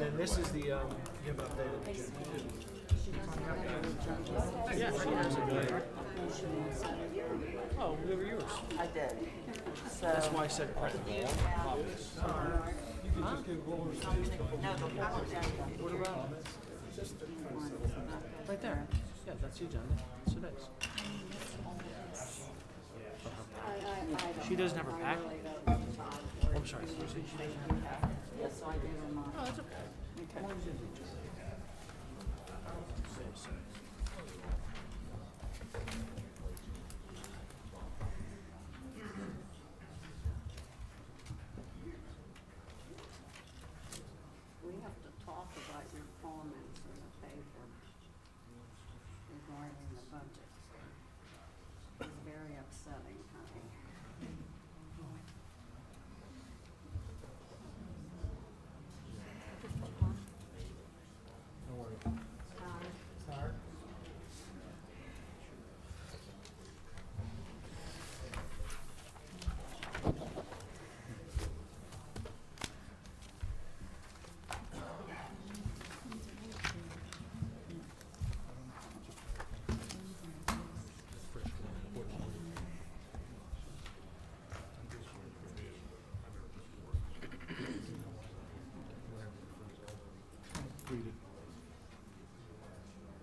then this is the, you have updated agenda too. Yeah, she has a good. Oh, they were yours. I did. So That's why I said print. What about it? Right there. Yeah, that's the agenda. That's what it is. She doesn't have her pack. Oh, I'm sorry. yes, so I gave her mine. Oh, that's okay. Okay. We have to talk about your comments in the paper regarding the budget. It's very upsetting, honey.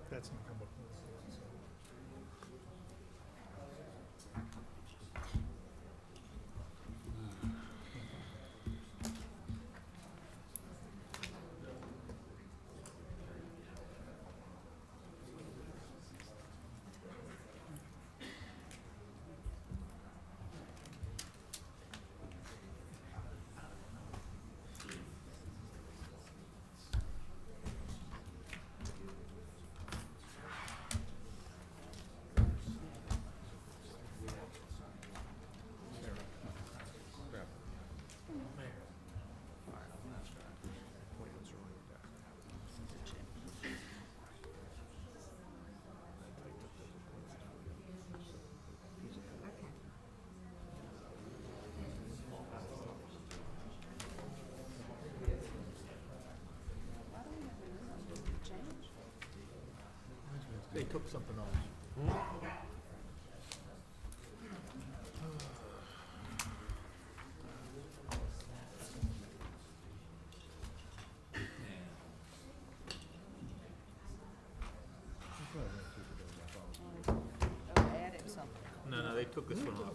That's not come up. They took something else. Added something. No, they took this one off.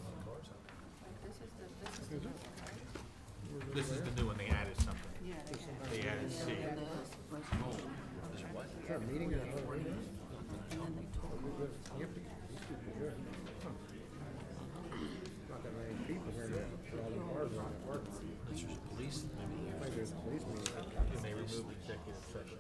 This is the This is the new one. They added something. yeah, They added C. and Meeting or then they told me. not that many people here now. All the cars are at work. This was police. I think there's a police meeting. And they removed executive session.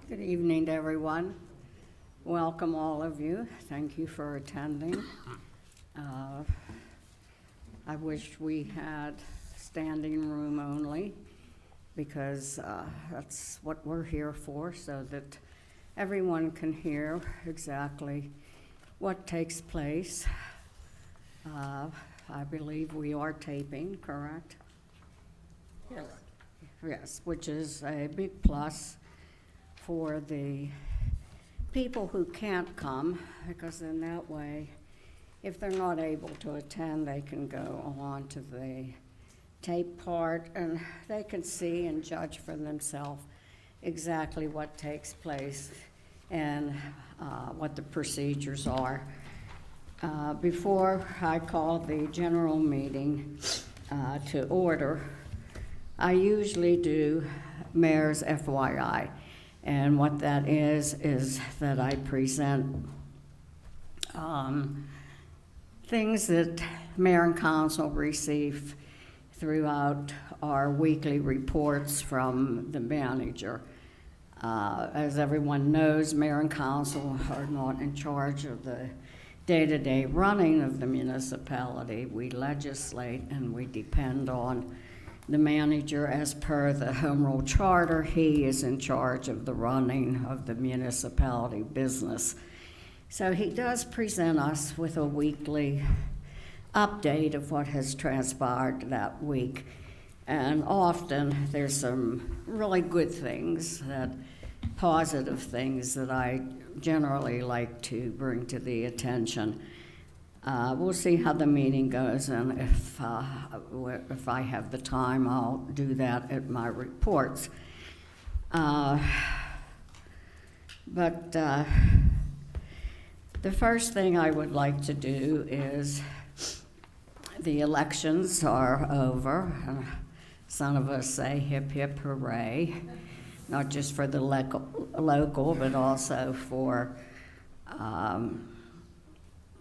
Good evening to everyone. Welcome all of you. Thank you for attending. I wish we had standing room only because that's what we're here for, so that everyone can hear exactly what takes place. I believe we are taping, correct? Yes. Yes, which is a big plus for the people who can't come, because in that way, if they're not able to attend, they can go on to the tape part and they can see and judge for themselves exactly what takes place and what the procedures are. Before I call the general meeting to order, I usually do Mayor's FYI. And what that is that I present things that Mayor and Council receive throughout our weekly reports from the manager. As everyone knows, Mayor and Council are not in charge of the day-to-day running of the municipality. We legislate and we depend on the manager. As per the Home Rule Charter, he is in charge of the running of the municipality business. So he does present us with a weekly update of what has transpired that week. And often there's some really good things, positive things that I generally like to bring to the attention. We'll see how the meeting goes, and if I have the time, I'll do that at my reports. But the first thing I would like to do is, the elections are over. Some of us say hip, hip, hooray, not just for the local, but also for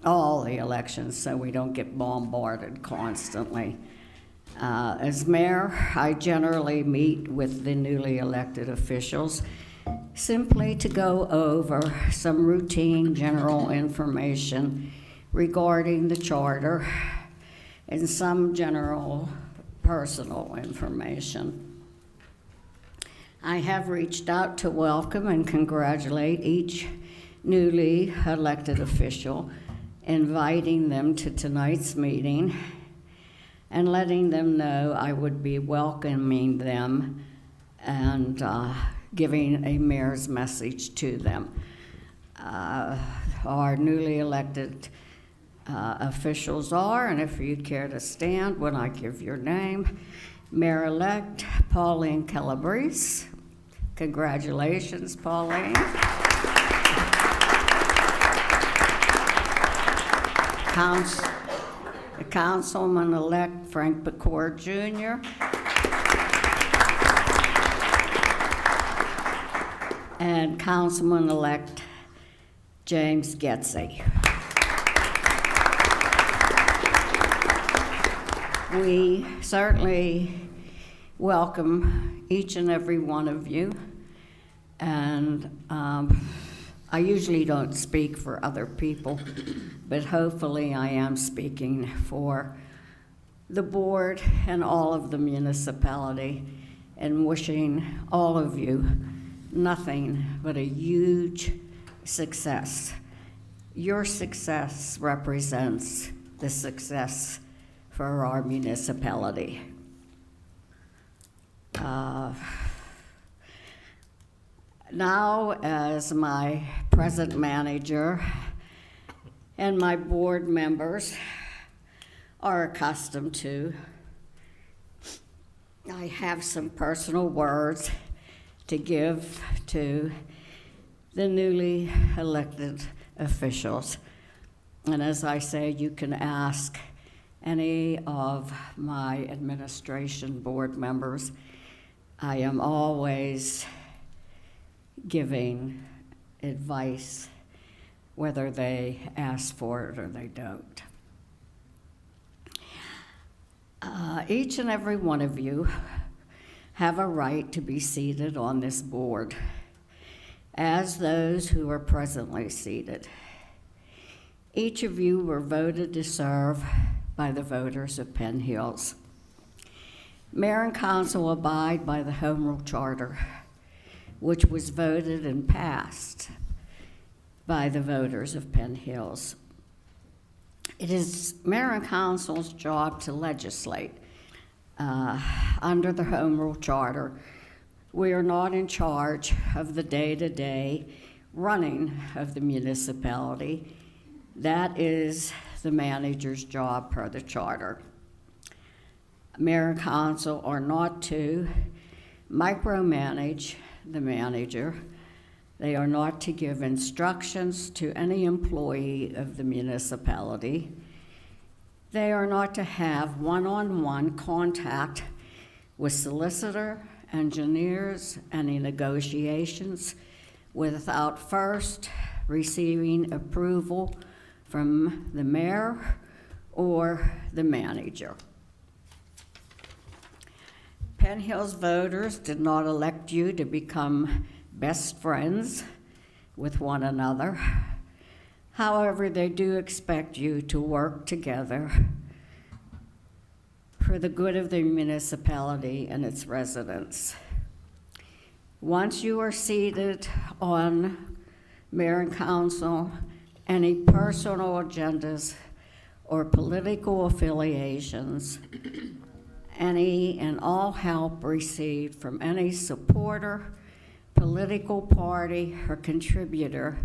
all the elections, so we don't get bombarded constantly. As mayor, I generally meet with the newly elected officials simply to go over some routine general information regarding the charter and some general personal information. I have reached out to welcome and congratulate each newly elected official, inviting them to tonight's meeting and letting them know I would be welcoming them and giving a mayor's message to them. Our newly elected officials are, and if you care to stand when I give your name, Mayor-elect Pauline Calabrese. Congratulations, Pauline. Councilman-elect Frank Bacour Jr. And Councilman-elect James Getzey. We certainly welcome each and every one of you, and I usually don't speak for other people, but hopefully I am speaking for the board and all of the municipality, and wishing all of you nothing but a huge success. Your success represents the success for our municipality. Now, as my present manager and my board members are accustomed to, I have some personal words to give to the newly elected officials. And as I say, you can ask any of my administration board members. I am always giving advice, whether they ask for it or they don't. Each and every one of you have a right to be seated on this board. as those who are presently seated. Each of you were voted to serve by the voters of Penn Hills. Mayor and council abide by the Home Rule Charter, which was voted and passed by the voters of Penn Hills. It is mayor and council's job to legislate under the Home Rule Charter. We are not in charge of the day-to-day running of the municipality. That is the manager's job per the charter. Mayor and council are not to micromanage the manager. They are not to give instructions to any employee of the municipality. They are not to have one-on-one contact with solicitor, engineers, any negotiations without first receiving approval from the mayor or the manager. Penn Hills voters did not elect you to become best friends with one another. However, they do expect you to work together for the good of the municipality and its residents. Once you are seated on mayor and council, any personal agendas or political affiliations, any and all help received from any supporter, political party, or contributor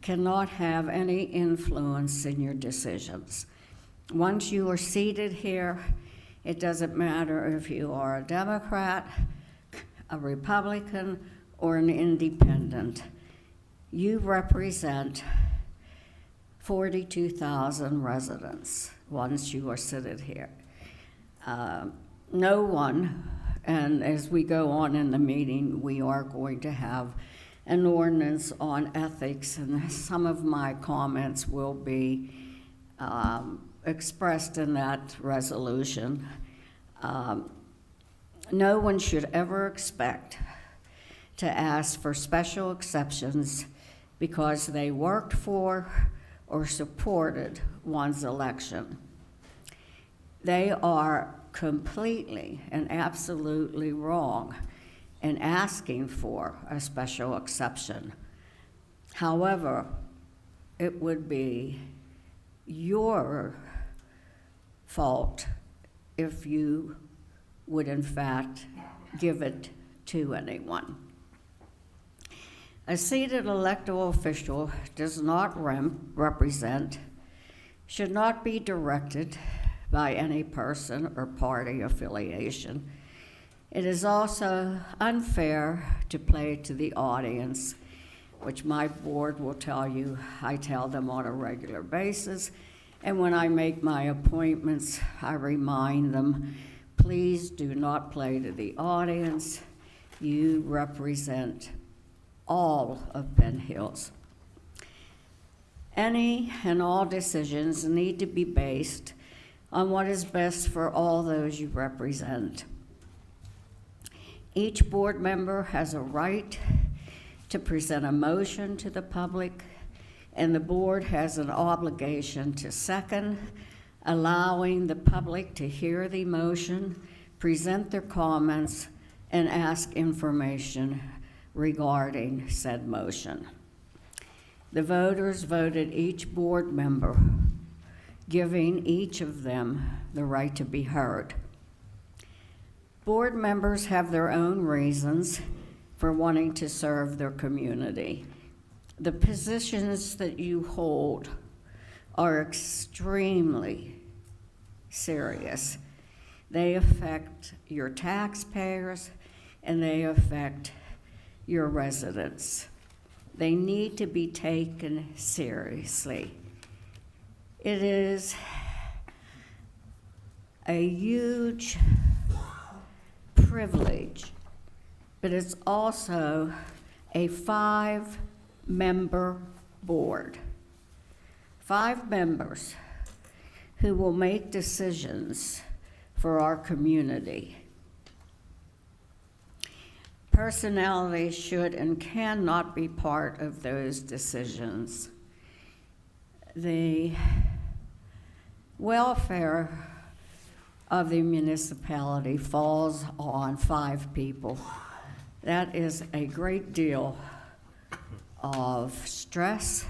cannot have any influence in your decisions. Once you are seated here, it doesn't matter if you are a Democrat, a Republican, or an independent. You represent 42,000 residents once you are seated here. No one, and as we go on in the meeting, we are going to have an ordinance on ethics, and some of my comments will be expressed in that resolution. No one should ever expect to ask for special exceptions because they worked for or supported one's election. They are completely and absolutely wrong in asking for a special exception. However, it would be your fault if you would in fact give it to anyone. A seated elected official does not represent, should not be directed by any person or party affiliation. It is also unfair to play to the audience, which my board will tell you, I tell them on a regular basis, and when I make my appointments, I remind them, please do not play to the audience. You represent all of Penn Hills. Any and all decisions need to be based on what is best for all those you represent. Each board member has a right to present a motion to the public, and the board has an obligation to second, allowing the public to hear the motion, present their comments, and ask information regarding said motion. The voters voted each board member, giving each of them the right to be heard. Board members have their own reasons for wanting to serve their community. The positions that you hold are extremely serious. They affect your taxpayers and they affect your residents. They need to be taken seriously. It is a huge privilege, but it's also a 5-member board. 5 members who will make decisions for our community. Personality should and cannot be part of those decisions. The welfare of the municipality falls on 5 people. That is a great deal of stress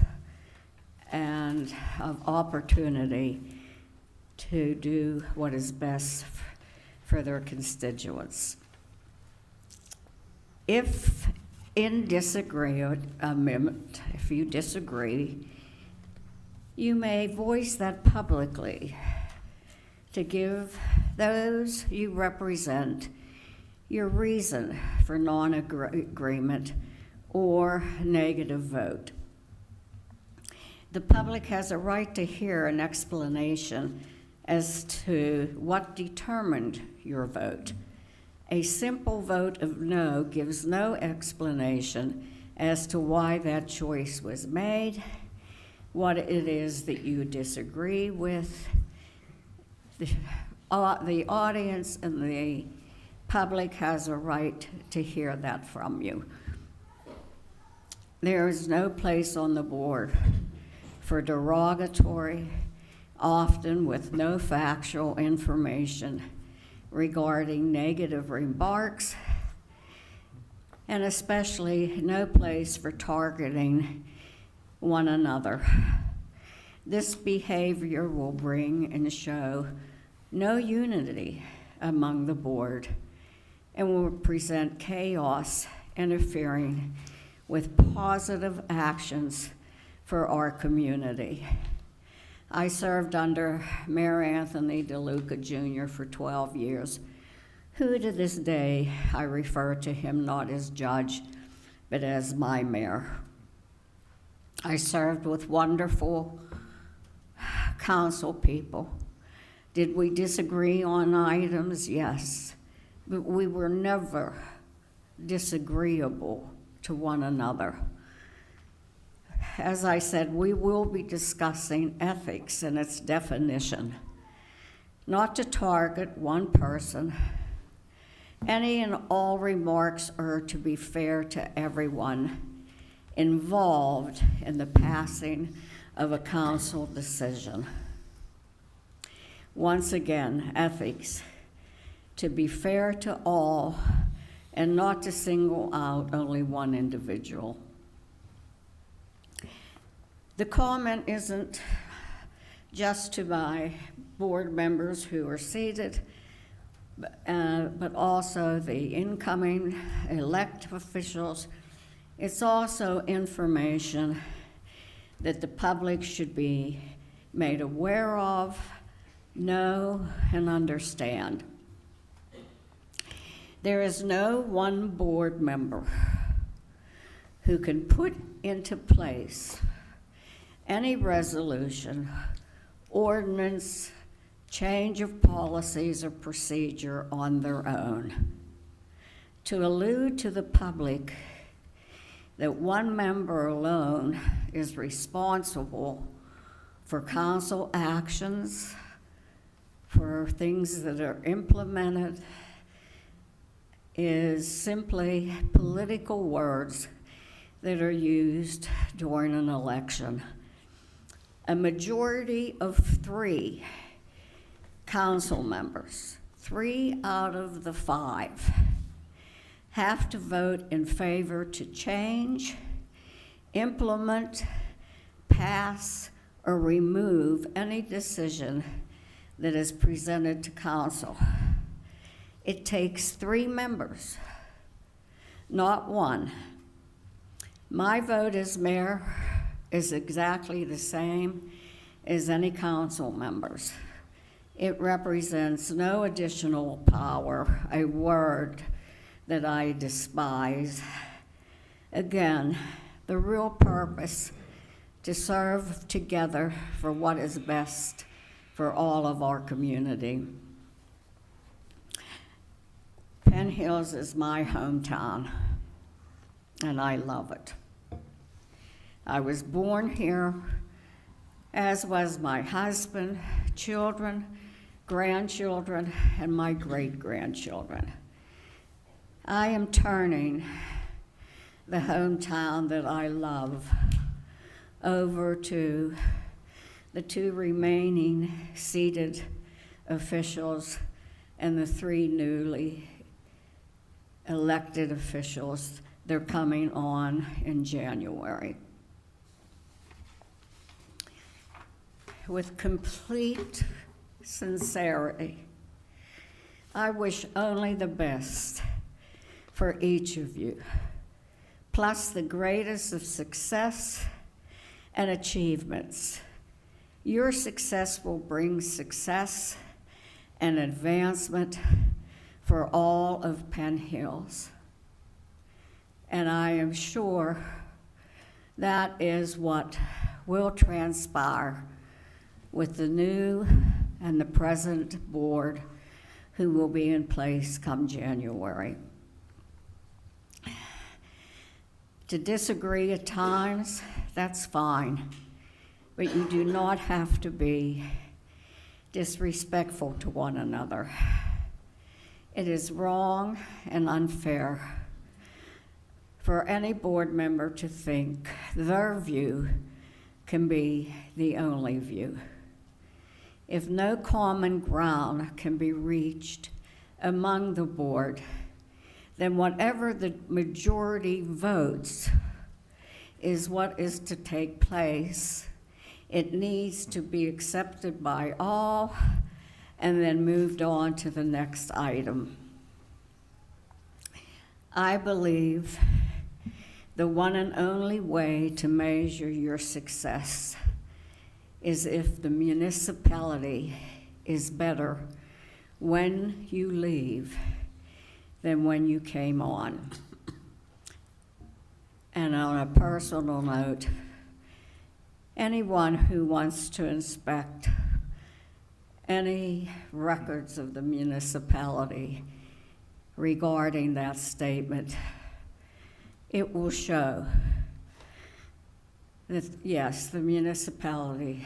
and of opportunity to do what is best for their constituents. If you disagree, you may voice that publicly to give those you represent your reason for non-agreement or negative vote. The public has a right to hear an explanation as to what determined your vote. A simple vote of no gives no explanation as to why that choice was made, what it is that you disagree with. The audience and the public has a right to hear that from you. There is no place on the board for derogatory, often with no factual information regarding negative remarks, and especially no place for targeting one another. This behavior will bring and show no unity among the board and will present chaos interfering with positive actions for our community. I served under Mayor Anthony DeLuca Jr. for 12 years, who to this day I refer to him not as judge, but as my mayor. I served with wonderful council people. Did we disagree on items? Yes, but we were never disagreeable to one another. As I said, we will be discussing ethics and its definition, not to target one person. Any and all remarks are to be fair to everyone involved in the passing of a council decision. Once again, ethics, to be fair to all and not to single out only one individual. The comment isn't just to my board members who are seated, but also the incoming elected officials. It's also information that the public should be made aware of, know, and understand. There is no one board member who can put into place any resolution, ordinance, change of policies or procedure on their own. To allude to the public that one member alone is responsible for council actions, for things that are implemented, is simply political words that are used during an election. A majority of 3 council members, 3 out of the 5, have to vote in favor to change, implement, pass, or remove any decision that is presented to council. It takes 3 members, not 1. My vote as mayor is exactly the same as any council members. It represents no additional power, a word that I despise. Again, the real purpose to serve together for what is best for all of our community. Penn Hills is my hometown, and I love it. I was born here, as was my husband, children, grandchildren, and my great-grandchildren. I am turning the hometown that I love over to the 2 remaining seated officials and the 3 newly elected officials. They're coming on in January. With complete sincerity, I wish only the best for each of you, plus the greatest of success and achievements. Your success will bring success and advancement for all of Penn Hills. And I am sure that is what will transpire with the new and the present board who will be in place come January. To disagree at times, that's fine, but you do not have to be disrespectful to one another. It is wrong and unfair for any board member to think their view can be the only view. If no common ground can be reached among the board, then whatever the majority votes is what is to take place. It needs to be accepted by all and then moved on to the next item. I believe the one and only way to measure your success is if the municipality is better when you leave than when you came on. And on a personal note, anyone who wants to inspect any records of the municipality regarding that statement, it will show that, yes, the municipality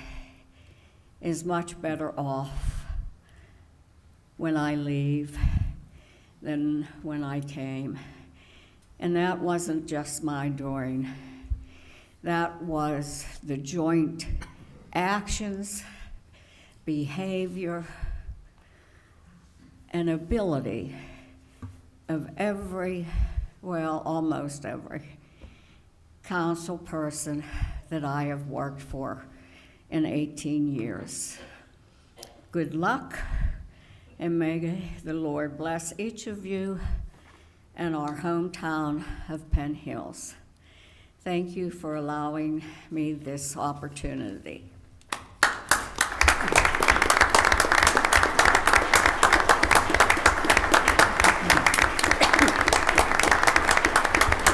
is much better off when I leave than when I came. And that wasn't just my doing. That was the joint actions, behavior, and ability of every, well, almost every council person that I have worked for in 18 years. Good luck, and may the Lord bless each of you and our hometown of Penn Hills. Thank you for allowing me this opportunity.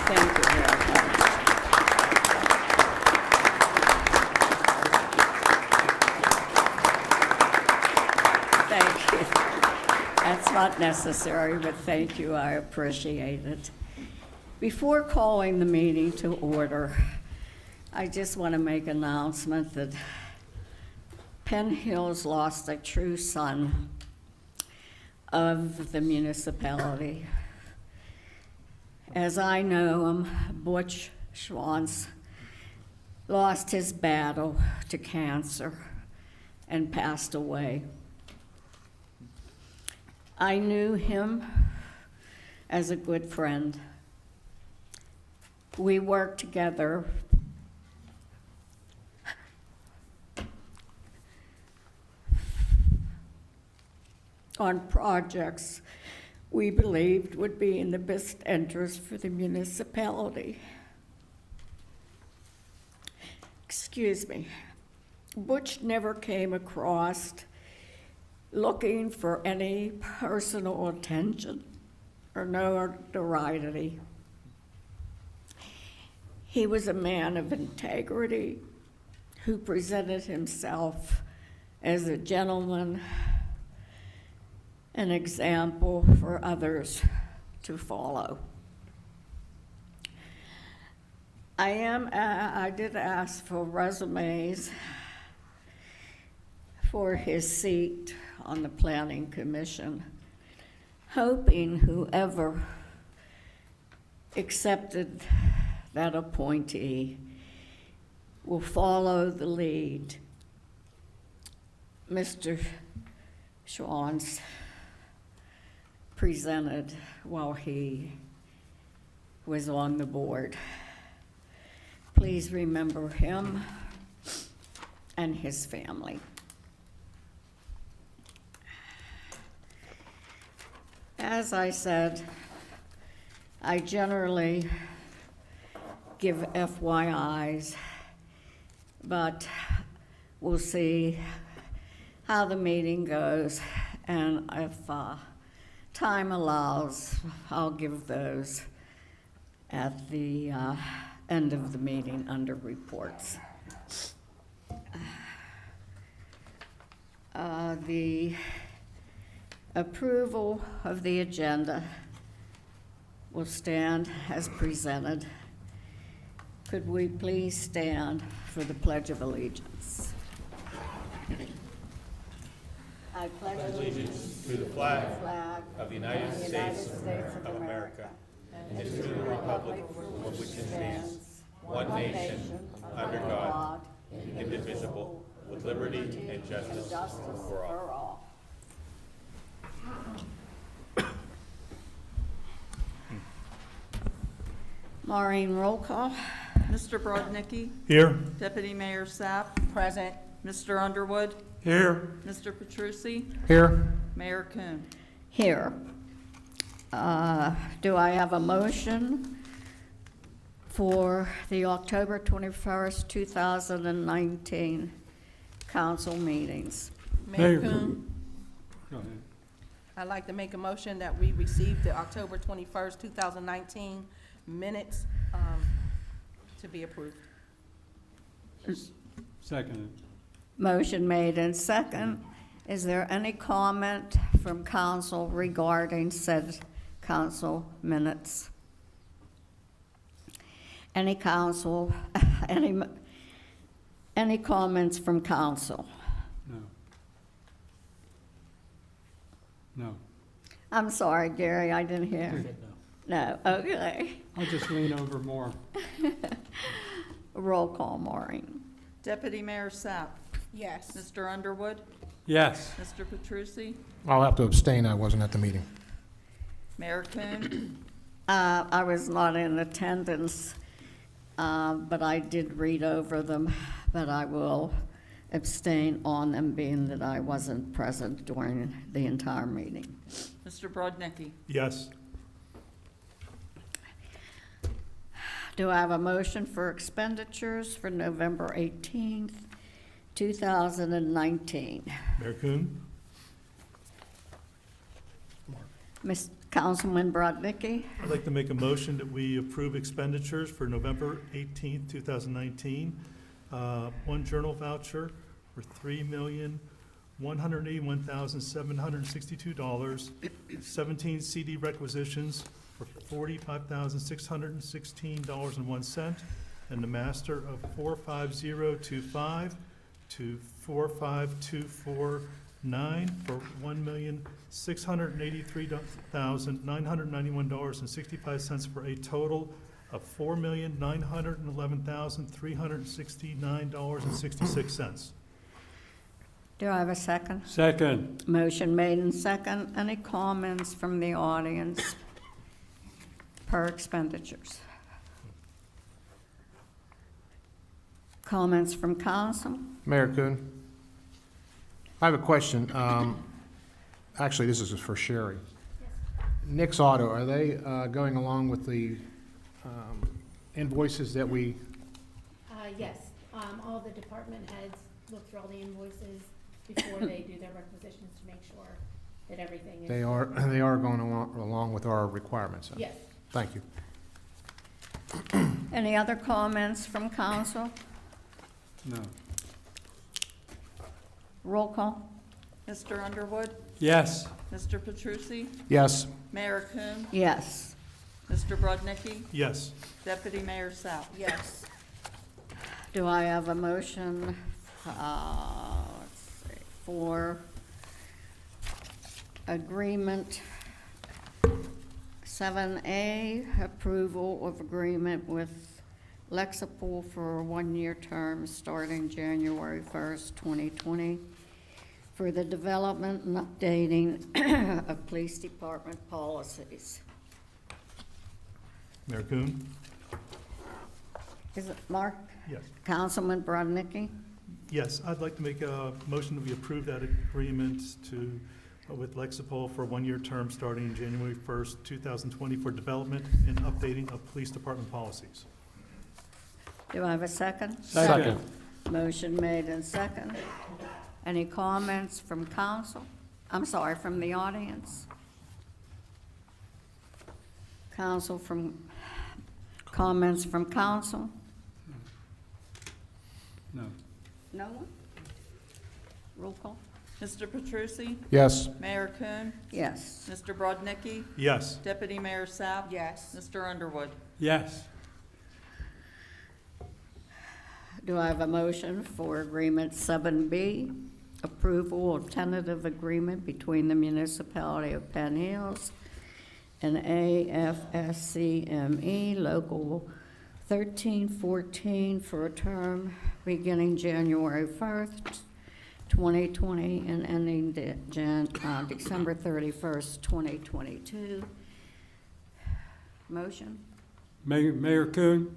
Thank you very much. Thank you. That's not necessary, but thank you, I appreciate it. Before calling the meeting to order, I just want to make an announcement that Penn Hills lost a true son of the municipality. As I know him, Butch Schwantz lost his battle to cancer and passed away. I knew him as a good friend. We worked together on projects we believed would be in the best interest for the municipality. Excuse me. Butch never came across looking for any personal attention or notoriety. He was a man of integrity who presented himself as a gentleman, an example for others to follow. I did ask for resumes for his seat on the Planning Commission, hoping whoever accepted that appointee will follow the lead Mr. Schwann's presented while he was on the board. Please remember him and his family. As I said, I generally give FYIs, but we'll see how the meeting goes, and if time allows, I'll give those at the end of the meeting under reports. The approval of the agenda will stand as presented. Could we please stand for the Pledge of Allegiance? I pledge allegiance to the flag of the United States of America and to the republic for which it stands, one nation, under God, indivisible, with liberty and justice for all. Maureen, roll call. Mr. Brodnicki? Here. Deputy Mayor Sapp? Present. Mr. Underwood? Here. Mr. Petrucci? Here. Mayor Kuhn? Here. Do I have a motion for the October 21st, 2019 council meetings? Mayor Kuhn, I'd like to make a motion that we receive the October 21st, 2019 minutes to be approved. Second. Motion made and second. Is there any comment from council regarding said council minutes? Any council, any comments from council? No. I'm sorry, Gary, I didn't hear. No, okay. I'll just lean over more. Roll call, Maureen. Deputy Mayor Sapp? Yes. Mr. Underwood? Yes. Mr. Petrucci? I'll have to abstain. I wasn't at the meeting. Mayor Kuhn? I was not in attendance, but I did read over them, but I will abstain on them, being that I wasn't present during the entire meeting. Mr. Brodnicki? Yes. Do I have a motion for expenditures for November 18th, 2019? Mayor Kuhn? Councilman Brodnicki? I'd like to make a motion that we approve expenditures for November 18th, 2019. One journal voucher for $3,181,762. 17 CD requisitions for $45,616.01. And the master of 45025 to 45249 for $1,683,991.65 for a total of $4,911,369.66. Do I have a second? Second. Motion made and second. Any comments from the audience per expenditures? Comments from council? Mayor Kuhn, I have a question. Actually, this is for Sherry. Nick's Auto, are they going along with the invoices that we? Yes, all the department heads look through all the invoices before they do their requisitions to make sure that everything is. They are going along with our requirements. Yes. Thank you. Any other comments from council? No. Roll call? Mr. Underwood? Yes. Mr. Petrucci? Yes. Mayor Kuhn? Yes. Mr. Brodnicki? Yes. Deputy Mayor Sapp? Yes. Do I have a motion, let's see, for agreement 7A, approval of agreement with Lexipol for a one-year term starting January 1st, 2020, for the development and updating of police department policies. Mayor Kuhn? Is it Mark? Yes. Councilman Brodnicki? Yes, I'd like to make a motion that we approve that agreement to, with Lexipol for a one-year term starting January 1st, 2020 for development and updating of police department policies. Do I have a second? Second. Motion made and second. Any comments from council? I'm sorry, from the audience? Comments from council? No. No one? Roll call? Mr. Petrusi? Yes. Mayor Kuhn? Yes. Mr. Brodnicki? Yes. Deputy Mayor Sapp? Yes. Mr. Underwood? Yes. Do I have a motion for agreement 7B, approval of tentative agreement between the municipality of Penn Hills and AFSCME Local 1314 for a term beginning January 1st, 2020 and ending December 31st, 2022. Motion? Mayor Kuhn,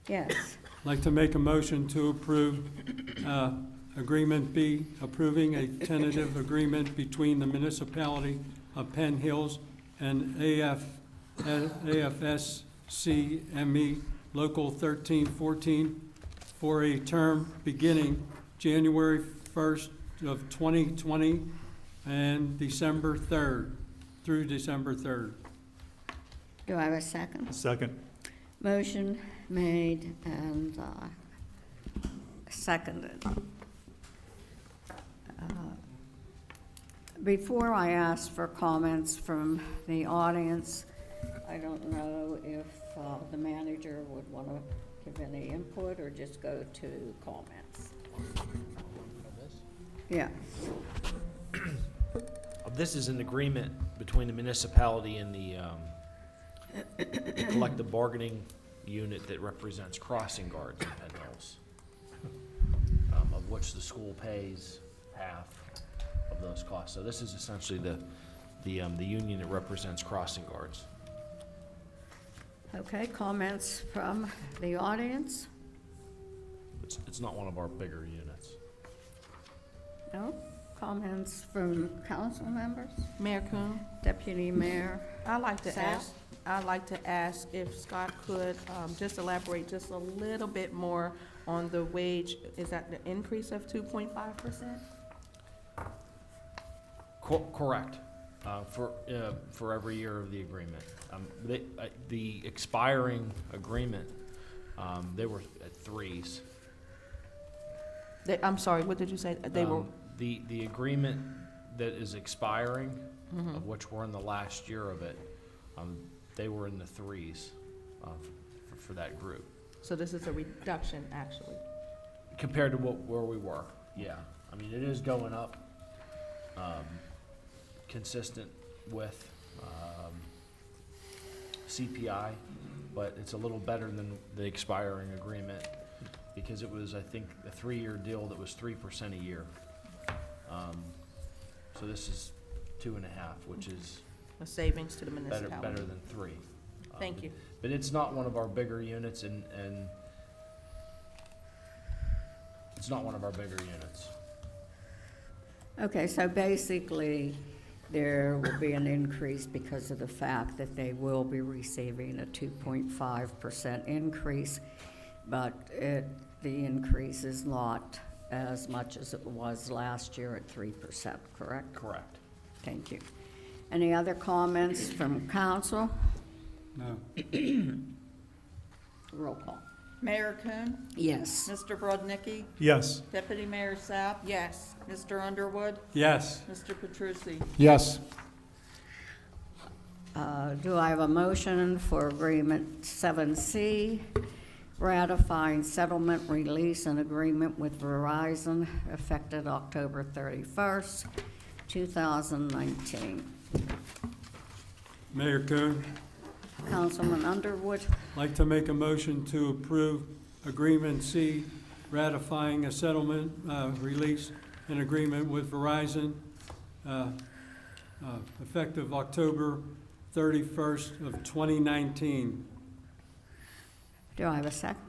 Yes. I'd like to make a motion to approve Agreement B, approving a tentative agreement between the municipality of Penn Hills and AFSCME Local 1314 for a term beginning January 1st of 2020 and December 3rd, through December 3rd. Do I have a second? Second. Motion made and seconded. Before I ask for comments from the audience, I don't know if the manager would want to give any input or just go to comments. Yeah. This is an agreement between the municipality and the collective bargaining unit that represents crossing guards in Penn Hills, of which the school pays half of those costs. So this is essentially the union that represents crossing guards. Okay, comments from the audience? It's not one of our bigger units. No? Comments from council members? Mayor Kuhn? Deputy Mayor? I'd like to Sapp? ask if Scott could just elaborate just a little bit more on the wage. Is that the increase of 2.5%? Correct. For every year of the agreement. The expiring agreement, they were at threes. I'm sorry, what did you say? They were, The agreement that is expiring, of which we're in the last year of it, they were in the threes for that group. so this is a reduction, actually. Compared to where we were, yeah. I mean, it is going up, consistent with CPI, but it's a little better than the expiring agreement because it was, I think, a 3-year deal that was 3% a year. So this is 2.5, which is A savings to the better municipality. than 3. Thank you. But it's not one of our bigger units, and it's not one of our bigger units. Okay, so basically, there will be an increase because of the fact that they will be receiving a 2.5% increase, but the increase is not as much as it was last year at 3%, correct? Correct. Thank you. Any other comments from council? No. Roll call. Mayor Kuhn? Yes. Mr. Brodnicki? Yes. Deputy Mayor Sapp? Yes. Mr. Underwood? Yes. Mr. Petrusi? Yes. Do I have a motion for agreement 7C, ratifying settlement release and agreement with Verizon effective October 31st, 2019? Mayor Coon, Councilman Underwood. I'd like to make a motion to approve Agreement C, ratifying a settlement release and agreement with Verizon effective October 31st of 2019. Do I have a second?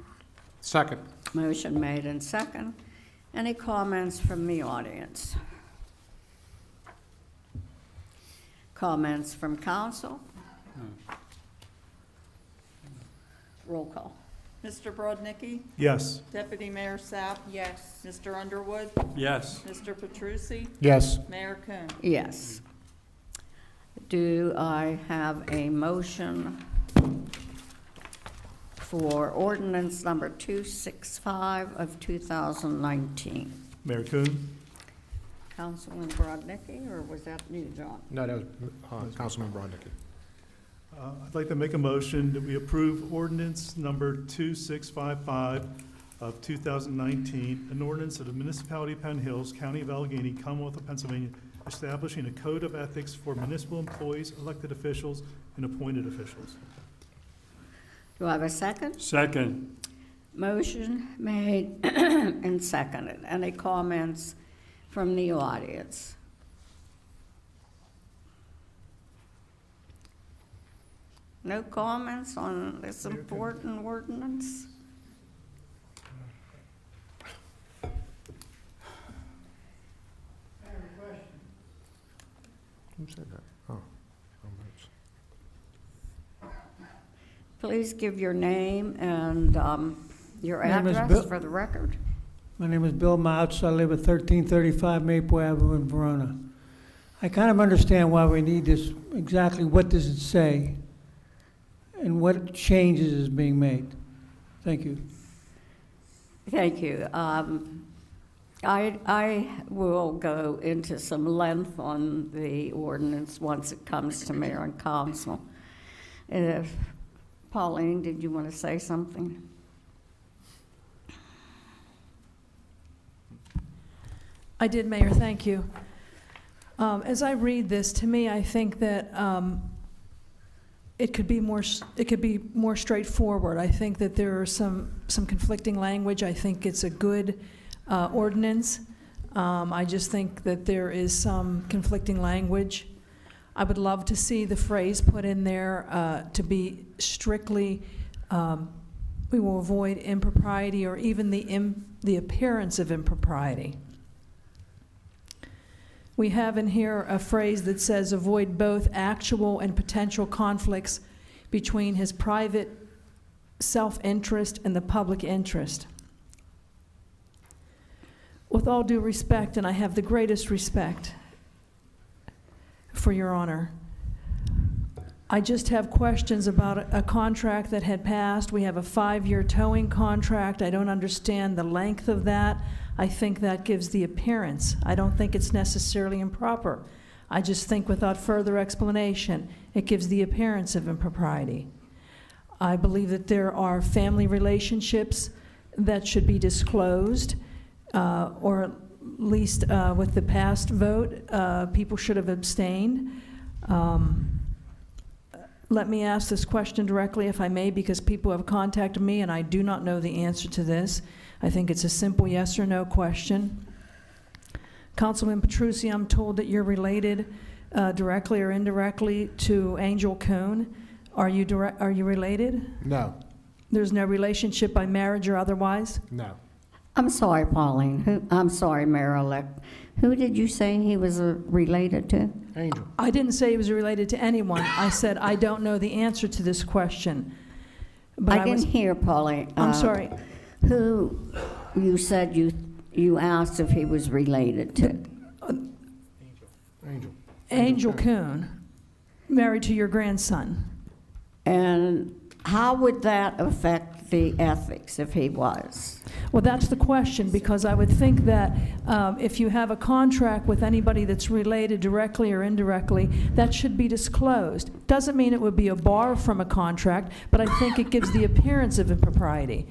Second. Motion made and second. Any comments from the audience? Comments from council? Roll call. Mr. Brodnicki? Yes. Deputy Mayor Sapp? Yes. Mr. Underwood? Yes. Mr. Petrusi? Yes. Mayor Coon? Yes. Do I have a motion for ordinance number 265 of 2019? Mayor Coon? Councilman Brodnicki, or was that you, John? No, that was Councilman Brodnicki. I'd like to make a motion that we approve ordinance number 2655 of 2019, an ordinance of the Municipality of Penn Hills, County of Allegheny, Commonwealth of Pennsylvania, establishing a code of ethics for municipal employees, elected officials, and appointed officials. Do I have a second? Second. Motion made and seconded. Any comments from the audience? No comments on this important ordinance? Who said that? Oh. Please give your name and your My name is address Bill- for the record. My name is Bill Mouts. I live at 1335 Maple Avenue in Verona. I kind of understand why we need this, exactly what does it say, and what changes is being made. Thank you. Thank you. I will go into some length on the ordinance once it comes to mayor and council. Pauline, did you want to say something? I did, Mayor, thank you. As I read this, to me, I think that it could be more straightforward. I think that there are some conflicting language. I think it's a good ordinance. I just think that there is some conflicting language. I would love to see the phrase put in there to be strictly, we will avoid impropriety or even the appearance of impropriety. We have in here a phrase that says avoid both actual and potential conflicts between his private self-interest and the public interest. With all due respect, and I have the greatest respect for Your Honor, I just have questions about a contract that had passed. We have a 5-year towing contract. I don't understand the length of that. I think that gives the appearance. I don't think it's necessarily improper. I just think without further explanation, it gives the appearance of impropriety. I believe that there are family relationships that should be disclosed, or at least with the past vote, people should have abstained. Let me ask this question directly, if I may, because people have contacted me and I do not know the answer to this. I think it's a simple yes or no question. Councilman Petrusi, I'm told that you're related directly or indirectly to Angel Cohn. Are you related? No. There's no relationship by marriage or otherwise? No. I'm sorry, Pauline. I'm sorry, Mayor-elect. Who did you say he was related to? Angel. I didn't say he was related to anyone. I said I don't know the answer to this question. But I didn't hear, Pauline. I'm sorry. Who you said you asked if he was related to? Angel. Angel Cohn, married to your grandson. And how would that affect the ethics if he was? Well, that's the question, because I would think that if you have a contract with anybody that's related directly or indirectly, that should be disclosed. Doesn't mean it would be a bar from a contract, but I think it gives the appearance of impropriety.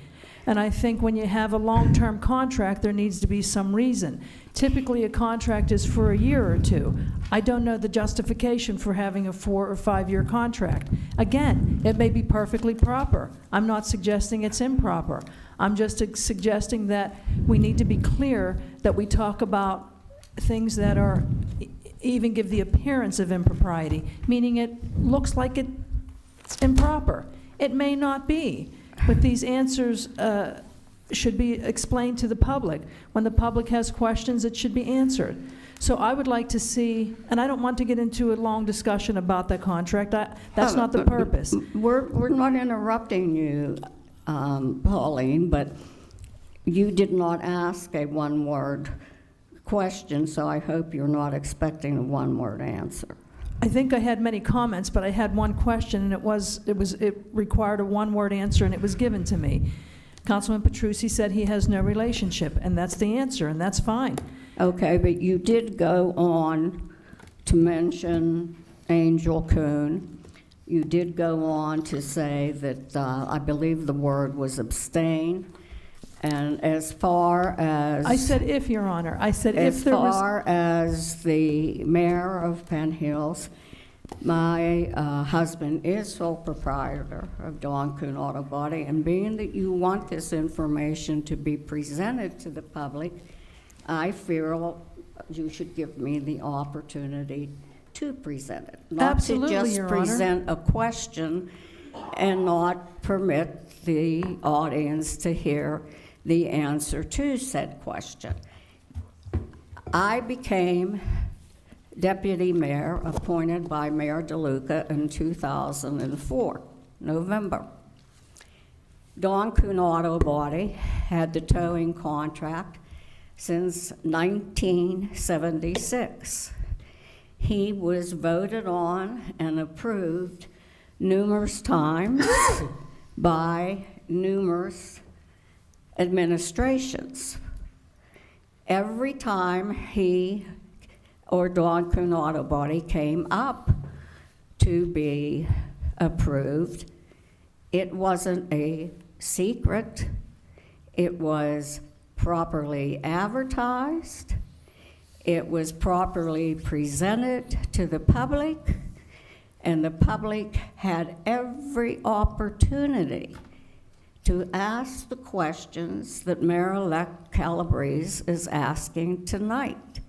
And I think when you have a long-term contract, there needs to be some reason. Typically, a contract is for a year or two. I don't know the justification for having a 4 or 5 year contract. Again, it may be perfectly proper. I'm not suggesting it's improper. I'm just suggesting that we need to be clear that we talk about things that are, even give the appearance of impropriety, meaning it looks like it's improper. It may not be, but these answers should be explained to the public. When the public has questions, it should be answered. So I would like to see, and I don't want to get into a long discussion about that contract. That's not the purpose. We're not interrupting you, Pauline, but you did not ask a one-word question, so I hope you're not expecting a one-word answer. I think I had many comments, but I had one question, and it required a one-word answer, and it was given to me. Councilman Petrucci said he has no relationship, and that's the answer, and that's fine. Okay, but you did go on to mention Angel Kuhn. You did go on to say that, I believe the word was abstain. And as far as... I said if, Your Honor. I said if there was... As far as the mayor of Penn Hills, my husband is sole proprietor of Dawn Kuhn Auto Body, and being that you want this information to be presented to the public, I feel you should give me the opportunity to present it. Absolutely, not to just Your Honor. present a question and not permit the audience to hear the answer to said question. I became deputy mayor appointed by Mayor DeLuca in 2004, November. Dawn Kuhn Auto Body had the towing contract since 1976. He was voted on and approved numerous times by numerous administrations. Every time he or Dawn Kuhn Auto Body came up to be approved, it wasn't a secret. It was properly advertised. It was properly presented to the public, and the public had every opportunity to ask the questions that Mayor-elect Calabrese is asking tonight.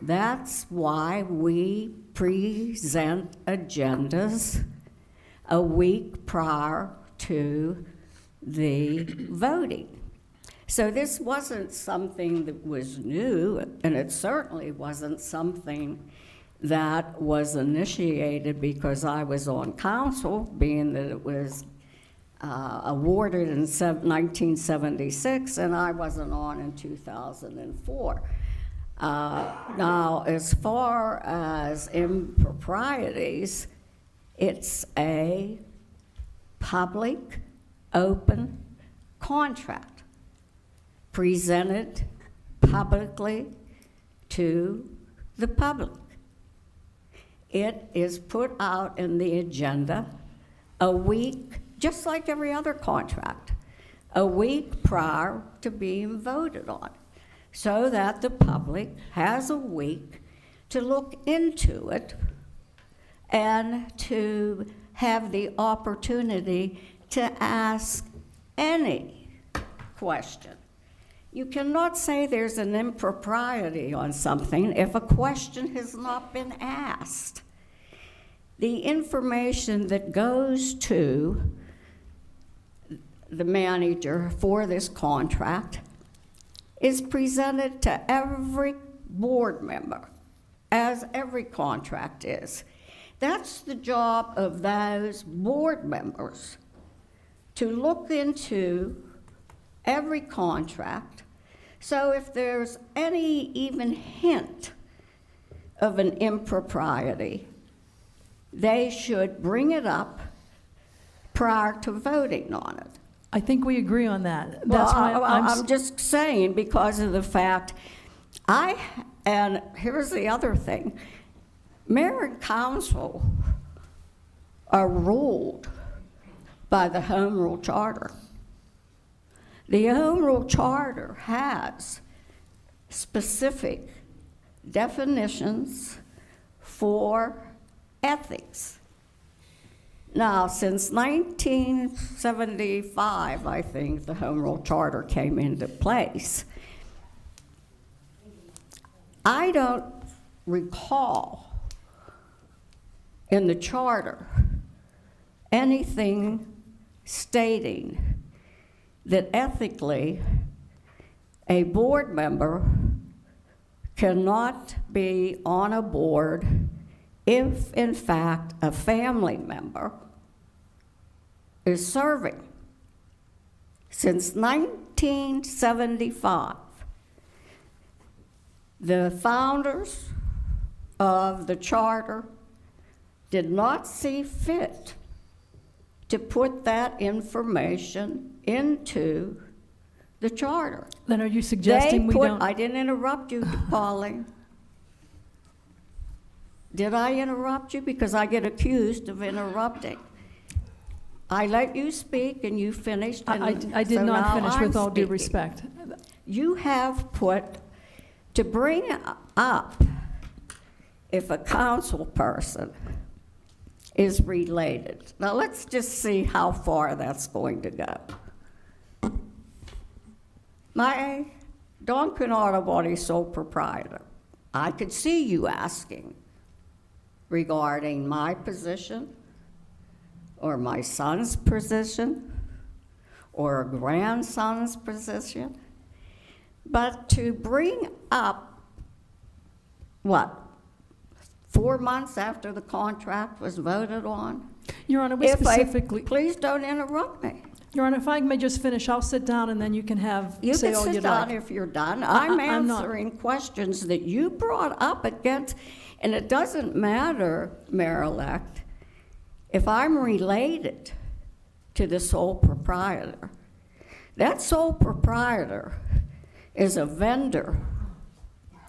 That's why we present agendas a week prior to the voting. So this wasn't something that was new, and it certainly wasn't something that was initiated because I was on council, being that it was awarded in 1976, and I wasn't on in 2004. Now, as far as improprieties, it's a public, open contract presented publicly to the public. It is put out in the agenda a week, just like every other contract, a week prior to being voted on, so that the public has a week to look into it and to have the opportunity to ask any question. You cannot say there's an impropriety on something if a question has not been asked. The information that goes to the manager for this contract is presented to every board member, as every contract is. That's the job of those board members, to look into every contract. So if there's any even hint of an impropriety, they should bring it up prior to voting on it. I think we agree on that. That's why I'm just saying, because of the fact, and here's the other thing, mayor and council are ruled by the Home Rule Charter. The Home Rule Charter has specific definitions for ethics. Now, since 1975, I think, the Home Rule Charter came into place. I don't recall in the charter anything stating that ethically a board member cannot be on a board if, in fact, a family member is serving. Since 1975, the founders of the charter did not see fit to put that information into the charter. Then are you suggesting we don't? I didn't interrupt you, Pauline. Did I interrupt you? Because I get accused of interrupting. I let you speak and you finished. And I did so not now finish, I'm with all due speaking. respect. You have put, to bring up if a council person is related. Now let's just see how far that's going to go. My Duncan Auto Body sole proprietor, I could see you asking regarding my position or my son's position or a grandson's position, but to bring up, what, 4 months after the contract was voted on? Your Honor, we specifically... Please don't interrupt me. Your Honor, if I may just finish, I'll sit down and then you can You say can all sit you'd down like. if you're done. I'm I'm not. answering questions that you brought up against, and it doesn't matter, Mayor-elect, if I'm related to the sole proprietor. That sole proprietor is a vendor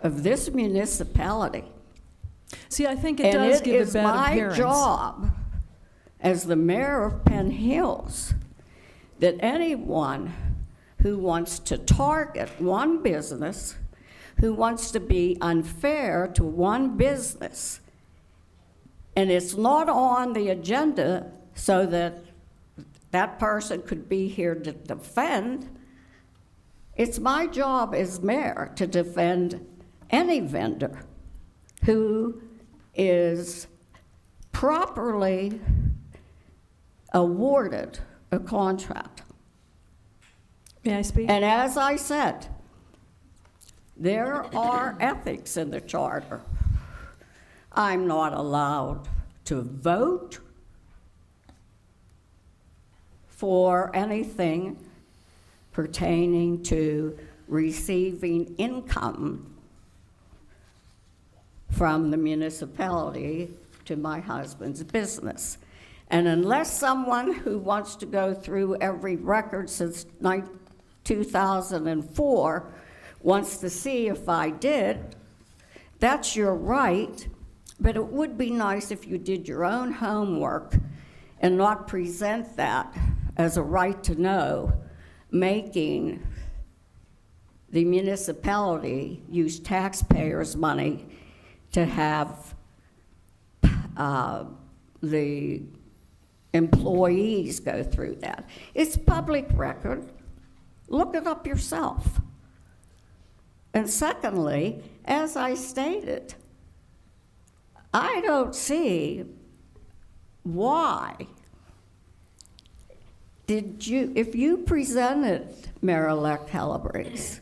of this municipality. See, I think it does give a bad appearance. And it is my job as the mayor of Penn Hills that anyone who wants to target one business, who wants to be unfair to one business, and it's not on the agenda so that that person could be here to defend, it's my job as mayor to defend any vendor who is properly awarded a contract. May I speak? And as I said, there are ethics in the charter. I'm not allowed to vote for anything pertaining to receiving income from the municipality to my husband's business. And unless someone who wants to go through every record since 2004 wants to see if I did, that's your right, but it would be nice if you did your own homework and not present that as a right to know, making the municipality use taxpayers' money to have the employees go through that. It's public record. Look it up yourself. And secondly, as I stated, I don't see why if you presented, Mayor-elect Calabrese,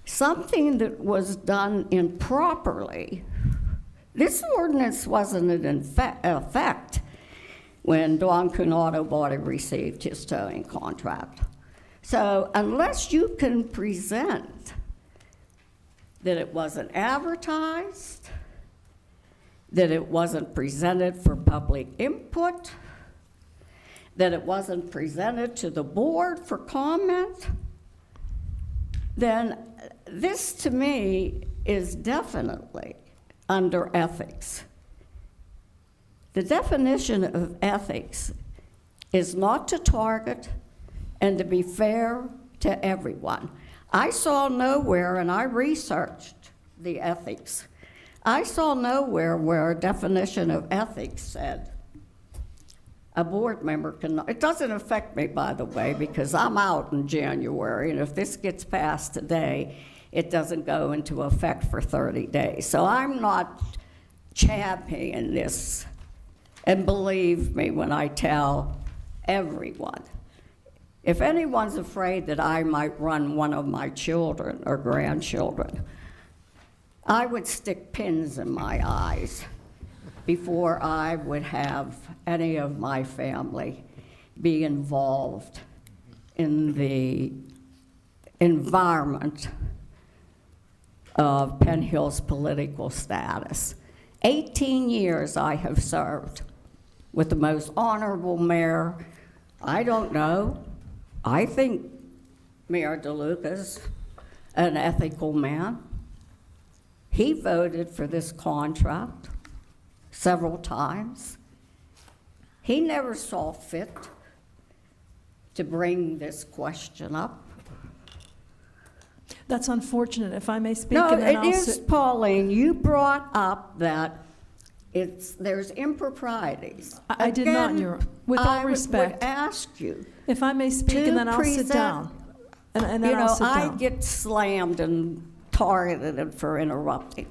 something that was done improperly, this ordinance wasn't in effect when Duncan Auto Body received his towing contract. So unless you can present that it wasn't advertised, that it wasn't presented for public input, that it wasn't presented to the board for comment, then this to me is definitely under ethics. The definition of ethics is not to target and to be fair to everyone. I saw nowhere, and I researched the ethics, I saw nowhere where a definition of ethics said a board member cannot, it doesn't affect me, by the way, because I'm out in January, and if this gets passed today, it doesn't go into effect for 30 days. So I'm not championing this, and believe me when I tell everyone, if anyone's afraid that I might run one of my children or grandchildren, I would stick pins in my eyes before I would have any of my family be involved in the environment of Penn Hill's political status. 18 years I have served with the most honorable mayor. I don't know. I think Mayor DeLuca's an ethical man. He voted for this contract several times. He never saw fit to bring this question up. That's unfortunate. If I may speak, No, and then it I'll is, sit. Pauline. You brought up that there's improprieties. I did not, Again, with all I would respect. ask you If I may speak, to and then I'll sit present- down. And then You I'll know, sit I down. get slammed and targeted for interrupting.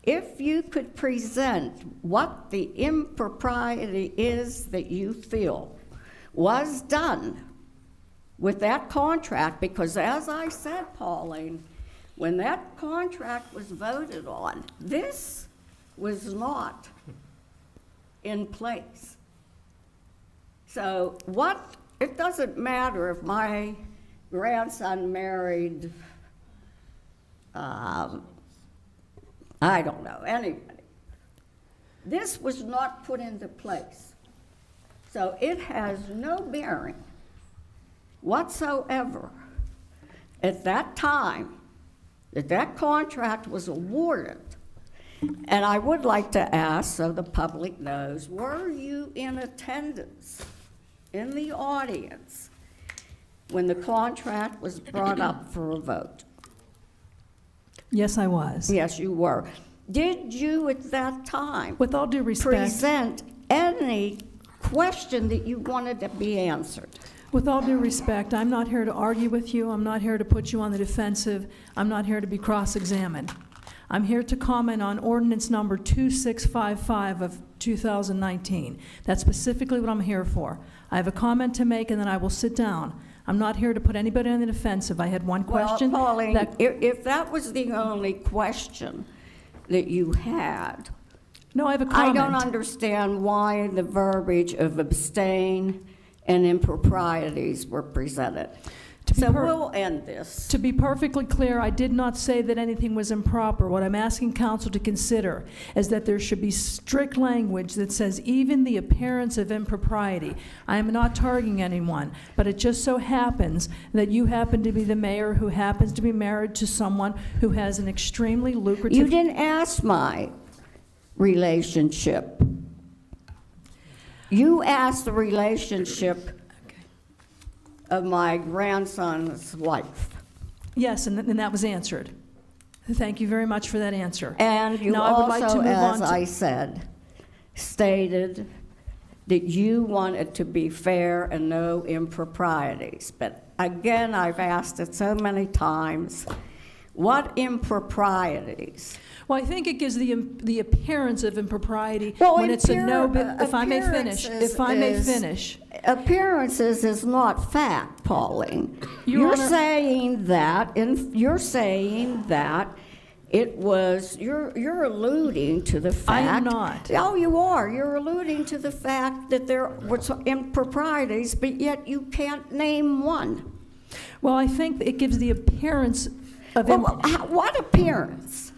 If you could present what the impropriety is that you feel was done with that contract, because as I said, Pauline, when that contract was voted on, this was not in place. So it doesn't matter if my grandson married, I don't know, anybody. This was not put into place. So it has no bearing whatsoever at that time that contract was awarded. And I would like to ask, so the public knows, were you in attendance in the audience when the contract was brought up for a vote? Yes, I was. Yes, you were. Did you at that time With all due respect, present any question that you wanted to be answered? with all due respect, I'm not here to argue with you. I'm not here to put you on the defensive. I'm not here to be cross-examined. I'm here to comment on ordinance number 2655 of 2019. That's specifically what I'm here for. I have a comment to make, and then I will sit down. I'm not here to put anybody on the defensive. I had one question. Well, Pauline, that- if that was the only question that you had, No, I have a I comment. don't understand why the verbiage of abstain and improprieties were presented. To be So per- we'll end this. To be perfectly clear, I did not say that anything was improper. What I'm asking council to consider is that there should be strict language that says even the appearance of impropriety. I am not targeting anyone, but it just so happens that you happen to be the mayor who happens to be married to someone who has an extremely lucrative... You didn't ask my relationship. You asked the relationship of my grandson's wife. Yes, and that was answered. Thank you very much for that answer. And you Now, I would like to also, move as on to- I said, stated that you want it to be fair and no improprieties. But again, I've asked it so many times, what improprieties? Well, I think it gives the appearance of impropriety Well, when it's a no, appear- if I may finish, appearances if I may is- finish. Appearances is not fact, Pauline. Your You're Honor- saying that, and you're saying that it was, you're alluding to the fact. I am not. Oh, you are. You're alluding to the fact that there were some improprieties, but yet you can't name one. Well, I think that it gives the appearance of... Well, what appearance?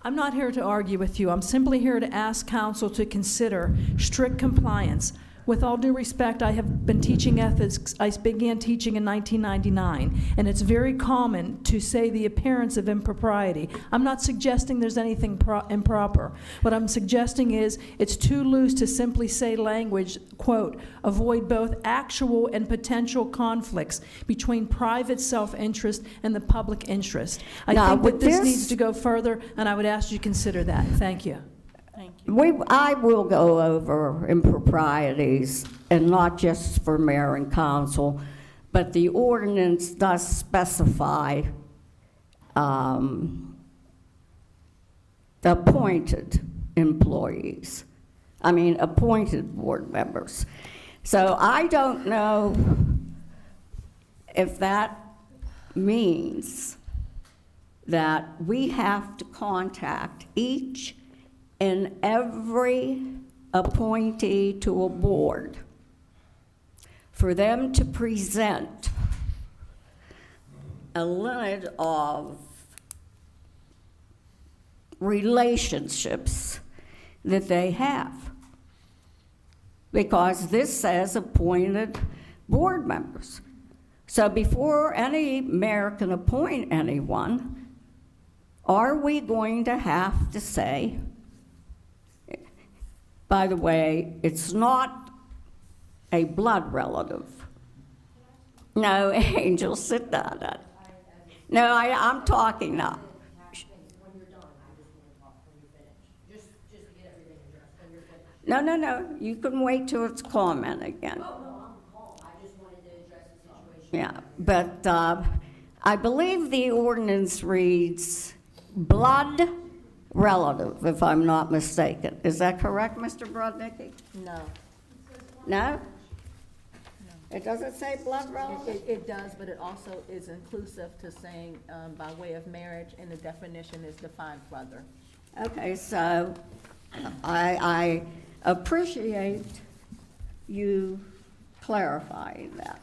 I'm not here to argue with you. I'm simply here to ask council to consider strict compliance. With all due respect, I have been teaching ethics. I began teaching in 1999, and it's very common to say the appearance of impropriety. I'm not suggesting there's anything improper. What I'm suggesting is it's too loose to simply say language, quote, avoid both actual and potential conflicts between private self-interest and the public interest. I think that this needs to go further, and I would ask you to consider that. Thank you. Thank you. I will go over improprieties, and not just for mayor and council, but the ordinance does specify appointed employees. I mean, appointed board members. So I don't know if that means that we have to contact each and every appointee to a board for them to present a limit of relationships that they have. Because this says appointed board members. So before any mayor can appoint anyone, are we going to have to say, by the way, it's not a blood relative. No, Angel, sit down. No, I'm talking now. No, you can wait till it's comment again. Yeah, but I believe the ordinance reads blood relative, if I'm not mistaken. Is that correct, Mr. Brodnicki? No. No? It doesn't say blood relative? It does, but it also is inclusive to saying by way of marriage, and the definition is defined further. Okay, so I appreciate you clarifying that.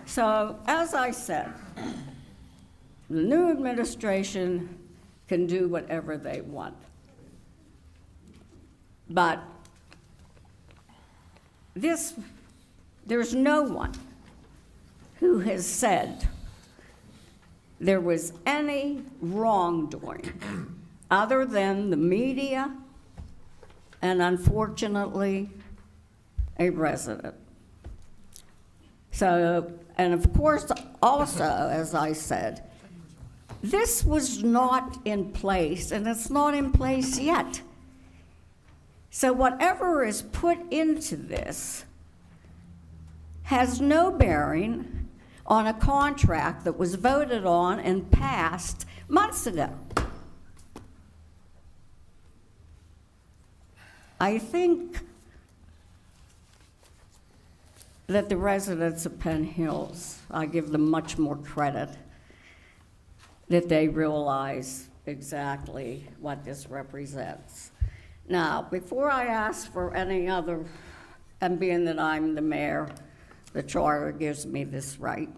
So, as I said, the new administration can do whatever they want. But there's no one who has said there was any wrongdoing other than the media and, unfortunately, a resident. So, and of course, also, as I said, this was not in place, and it's not in place yet. So whatever is put into this has no bearing on a contract that was voted on and passed months ago. I think that the residents of Penn Hills, I give them much more credit, that they realize exactly what this represents. Now, before I ask for any other, and being that I'm the mayor, the charter gives me this right.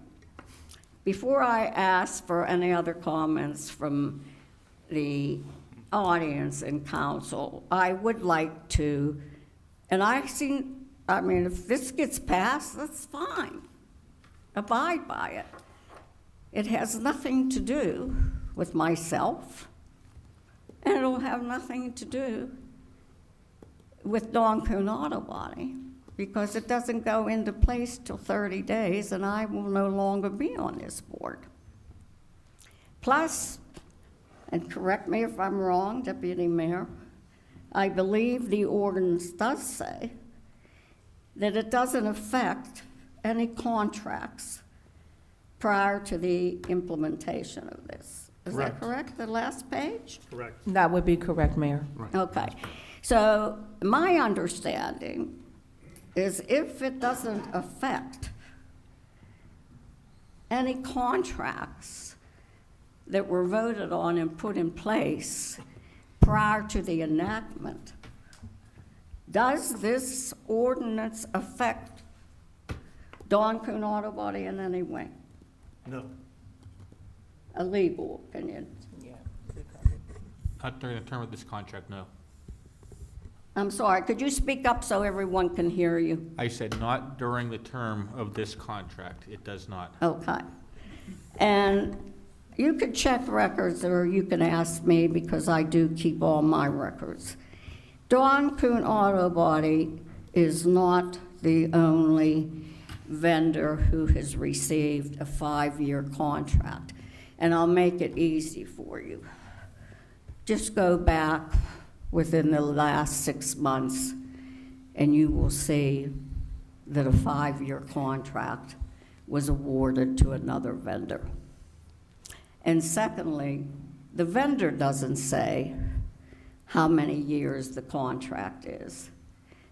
Before I ask for any other comments from the audience and council, I would like to, and I mean, if this gets passed, that's fine. Abide by it. It has nothing to do with myself, and it'll have nothing to do with Don Kuhn Auto Body, because it doesn't go into place till 30 days, and I will no longer be on this board. Plus, and correct me if I'm wrong, Deputy Mayor, I believe the ordinance does say that it doesn't affect any contracts prior to the implementation of this. Is that correct, the last page? Correct. That would be correct, Mayor. Okay. So my understanding is if it doesn't affect any contracts that were voted on and put in place prior to the enactment, does this ordinance affect Don Kuhn Auto Body in any way? No. A legal opinion. Yeah. Not during the term of this contract, no. I'm sorry, could you speak up so everyone can hear you? I said not during the term of this contract. It does not. Okay. And you could check records, or you can ask me, because I do keep all my records. Dawn Kuhn Auto Body is not the only vendor who has received a 5-year contract. And I'll make it easy for you. Just go back within the last 6 months, and you will see that a 5-year contract was awarded to another vendor. And secondly, the vendor doesn't say how many years the contract is.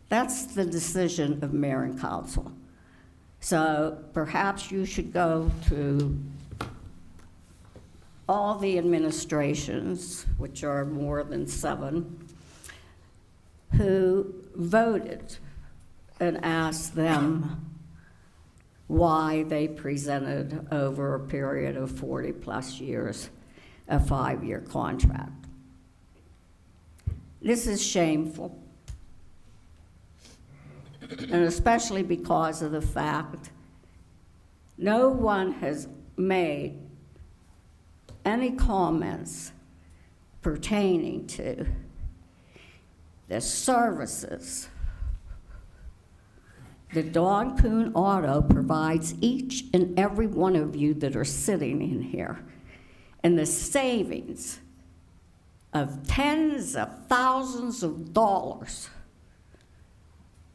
That's the decision of mayor and council. So perhaps you should go to all the administrations, which are more than 7, who voted, and ask them why they presented over a period of 40-plus years a 5-year contract. This is shameful, and especially because of the fact no one has made any comments pertaining to the services that Dawn Kuhn Auto provides each and every one of you that are sitting in here, and the savings of tens of thousands of dollars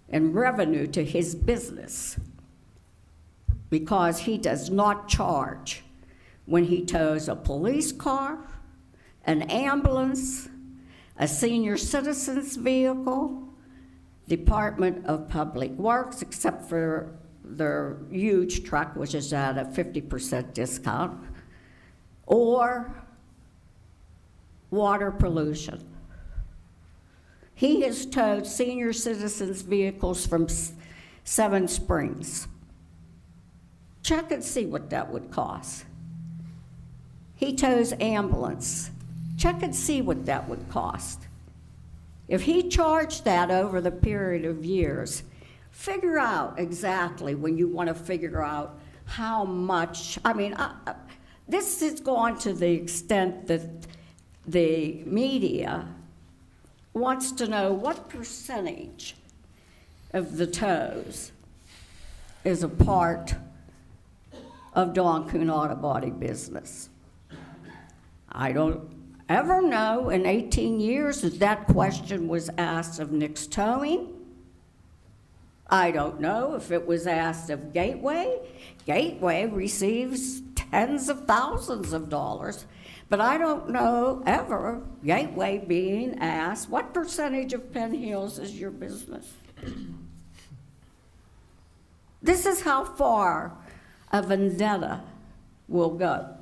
in revenue to his business, because he does not charge when he tows a police car, an ambulance, a senior citizen's vehicle, Department of Public Works, except for their huge truck, which is at a 50% discount, or water pollution. He has towed senior citizens' vehicles from 7 Springs. Check and see what that would cost. He tows ambulance. Check and see what that would cost. If he charged that over the period of years, figure out exactly when you want to figure out how much. I mean, this has gone to the extent that the media wants to know what percentage of the tows is a part of Dawn Kuhn Auto Body business. I don't ever know in 18 years that that question was asked of Nick's Towing. I don't know if it was asked of Gateway. Gateway receives tens of thousands of dollars, but I don't know ever Gateway being asked, what percentage of Penn Hills is your business? This is how far a vendetta will go.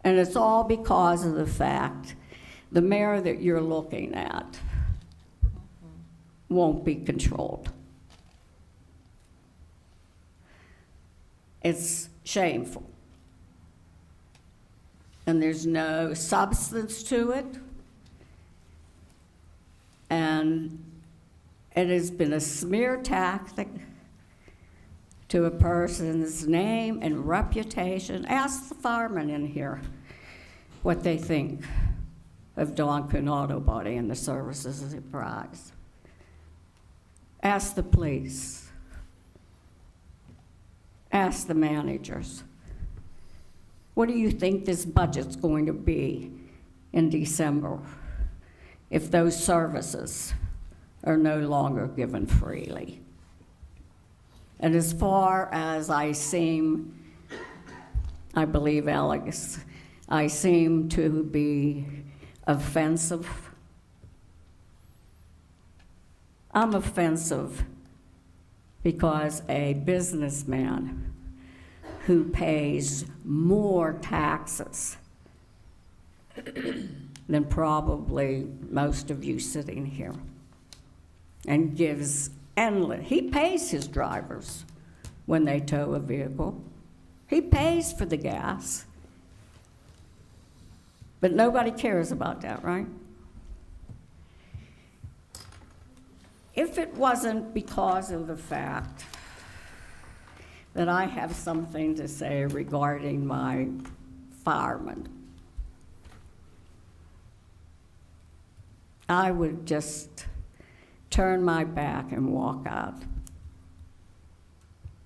And it's all because of the fact the mayor that you're looking at won't be controlled. It's shameful. And there's no substance to it. And it has been a smear tactic to a person's name and reputation. Ask the firemen in here what they think of Dawn Kuhn Auto Body and the services it provides. Ask the police. Ask the managers. What do you think this budget's going to be in December if those services are no longer given freely? And as far as I believe, Alex, I seem to be offensive. I'm offensive because a businessman who pays more taxes than probably most of you sitting here, and gives endless, he pays his drivers when they tow a vehicle. He pays for the gas. But nobody cares about that, right? If it wasn't because of the fact that I have something to say regarding my firemen, I would just turn my back and walk out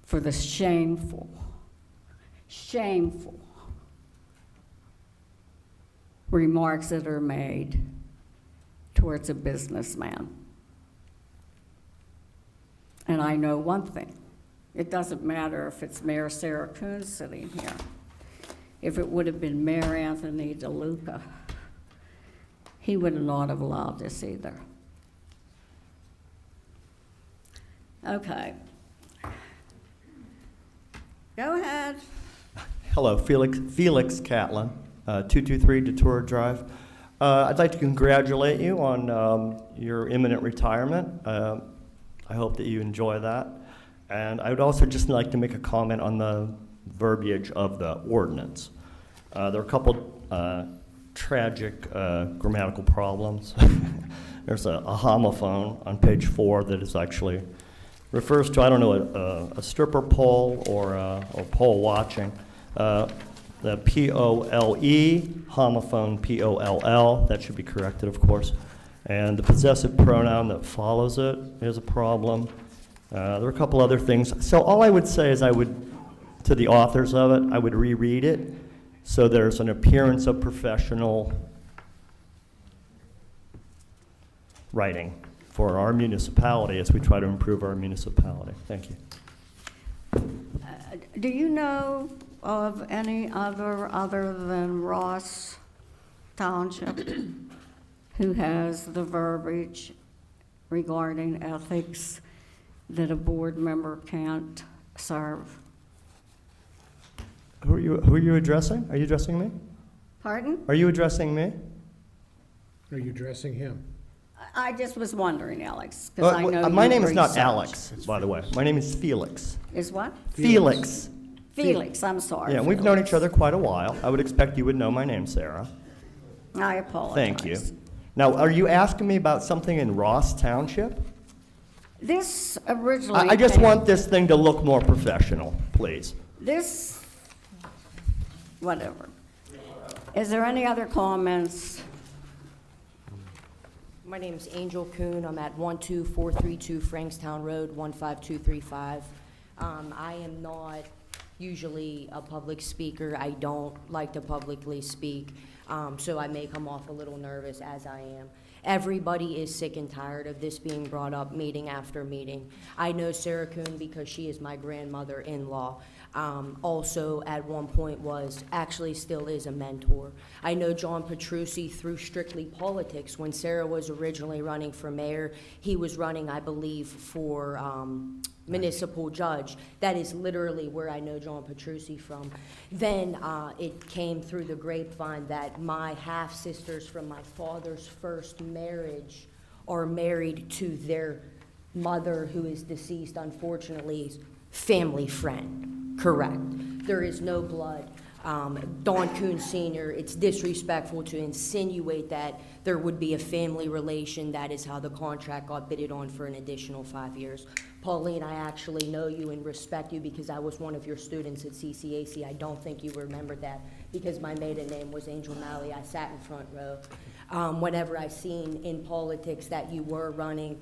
for the shameful remarks that are made towards a businessman. And I know one thing. It doesn't matter if it's Mayor Sarah Kuhn sitting here. If it would have been Mayor Anthony DeLuca, he would not have allowed this either. Okay. Go ahead. Hello, Felix Catlin, 223 Detour Drive. I'd like to congratulate you on your imminent retirement. I hope that you enjoy that. And I would also just like to make a comment on the verbiage of the ordinance. There are a couple tragic grammatical problems. There's a homophone on page 4 that is actually refers to, I don't know, a stripper pole or pole watching. The P-O-L-E, homophone P-O-L-L, that should be corrected, of course. And the possessive pronoun that follows it is a problem. There are a couple other things. So all I would say is to the authors of it, I would reread it so there's an appearance of professional writing for our municipality as we try to improve our municipality. Thank you. Do you know of any other than Ross Township who has the verbiage regarding ethics that a board member can't serve? Who are you addressing? Are you addressing me? Pardon? Are you addressing me? Are you addressing him? I just was wondering, Alex, because I know my you name is not research. Alex, by the way. My name is Felix. Is what? Felix. Felix, I'm sorry. Yeah, we've known each other quite a while. I would expect you would know my name, Sarah. I apologize. Thank you. Now, are you asking me about something in Ross Township? This originally I just came- want this thing to look more professional, please. This, whatever. Is there any other comments? My name is Angel Kuhn. I'm at 12432 Frankstown Road, 15235. I am not usually a public speaker. I don't like to publicly speak, so I may come off a little nervous, as I am. Everybody is sick and tired of this being brought up meeting after meeting. I know Sarah Kuhn because she is my grandmother-in-law. Also at one point actually still is a mentor. I know John Petrucci through Strictly Politics. When Sarah was originally running for mayor, he was running, I believe, for municipal judge. That is literally where I know John Petrucci from. Then it came through the grapevine that my half-sisters from my father's first marriage are married to their mother, who is deceased, unfortunately, family friend. Correct. There is no blood. Don Kuhn Sr., it's disrespectful to insinuate that there would be a family relation. That is how the contract got bidded on for an additional 5 years. Pauline, I actually know you and respect you because I was one of your students at CCAC. I don't think you remembered that because my maiden name was Angel Malley. I sat in front row. Whenever I seen in politics that you were running,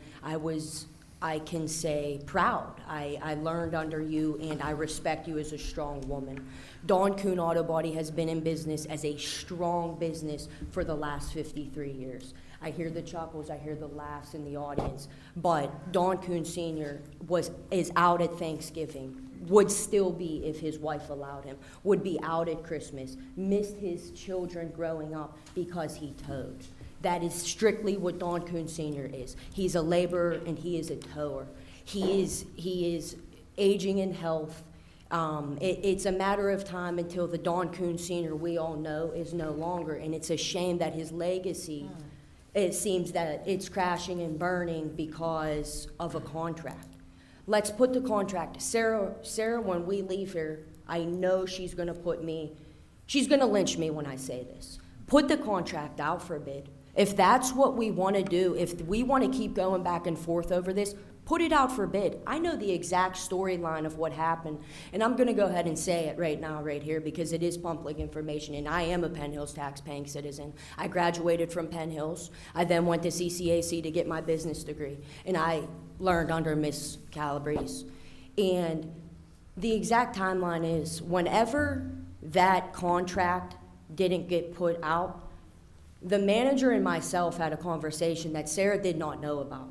I can say proud. I learned under you, and I respect you as a strong woman. Dawn Kuhn Auto Body has been in business as a strong business for the last 53 years. I hear the chuckles, I hear the laughs in the audience, but Dawn Kuhn Sr. is out at Thanksgiving, would still be if his wife allowed him, would be out at Christmas, missed his children growing up because he towed. That is strictly what Don Kuhn Sr. is. He's a laborer and he is a tower. He is aging in health. It's a matter of time until the Don Kuhn Sr. we all know is no longer, and it's a shame that his legacy, it seems that it's crashing and burning because of a contract. Let's put the contract. Sarah, when we leave here, I know she's gonna lynch me when I say this. Put the contract out for bid If that's what we want to do, if we want to keep going back and forth over this, put it out for bid. I know the exact storyline of what happened, and I'm going to go ahead and say it right now, right here, because it is public information, and I am a Penn Hills tax-paying citizen. I graduated from Penn Hills. I then went to CCAC to get my business degree, and I learned under Miss Calabrese. And the exact timeline is, whenever that contract didn't get put out, the manager and myself had a conversation that Sarah did not know about.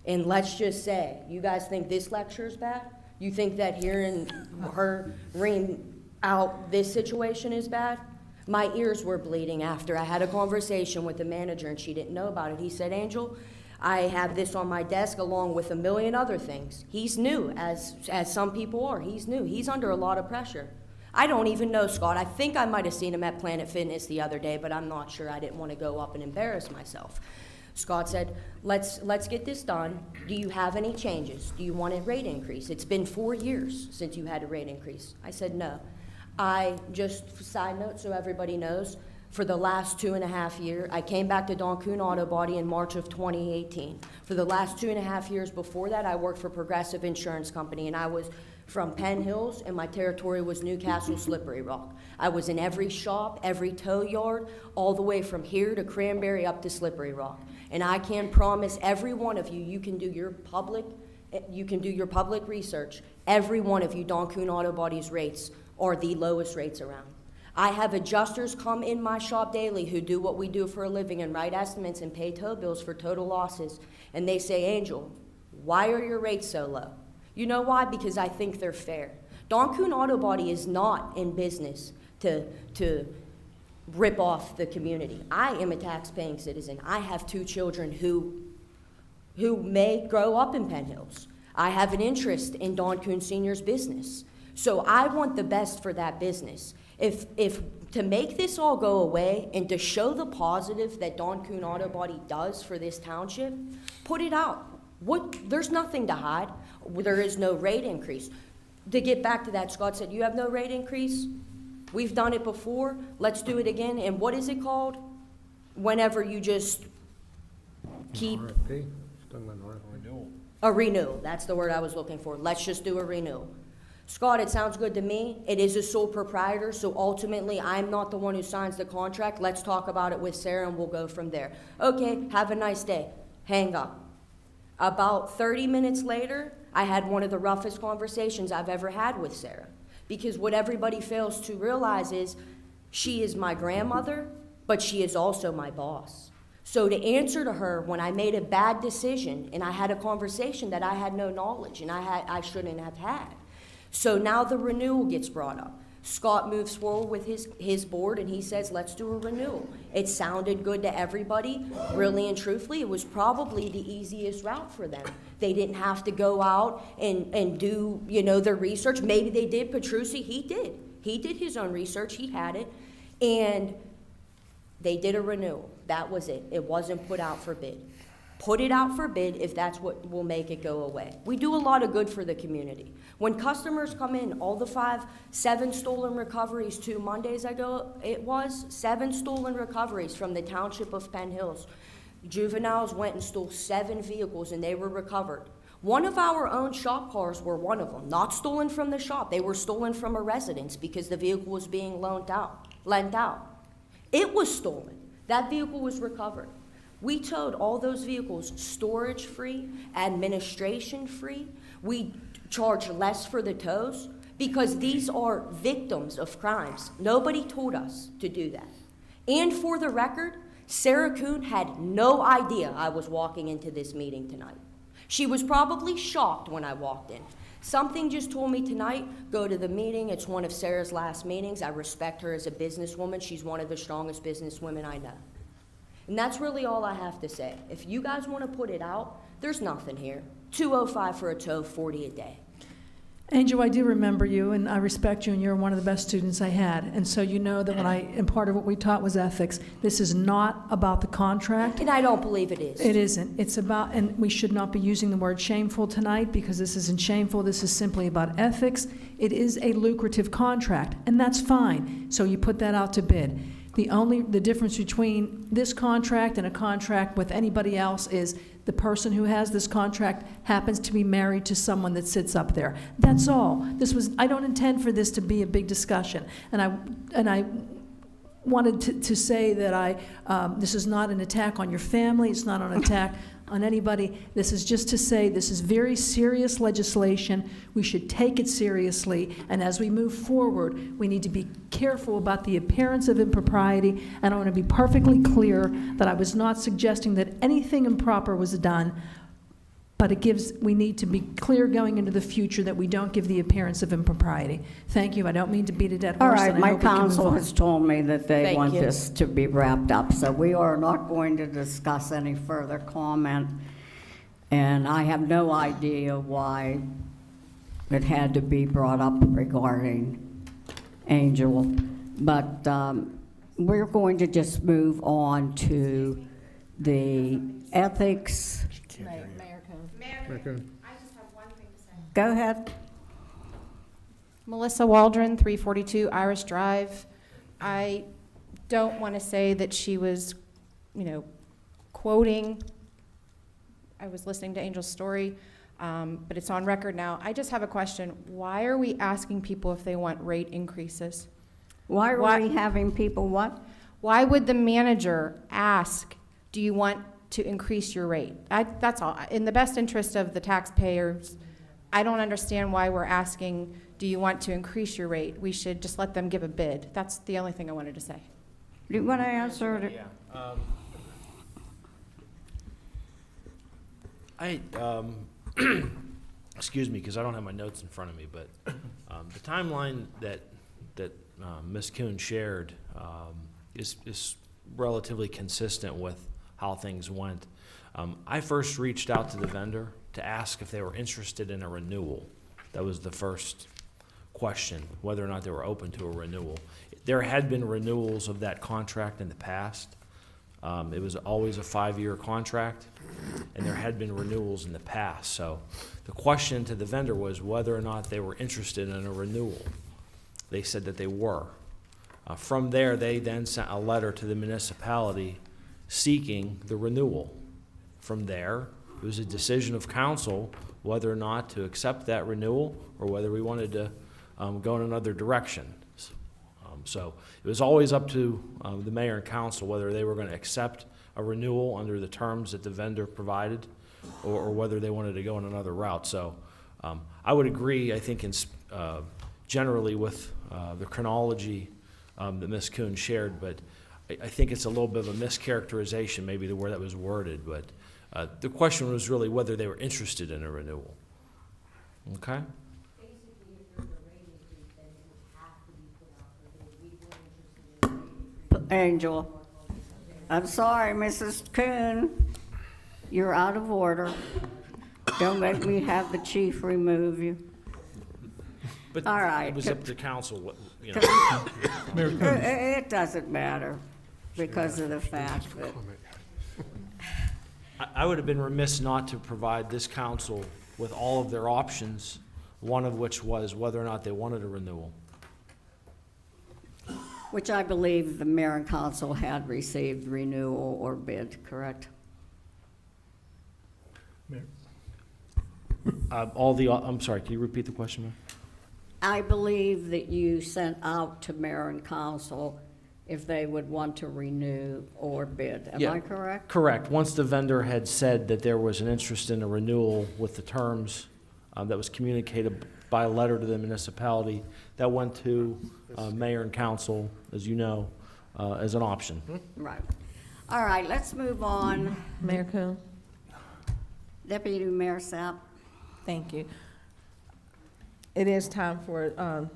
And let's just say, you guys think this lecture is bad? You think that hearing her ream out this situation is bad? My ears were bleeding after I had a conversation with the manager and she didn't know about it. He said, Angel, I have this on my desk along with a million other things. He's new, as some people are. He's new. He's under a lot of pressure. I don't even know Scott. I think I might have seen him at Planet Fitness the other day, but I'm not sure. I didn't want to go up and embarrass myself. Scott said, let's get this done. Do you have any changes? Do you want a rate increase? It's been 4 years since you had a rate increase. I said no. I just, side note so everybody knows, for the last 2.5 years, I came back to Don Kuhn Auto Body in March of 2018. For the last 2.5 years before that, I worked for Progressive Insurance Company, and I was from Penn Hills, and my territory was Newcastle, Slippery Rock. I was in every shop, every tow yard, all the way from here to Cranberry up to Slippery Rock. And I can promise every one of you, you can do your public research. Every one of you, Don Kuhn Auto Body's rates are the lowest rates around. I have adjusters come in my shop daily who do what we do for a living and write estimates and pay tow bills for total losses. And they say, Angel, why are your rates so low? You know why? Because I think they're fair. Don Kuhn Auto Body is not in business to rip off the community. I am a tax-paying citizen. I have 2 children who may grow up in Penn Hills. I have an interest in Don Kuhn Sr.'s business. So I want the best for that business. If to make this all go away and to show the positive that Don Kuhn Auto Body does for this township, put it out. There's nothing to hide. There is no rate increase. To get back to that, Scott said, you have no rate increase? We've done it before. Let's do it again. And what is it called? Whenever you just keep... RFP? Renewal. A renewal. That's the word I was looking for. Let's just do a renewal. Scott, it sounds good to me. It is a sole proprietor, so ultimately I'm not the one who signs the contract. Let's talk about it with Sarah and we'll go from there. Okay, have a nice day. Hang up. About 30 minutes later, I had one of the roughest conversations I've ever had with Sarah. Because what everybody fails to realize is she is my grandmother, but she is also my boss. So to answer to her when I made a bad decision and I had a conversation that I had no knowledge and I shouldn't have had. So now the renewal gets brought up. Scott moves forward with his board and he says, let's do a renewal. It sounded good to everybody. Really and truthfully, it was probably the easiest route for them. They didn't have to go out and do, their research. Maybe they did. Petrucci, he did. He did his own research. He had it. And they did a renewal. That was it. It wasn't put out for bid. Put it out for bid if that's what will make it go away. We do a lot of good for the community. When customers come in, all the 7 stolen recoveries 2 Mondays ago, 7 stolen recoveries from the township of Penn Hills. Juveniles went and stole 7 vehicles and they were recovered. One of our own shop cars were one of them, not stolen from the shop. They were stolen from a residence because the vehicle was being lent out. It was stolen. That vehicle was recovered. We towed all those vehicles storage-free, administration-free. We charge less for the tows because these are victims of crimes. Nobody told us to do that. And for the record, Sarah Kuhn had no idea I was walking into this meeting tonight. She was probably shocked when I walked in. Something just told me tonight, go to the meeting. It's one of Sarah's last meetings. I respect her as a businesswoman. She's one of the strongest businesswomen I know. And that's really all I have to say. If you guys want to put it out, there's nothing here. $205 for a tow, $40 a day. Angel, I do remember you, and I respect you, and you're one of the best students I had. And so you know that and part of what we taught was ethics. This is not about the contract. And I don't believe it is. It isn't. It's about, and we should not be using the word shameful tonight because this isn't shameful. This is simply about ethics. It is a lucrative contract, and that's fine. So you put that out to bid. The difference between this contract and a contract with anybody else is the person who has this contract happens to be married to someone that sits up there. That's all. I don't intend for this to be a big discussion. And I wanted to say that this is not an attack on your family, it's not an attack on anybody. This is just to say this is very serious legislation. We should take it seriously, and as we move forward, we need to be careful about the appearance of impropriety, and I want to be perfectly clear that I was not suggesting that anything improper was done, but we need to be clear going into the future that we don't give the appearance of impropriety. Thank you. I don't mean to beat a dead All horse. right, and I my hope we can move counsel on. has told me that they Thank want you. this to be wrapped up, so we are not going to discuss any further comment. And I have no idea why it had to be brought up regarding Angel. But we're going to just move on to the ethics. Mayor Coon. Go ahead. Melissa Waldron, 342 Iris Drive. I don't want to say that she was, quoting. I was listening to Angel's story, but it's on record now. I just have a question. Why are we asking people if they want rate increases? Why are we having people what? Why would the manager ask, do you want to increase your rate? That's all. In the best interest of the taxpayers, I don't understand why we're asking, do you want to increase your rate? We should just let them give a bid. That's the only thing I wanted to say. Do you want to answer? Excuse me, because I don't have my notes in front of me, but the timeline that Ms. Kuhn shared is relatively consistent with how things went. I first reached out to the vendor to ask if they were interested in a renewal. That was the first question, whether or not they were open to a renewal. There had been renewals of that contract in the past. It was always a 5-year contract, and there had been renewals in the past. So the question to the vendor was whether or not they were interested in a renewal. They said that they were. From there, they then sent a letter to the municipality seeking the renewal. From there, it was a decision of council whether or not to accept that renewal or whether we wanted to go in another direction. So it was always up to the mayor and council whether they were going to accept a renewal under the terms that the vendor provided or whether they wanted to go in another route. So I would agree, I think, generally with the chronology that Ms. Kuhn shared, but I think it's a little bit of a mischaracterization, maybe the word that was worded, but the question was really whether they were interested in a renewal. Okay? Angel. I'm sorry, Mrs. Kuhn. You're out of order. Don't make me have the chief remove you. But all right. It was up to council, It doesn't matter because of the fact that I would have been remiss not to provide this council with all of their options, one of which was whether or not they wanted a renewal. which I believe the mayor and council had received renewal or bid, correct? Mayor. I'm sorry, can you repeat the question, ma'am? I believe that you sent out to mayor and council if they would want to renew or bid. Am Yeah. I correct? Correct. Once the vendor had said that there was an interest in a renewal with the terms that was communicated by letter to the municipality, that went to mayor and council, as you know, as an option. Right. All right, let's move on. Mayor Coon? Deputy Mayor Sapp. Thank you. It is time for,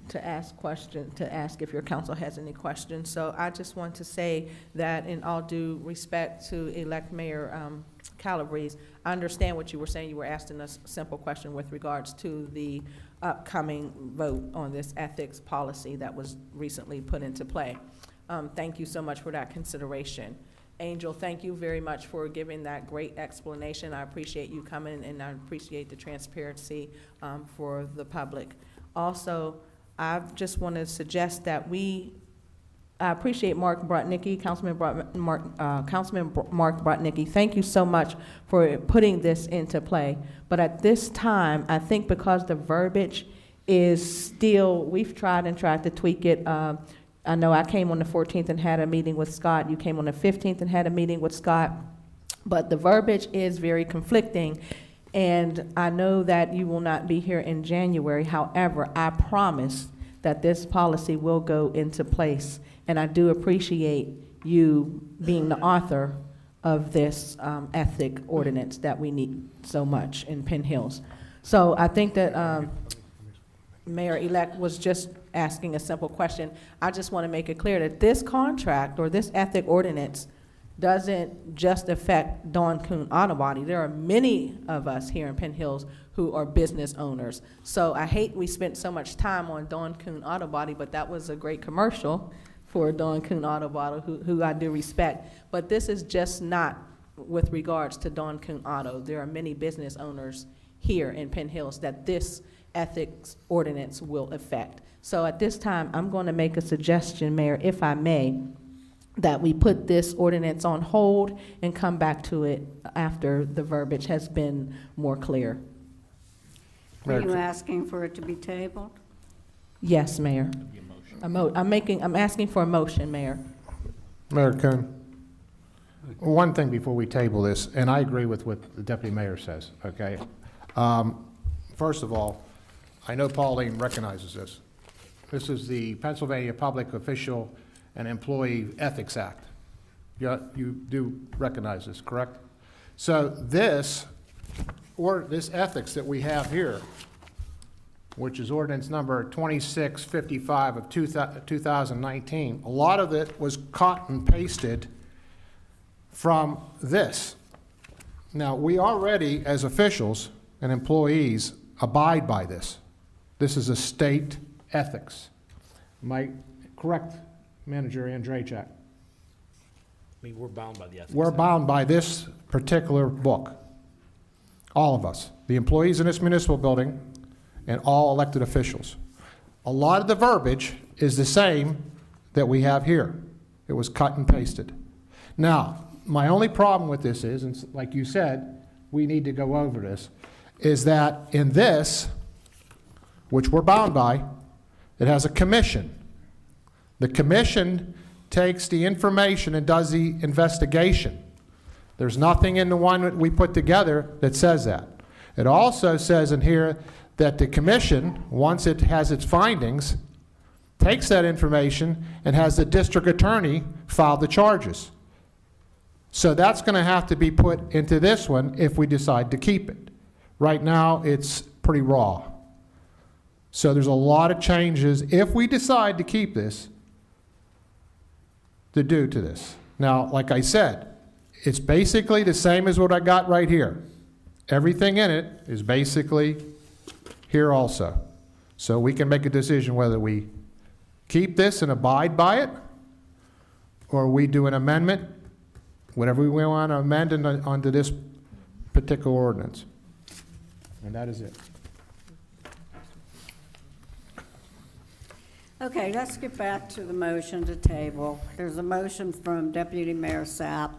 to ask questions, to ask if your council has any questions. So I just want to say that in all due respect to elect Mayor Calabrese, I understand what you were saying. You were asking us a simple question with regards to the upcoming vote on this ethics policy that was recently put into play. Thank you so much for that consideration. Angel, thank you very much for giving that great explanation. I appreciate you coming, and I appreciate the transparency for the public. Also, I just want to suggest that we I appreciate Mark Brotnicki, Councilman Mark Brotnicki. Thank you so much for putting this into play. But at this time, I think because the verbiage is still, we've tried to tweak it. I know I came on the 14th and had a meeting with Scott. You came on the 15th and had a meeting with Scott. But the verbiage is very conflicting. And I know that you will not be here in January. However, I promise that this policy will go into place. And I do appreciate you being the author of this ethic ordinance that we need so much in Penn Hills. So I think that Mayor-elect was just asking a simple question. I just want to make it clear that this contract or this ethic ordinance doesn't just affect Dawn Coon Auto Body. There are many of us here in Penn Hills who are business owners. So I hate we spent so much time on Dawn Coon Auto Body, but that was a great commercial for Dawn Coon Auto Body, who I do respect. But this is just not with regards to Dawn Coon Auto. There are many business owners here in Penn Hills that this ethics ordinance will affect. So at this time, I'm going to make a suggestion, Mayor, if I may, that we put this ordinance on hold and come back to it after the verbiage has been more clear. Are you asking for it to be tabled? Yes, Mayor. I'm asking for a motion, Mayor. Mayor Kuhn, one thing before we table this, and I agree with what the Deputy Mayor says, okay? First of all, I know Pauline recognizes this. This is the Pennsylvania Public Official and Employee Ethics Act. You do recognize this, correct? So this ethics that we have here, which is ordinance number 2655 of 2019, a lot of it was cut and pasted from this. Now, we already, as officials and employees, abide by this. This is a state ethics. Am I correct, Manager Andrzejczak? I mean, we're bound by the ethics. We're bound by this particular book. All of us, the employees in this municipal building and all elected officials. A lot of the verbiage is the same that we have here. It was cut and pasted. Now, my only problem with this is, and like you said, we need to go over this, is that in this, which we're bound by, it has a commission. The commission takes the information and does the investigation. There's nothing in the one that we put together that says that. It also says in here that the commission, once it has its findings, takes that information and has the district attorney file the charges. So that's going to have to be put into this one if we decide to keep it. Right now, it's pretty raw. So there's a lot of changes, if we decide to keep this, to do to this. Now, like I said, it's basically the same as what I got right here. Everything in it is basically here also. So we can make a decision whether we keep this and abide by it, or we do an amendment, whatever we want to amend onto this particular ordinance. And that is it. Okay, let's get back to the motion to table. There's a motion from Deputy Mayor Sapp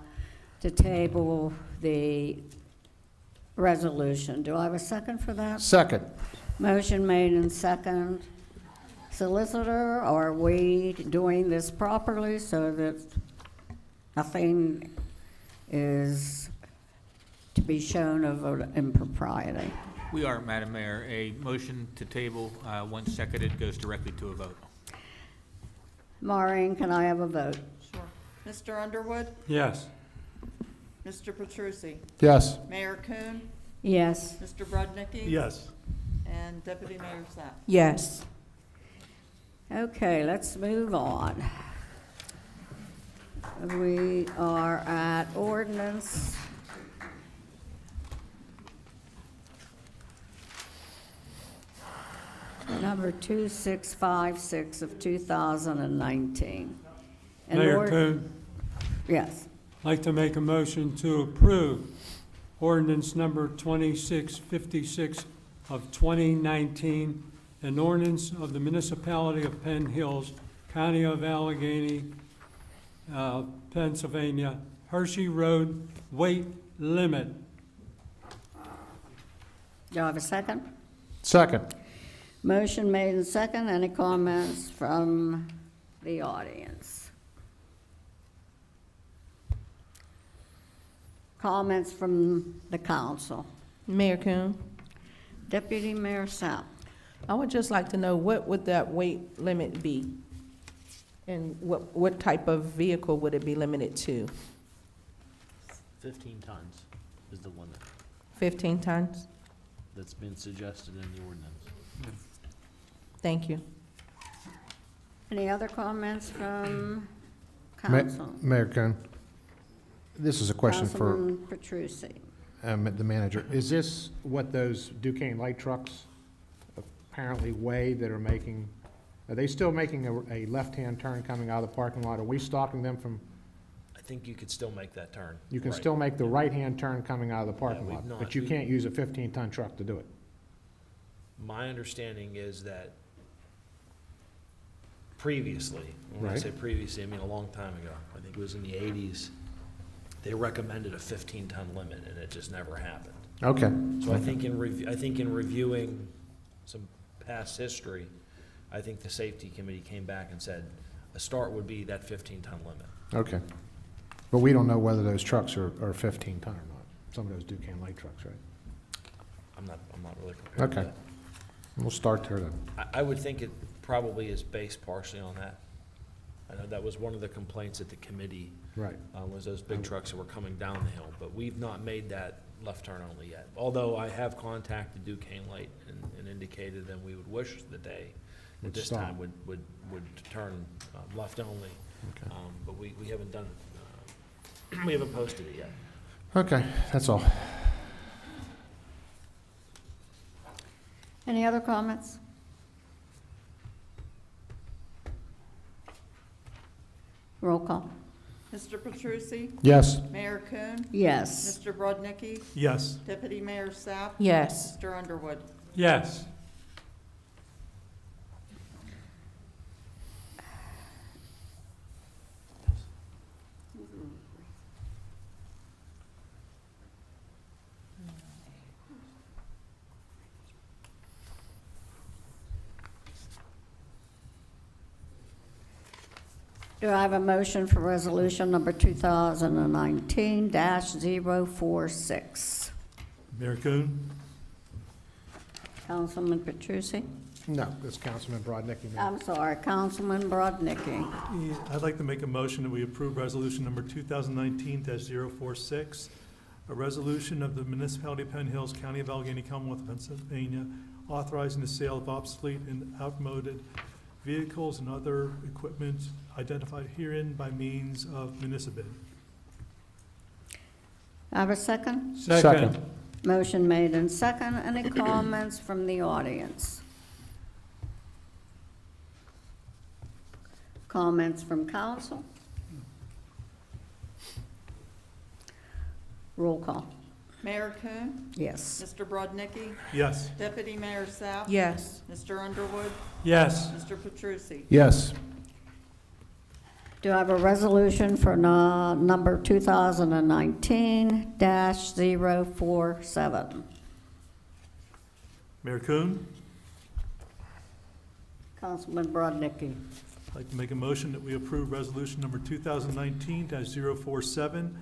to table the resolution. Do I have a second for that? Second. Motion made and second. Solicitor, are we doing this properly so that nothing is to be shown of impropriety? We are, Madam Mayor. A motion to table, once seconded, goes directly to a vote. Maureen, can I have a vote? Sure. Mr. Underwood? Yes. Mr. Petrucci? Yes. Mayor Kuhn? Yes. Mr. Brudnicki? Yes. And Deputy Mayor Sapp? Yes. Okay, let's move on. We are at ordinance number 2656 of 2019. Mayor Kuhn, Yes. I'd like to make a motion to approve ordinance number 2656 of 2019, an ordinance of the municipality of Penn Hills County of Allegheny, Pennsylvania, Hershey Road weight limit. Do I have a second? Second. Motion made and second. Any comments from the audience? Comments from the council? Mayor Coon, Deputy Mayor Sapp. I would just like to know, what would that weight limit be? And what type of vehicle would it be limited to? 15 tons is the limit 15 tons? that's been suggested in the ordinance. Thank you. Any other comments from Ma- council? Mayor Coon, this is a question for Councilman Petrucci. the manager. Is this what those Duquesne light trucks apparently weigh that are making, are they still making a left-hand turn coming out of the parking lot? Are we stopping them from, I think you could still make that turn. you can Right. still make the right-hand turn coming out of the parking we've lot, not. but you can't use a 15-ton truck to do it? My understanding is that previously, when I Right. say previously, I mean a long time ago, I think it was in the 80s, they recommended a 15-ton limit, and it just never happened. Okay. So I think in reviewing some past history, I think the safety committee came back and said, a start would be that 15-ton limit. Okay. But we don't know whether those trucks are 15-ton or not. Some of those Duquesne light trucks, right? I'm not really prepared for Okay. that. We'll start there then. I would think it probably is based partially on that. I know that was one of the complaints at the committee, Right. was those big trucks that were coming down the hill, but we've not made that left turn only yet. Although I have contacted Duquesne Light and indicated them we would wish the day that Would this stop. time would turn left only. Okay. But we haven't done, we haven't posted it yet. Okay, that's all. Any other comments? Roll call. Mr. Petrucci? Yes. Mayor Coon? Yes. Mr. Brodnicki? Yes. Deputy Mayor Sapp? Yes. Mr. Underwood? Yes. Do I have a motion for resolution number 2019-046? Mayor Coon? Councilman Petrucci? No, this Councilman Brodnicki. Mayor. I'm sorry, Councilman Brodnicki. Yeah, I'd like to make a motion that we approve resolution number 2019-046, a resolution of the municipality of Penn Hills, County of Allegheny, Commonwealth of Pennsylvania, authorizing the sale of obsolete and outmoded vehicles and other equipment identified herein by means of municipal bid. I have a second? Second. Motion made and second. Any comments from the audience? Comments from council? Roll call. Mayor Coon? Yes. Mr. Brodnicki? Yes. Deputy Mayor Sapp? Yes. Mr. Underwood? Yes. Mr. Petrucci? Yes. Do I have a resolution for number 2019-047? Mayor Coon? Councilman Brodnicki. I'd like to make a motion that we approve resolution number 2019-047,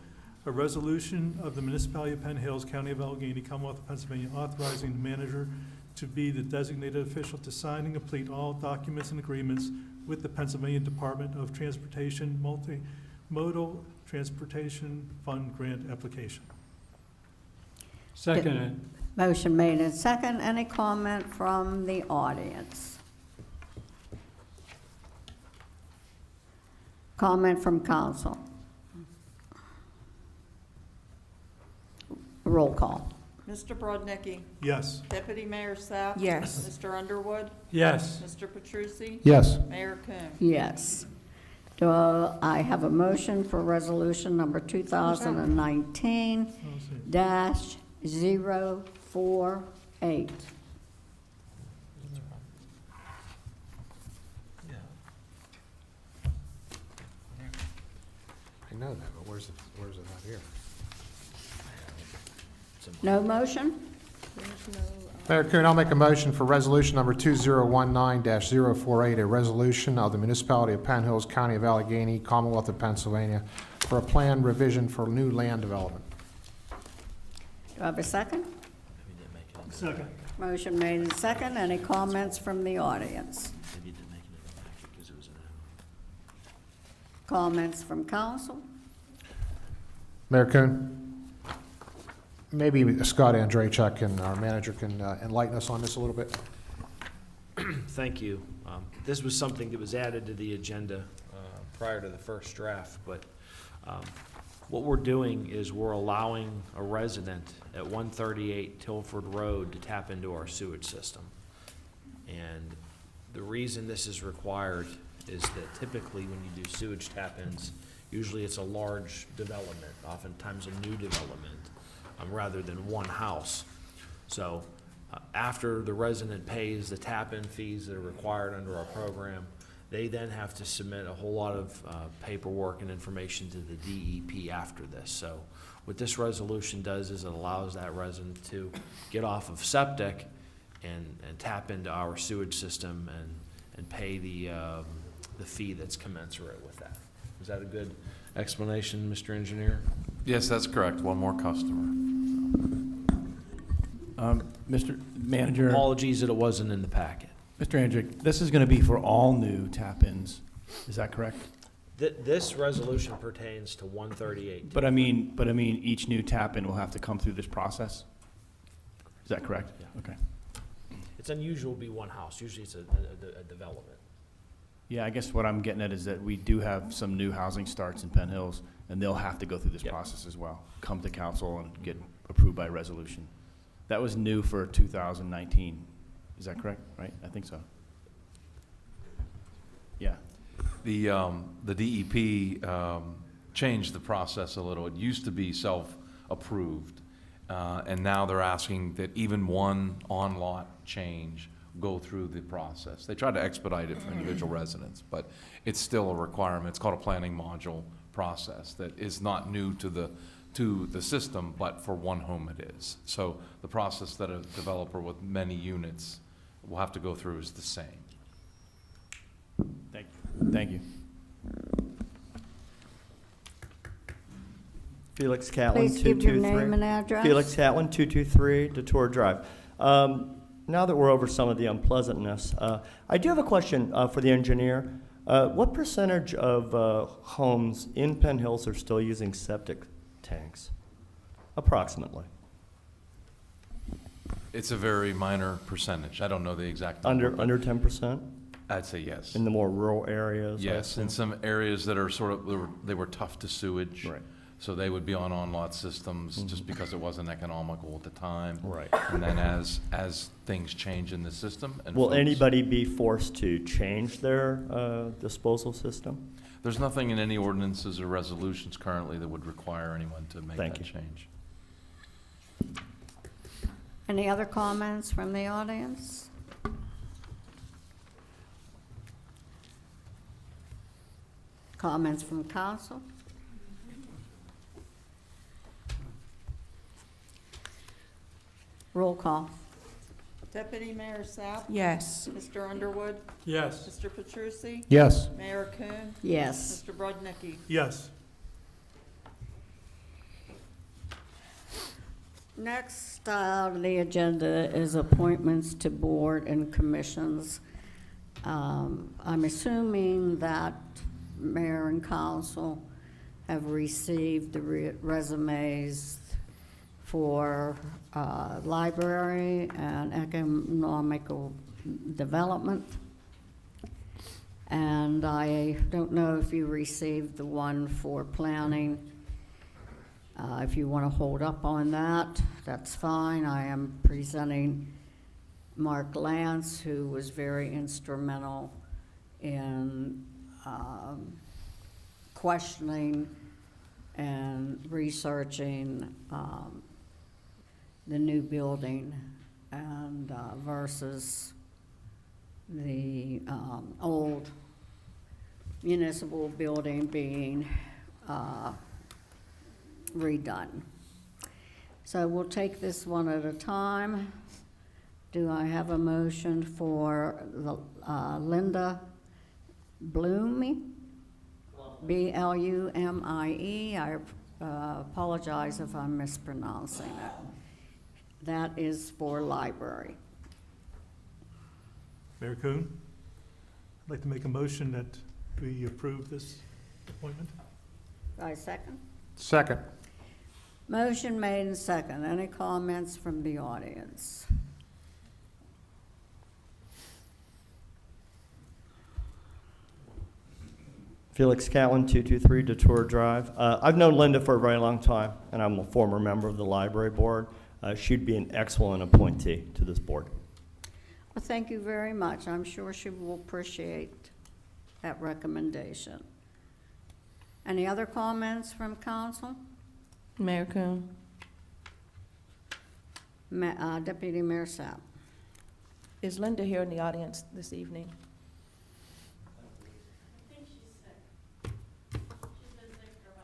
a resolution of the municipality of Penn Hills, County of Allegheny, Commonwealth of Pennsylvania, authorizing the manager to be the designated official to sign and complete all documents and agreements with the Pennsylvania Department of Transportation Multimodal Transportation Fund Grant application. Second. Motion made and second. Any comment from the audience? Comment from council? Roll call. Mr. Brodnicki? Yes. Deputy Mayor Sapp? Yes. Mr. Underwood? Yes. Mr. Petrucci? Yes. Mayor Coon? Yes. Do I have a motion for resolution number 2019-048? know that, but where's it not here? No motion? Mayor Kuhn, I'll make a motion for resolution number 2019-048, a resolution of the municipality of Penn Hills, County of Allegheny, Commonwealth of Pennsylvania, for a plan revision for new land development. Do I have a second? Second. Motion made and second. Any comments from the audience? Comments from council? Mayor Kuhn, maybe Scott Andrejchuk and our manager can enlighten us on this a little bit. Thank you. This was something that was added to the agenda prior to the first draft, but what we're doing is we're allowing a resident at 138 Tilford Road to tap into our sewage system. And the reason this is required is that typically when you do sewage tap-ins, usually it's a large development, oftentimes a new development, rather than one house. So after the resident pays the tap-in fees that are required under our program, they then have to submit a whole lot of paperwork and information to the DEP after this. So what this resolution does is it allows that resident to get off of septic and tap into our sewage system and pay the fee that's commensurate with that. Is that a good explanation, Mr. Engineer? Yes, that's correct. One more customer. Mr. Manager. Apologies that it wasn't in the packet. Mr. Andrick, this is going to be for all new tap-ins. Is that correct? This resolution pertains to 138. But I mean, each new tap-in will have to come through this process? Is that correct? Yeah. Okay. It's unusual to be one house. Usually it's a development. Yeah, I guess what I'm getting at is that we do have some new housing starts in Penn Hills, and they'll have to go through this process as well. Come to council and get approved by resolution. That was new for 2019. Is that correct? Right? I think so. Yeah. The DEP changed the process a little. It used to be self-approved, and now they're asking that even one on-lot change go through the process. They try to expedite it for individual residents, but it's still a requirement. It's called a planning module process that is not new to the system, but for one home it is. So the process that a developer with many units will have to go through is the same. Thank you. Felix Catlin, Please give your name and address. Felix Catlin, 223 Detour Drive. Now that we're over some of the unpleasantness, I do have a question for the engineer. What percentage of homes in Penn Hills are still using septic tanks, approximately? It's a very minor percentage. I don't know the exact number. Under 10%? I'd say yes. In the more rural areas? Yes, in some areas that are they were tough to sewage. Right. So they would be on-lot systems just because it wasn't economical at the time. Right. And then as things change in the system. And Will folks- anybody be forced to change their disposal system? There's nothing in any ordinances or resolutions currently that would require anyone to make Thank that you. change. Any other comments from the audience? Comments from council? Roll call. Deputy Mayor Sapp? Yes. Mr. Underwood? Yes. Mr. Petrusi? Yes. Mayor Kuhn? Yes. Mr. Brodnicki? Yes. Next on the agenda is appointments to board and commissions. I'm assuming that mayor and council have received the resumes for library and economical development. And I don't know if you received the one for planning. If you want to hold up on that, that's fine. I am presenting Mark Lance, who was very instrumental in questioning and researching the new building and versus the old municipal building being redone. So we'll take this one at a time. Do I have a motion for Linda Blumie? B-L-U-M-I-E. I apologize if I'm mispronouncing it. That is for library. Mayor Kuhn, I'd like to make a motion that we approve this appointment. I second. Second. Motion made and second. Any comments from the audience? Felix Catlin, 223 Detour Drive. I've known Linda for a very long time, and I'm a former member of the library board. She'd be an excellent appointee to this board. Well, thank you very much. I'm sure she will appreciate that recommendation. Any other comments from council? Mayor Kuhn. Deputy Mayor Sapp. Is Linda here in the audience this evening?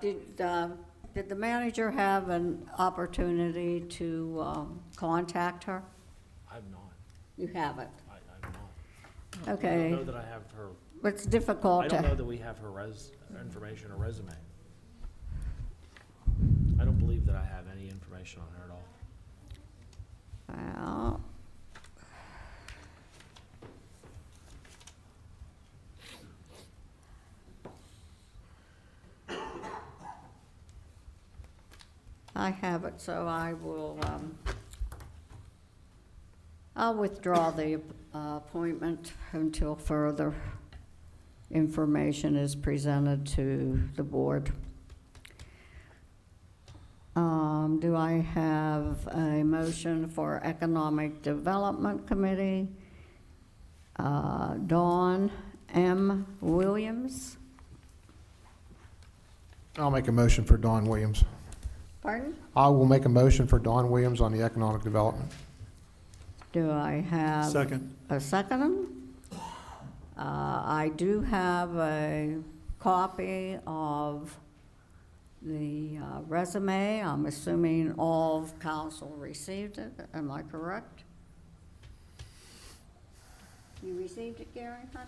Did the manager have an opportunity to contact her? I've not. You haven't? I've not. I Okay. don't know that I have her, It's difficult I to. don't know that we have her information or resume. I don't believe that I have any information on her at all. Well, I have it, so I will, I'll withdraw the appointment until further information is presented to the board. Do I have a motion for Economic Development Committee? Dawn M. Williams. I'll make a motion for Don Williams. Pardon? I will make a motion for Don Williams on the economic development. Do I have? Second. A second? I do have a copy of the resume. I'm assuming all of council received it. Am I correct? You received it, Gary, hon?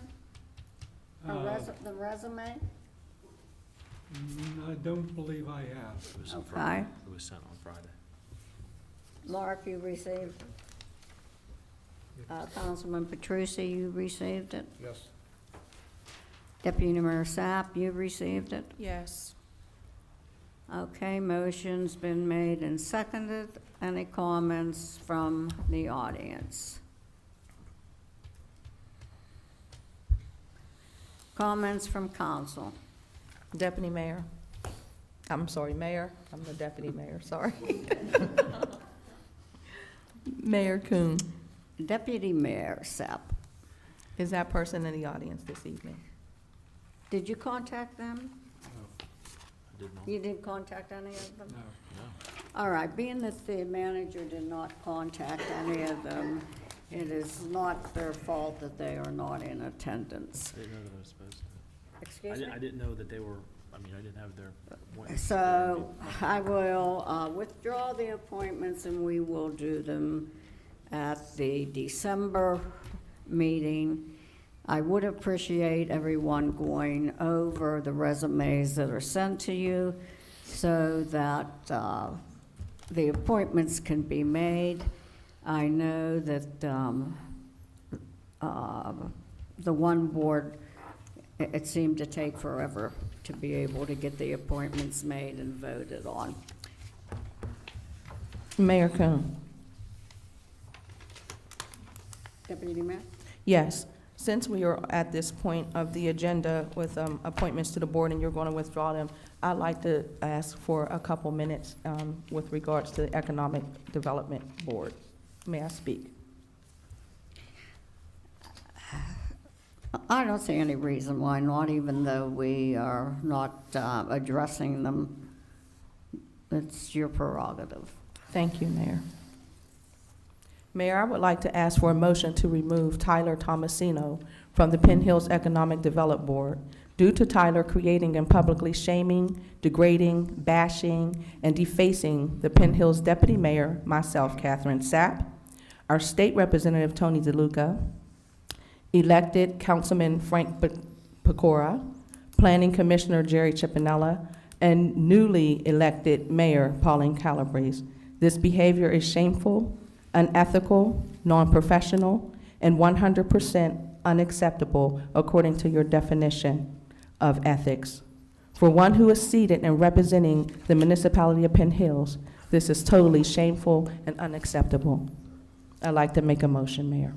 The resume? I don't believe I have. It was on Okay. Friday. It was sent on Friday. Mark, you received it? Councilman Petrucci, you received it? Yes. Deputy Mayor Sapp, you received it? Yes. Okay, motion's been made and seconded. Any comments from the audience? Comments from council? Deputy Mayor. I'm sorry, Mayor. I'm the Deputy Mayor, sorry. Mayor Kuhn. Deputy Mayor Sapp, Is that person in the audience this evening? did you contact them? I did not. You didn't contact any of them? No. No. All right, being that the manager did not contact any of them, it is not their fault that they are not in attendance. I didn't know that I was supposed to. Excuse me? I didn't know that they were, I mean, I didn't have their appointment. So I will withdraw the appointments and we will do them at the December meeting. I would appreciate everyone going over the resumes that are sent to you so that the appointments can be made. I know that the one board, it seemed to take forever to be able to get the appointments made and voted on. Mayor Kuhn. Deputy Mayor? Yes. Since we are at this point of the agenda with appointments to the board and you're going to withdraw them, I'd like to ask for a couple minutes with regards to the Economic Development Board. May I speak? I don't see any reason why not, even though we are not addressing them. It's your prerogative. Thank you, Mayor. Mayor, I would like to ask for a motion to remove Tyler Tomasino from the Penn Hills Economic Development Board due to Tyler creating and publicly shaming, degrading, bashing, and defacing the Penn Hills Deputy Mayor, myself, Catherine Sapp, our State Representative, Tony DeLuca, elected Councilman Frank Pecora, Planning Commissioner Jerry Chipinella, and newly elected Mayor Pauline Calabrese. This behavior is shameful, unethical, non-professional, and 100% unacceptable according to your definition of ethics. For one who is seated and representing the municipality of Penn Hills, this is totally shameful and unacceptable. I'd like to make a motion, Mayor.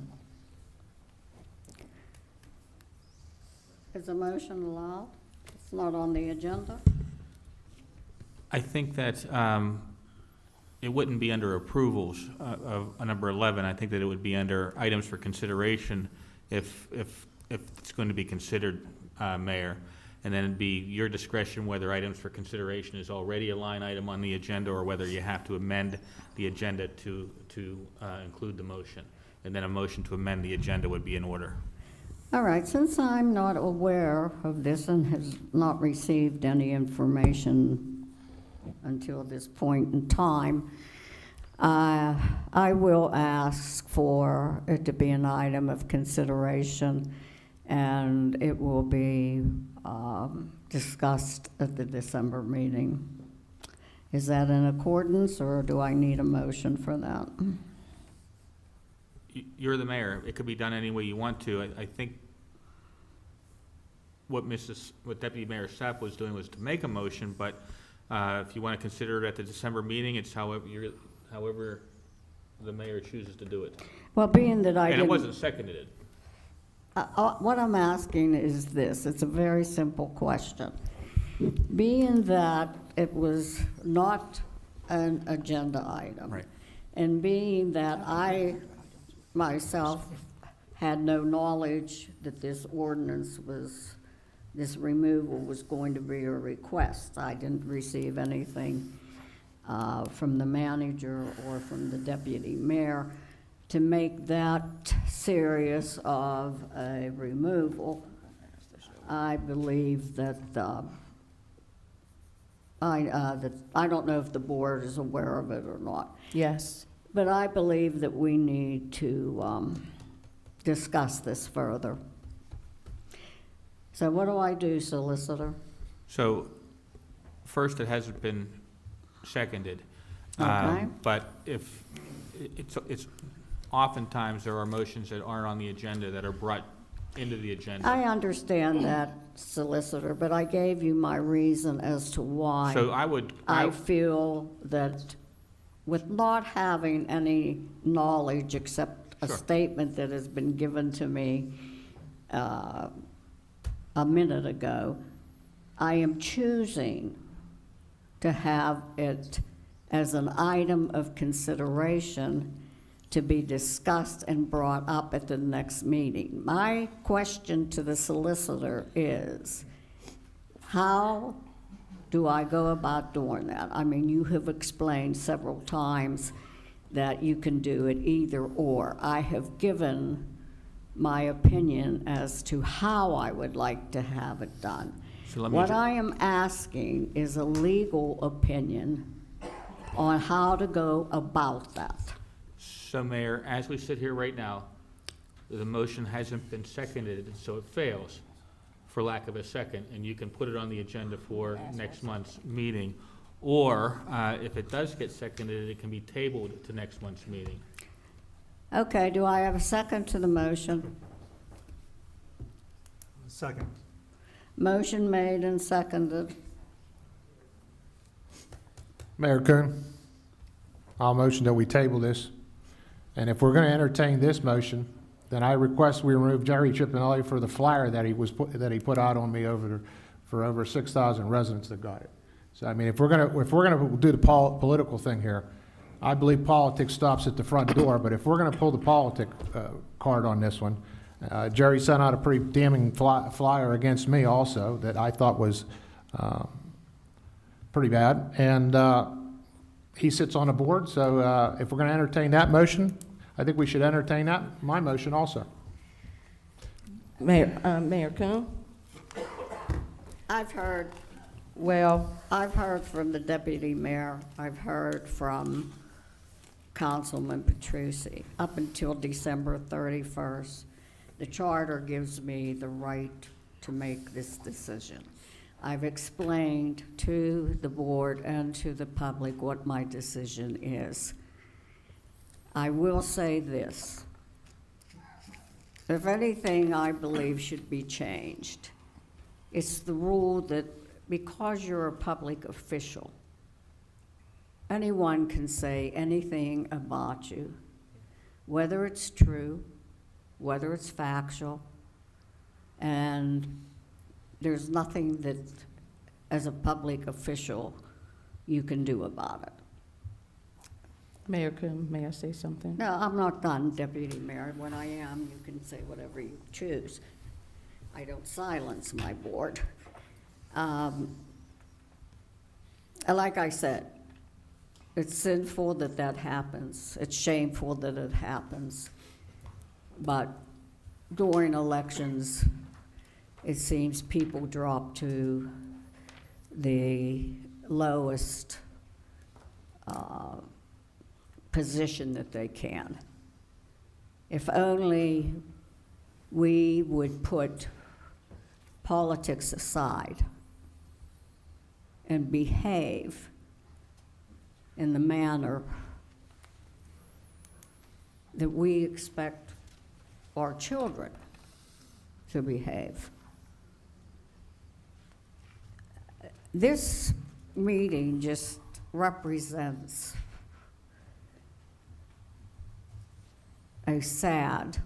Is a motion allowed? It's not on the agenda. I think that it wouldn't be under approvals of number 11. I think that it would be under items for consideration if it's going to be considered, Mayor. And then it'd be your discretion whether items for consideration is already a line item on the agenda or whether you have to amend the agenda to include the motion. And then a motion to amend the agenda would be in order. All right, since I'm not aware of this and has not received any information until this point in time, I will ask for it to be an item of consideration, and it will be discussed at the December meeting. Is that in accordance, or do I need a motion for that? You're the mayor. It could be done any way you want to. I think what Deputy Mayor Sapp was doing was to make a motion, but if you want to consider it at the December meeting, it's however the mayor chooses to do it. Well, being that I And didn't... it wasn't seconded. What I'm asking is this. It's a very simple question. Being that it was not an agenda item, Right. and being that I myself had no knowledge that this removal was going to be a request. I didn't receive anything from the manager or from the deputy mayor to make that serious of a removal. I believe that I don't know if the board is aware of it or not. Yes. But I believe that we need to discuss this further. So what do I do, solicitor? So, first, it hasn't been seconded. Okay. But if, it's oftentimes there are motions that aren't on the agenda that are brought into the agenda. I understand that, solicitor, but I gave you my reason as to why So I feel that with not having any knowledge except a Sure. statement that has been given to me a minute ago, I am choosing to have it as an item of consideration to be discussed and brought up at the next meeting. My question to the solicitor is, how do I go about doing that? I mean, you have explained several times that you can do it either or. I have given my opinion as to how I would like to have it done. So let me What I am asking is a legal opinion on how to go about that. So, Mayor, as we sit here right now, the motion hasn't been seconded, so it fails for lack of a second, and you can put it on the agenda for next month's meeting. Or, if it does get seconded, it can be tabled to next month's meeting. Okay, do I have a second to the motion? Second. Motion made and seconded. Mayor Kuhn, I'll motion that we table this. And if we're going to entertain this motion, then I request we remove Jerry Chipinelli for the flyer that he put out on me for over 6,000 residents that got it. So I mean, if we're gonna do the political thing here, I believe politics stops at the front door. But if we're going to pull the politic card on this one, Jerry sent out a pretty damning flyer against me also that I thought was pretty bad, and he sits on the board. So if we're going to entertain that motion, I think we should entertain my motion also. Mayor Kuhn? I've heard, Well, I've heard from the deputy mayor, I've heard from Councilman Petrucci. Up until December 31st, the charter gives me the right to make this decision. I've explained to the board and to the public what my decision is. I will say this. If anything I believe should be changed, it's the rule that because you're a public official, anyone can say anything about you, whether it's true, whether it's factual, and there's nothing that, as a public official, you can do about it. Mayor Coon, may I say something? No, I'm not done, Deputy Mayor. When I am, you can say whatever you choose. I don't silence my board. Like I said, it's sinful that that happens. It's shameful that it happens. But during elections, it seems people drop to the lowest position that they can. If only we would put politics aside and behave in the manner that we expect our children to behave. This meeting just represents a sad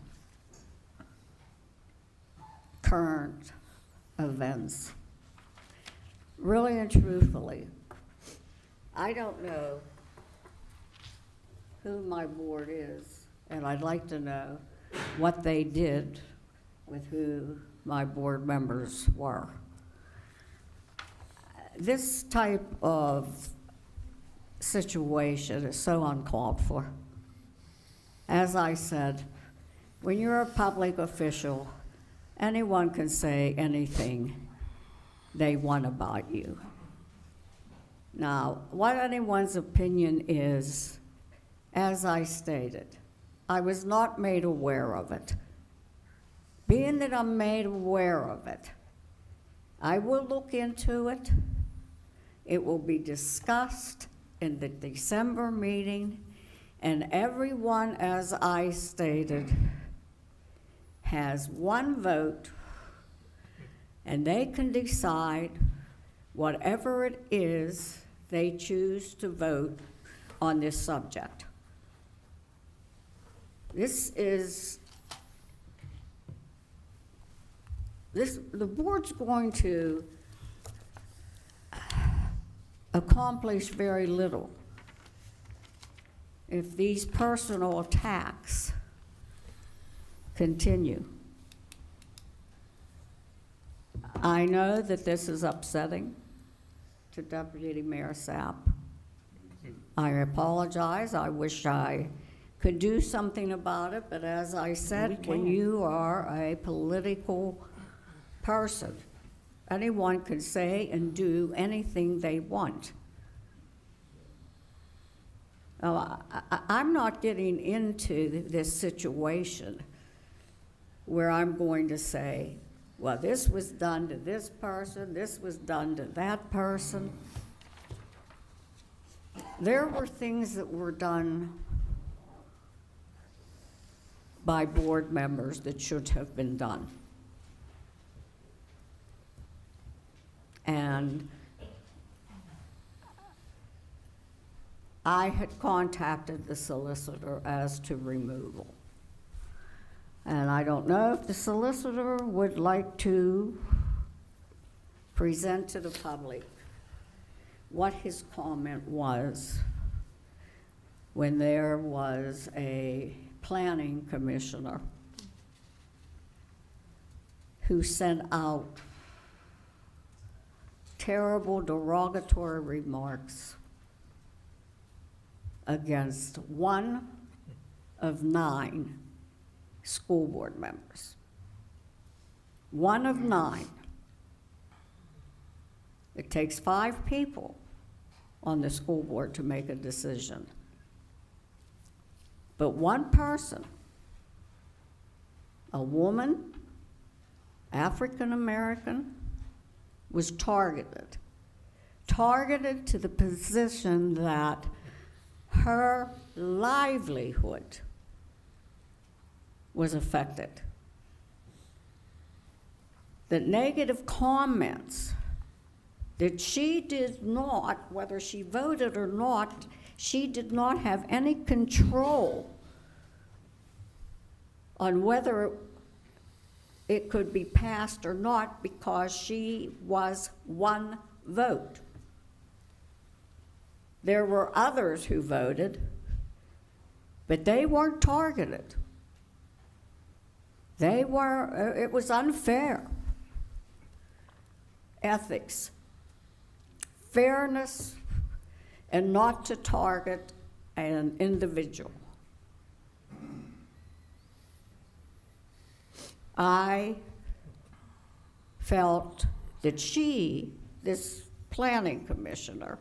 current events. Really and truthfully, I don't know who my board is, and I'd like to know what they did with who my board members were. This type of situation is so uncalled for. As I said, when you're a public official, anyone can say anything they want about you. Now, what anyone's opinion is, as I stated, I was not made aware of it. Being that I'm made aware of it, I will look into it. It will be discussed in the December meeting, and everyone, as I stated, has one vote, and they can decide whatever it is they choose to vote on this subject. The board's going to accomplish very little if these personal attacks continue. I know that this is upsetting to Deputy Mayor Sapp. I apologize. I wish I could do something about it, but as I said, when you are a political person, anyone can say and do anything they want. I'm not getting into this situation where I'm going to say, well, this was done to this person, this was done to that person. There were things that were done by board members that should have been done. And I had contacted the solicitor as to removal. And I don't know if the solicitor would like to present to the public what his comment was when there was a planning commissioner who sent out terrible derogatory remarks against one of 9 school board members. One of 9. It takes 5 people on the school board to make a decision. But one person, a woman, African American, was targeted to the position that her livelihood was affected. The negative comments that she did not, whether she voted or not, she did not have any control on whether it could be passed or not because she was one vote. There were others who voted, but they weren't targeted. It was unfair. Ethics, fairness, and not to target an individual. I felt that this planning commissioner,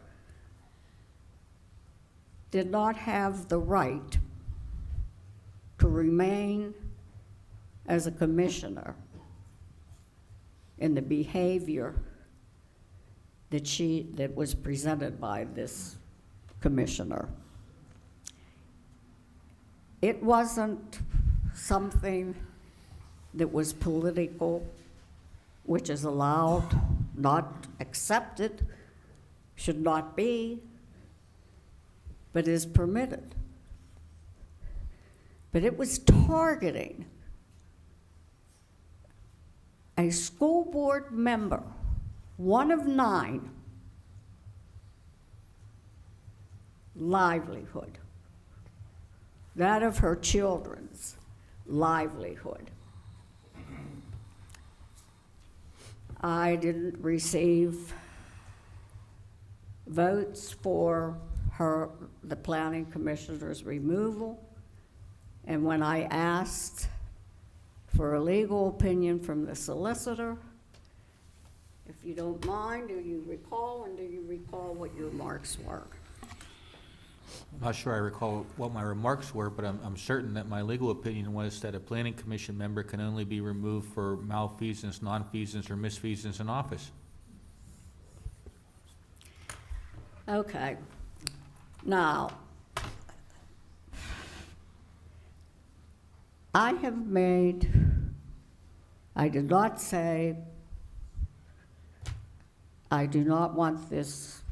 did not have the right to remain as a commissioner in the behavior that was presented by this commissioner. It wasn't something that was political, which is allowed, not accepted, should not be, but is permitted. But it was targeting a school board member, one of 9, livelihood, that of her children's livelihood. I didn't receive votes for the planning commissioner's removal, and when I asked for a legal opinion from the solicitor, if you don't mind, do you recall what your remarks were? I'm not sure I recall what my remarks were, but I'm certain that my legal opinion was that a planning commission member can only be removed for malfeasance, nonfeasance, or misfeasance in office. Okay. Now, I did not say, I do not want this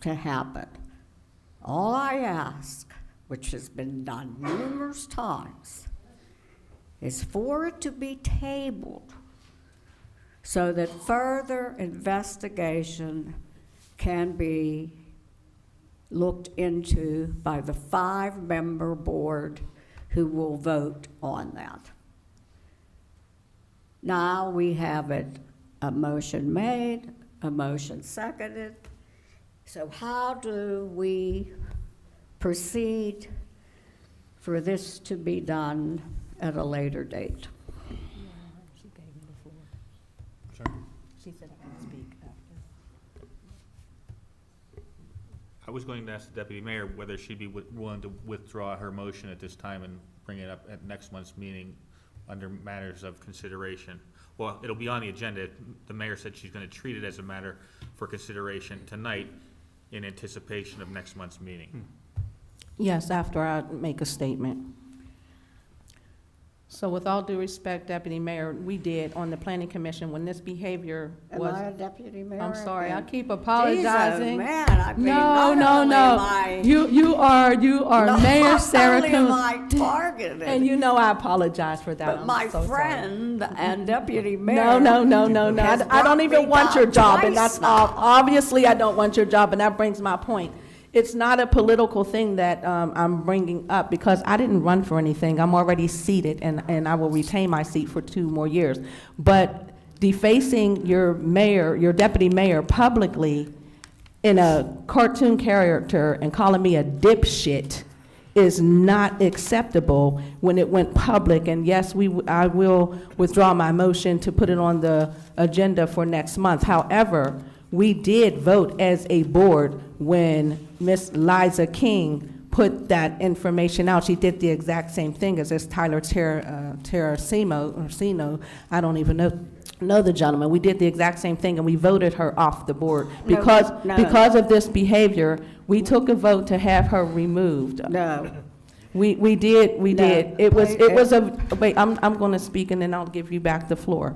to happen. All I ask, which has been done numerous times, is for it to be tabled so that further investigation can be looked into by the 5-member board who will vote on that. Now we have a motion made, a motion seconded. So how do we proceed for this to be done at a later date? She gave me the floor. Sorry? She said I can speak after. I was going to ask the deputy mayor whether she'd be willing to withdraw her motion at this time and bring it up at next month's meeting under matters of consideration. Well, it'll be on the agenda. The mayor said she's going to treat it as a matter for consideration tonight in anticipation of next month's meeting. Yes, after I make a statement. So with all due respect, Deputy Mayor, we did on the Planning Commission when this behavior was. Am I a deputy mayor? I'm sorry, I again? keep apologizing. Jesus, man, I mean, No, not no, only no. am I- You are Mayor Sarah Not only am Coon. I targeted, And you know I apologize for that. but I'm my so sorry. friend and deputy mayor. No. has I don't brought even me want your down job, and twice that's now. obviously I don't want your job, and that brings my point. It's not a political thing that I'm bringing up because I didn't run for anything. I'm already seated, and I will retain my seat for 2 more years. But defacing your mayor, your deputy mayor publicly in a cartoon character and calling me a dipshit is not acceptable when it went public. And yes, I will withdraw my motion to put it on the agenda for next month. However, we did vote as a board when Ms. Liza King put that information out. She did the exact same thing as this Tyler Terracino, I don't even know the gentleman. We did the exact same thing, and we voted her off the board. Because of this behavior, we took a vote to have her removed. No. We did. It was wait, I'm going to speak, and then I'll give you back the floor.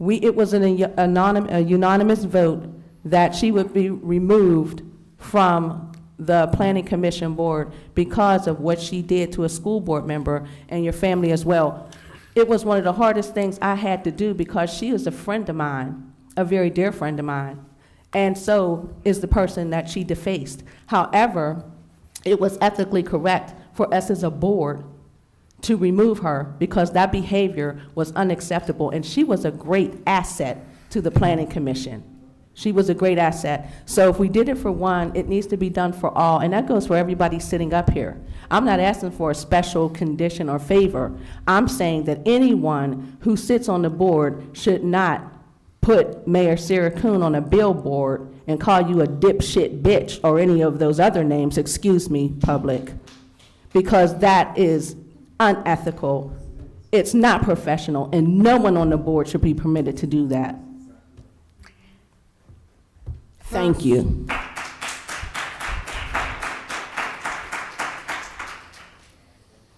It was a unanimous vote that she would be removed from the Planning Commission board because of what she did to a school board member and your family as well. It was one of the hardest things I had to do because she is a friend of mine, a very dear friend of mine, and so is the person that she defaced. However, it was ethically correct for us as a board to remove her because that behavior was unacceptable, and she was a great asset to the Planning Commission. She was a great asset. So if we did it for one, it needs to be done for all, and that goes for everybody sitting up here. I'm not asking for a special condition or favor. I'm saying that anyone who sits on the board should not put Mayor Sarah Kuhn on a billboard and call you a dipshit bitch or any of those other names, excuse me, public, because that is unethical. It's not professional, and no one on the board should be permitted to do that. Thank you.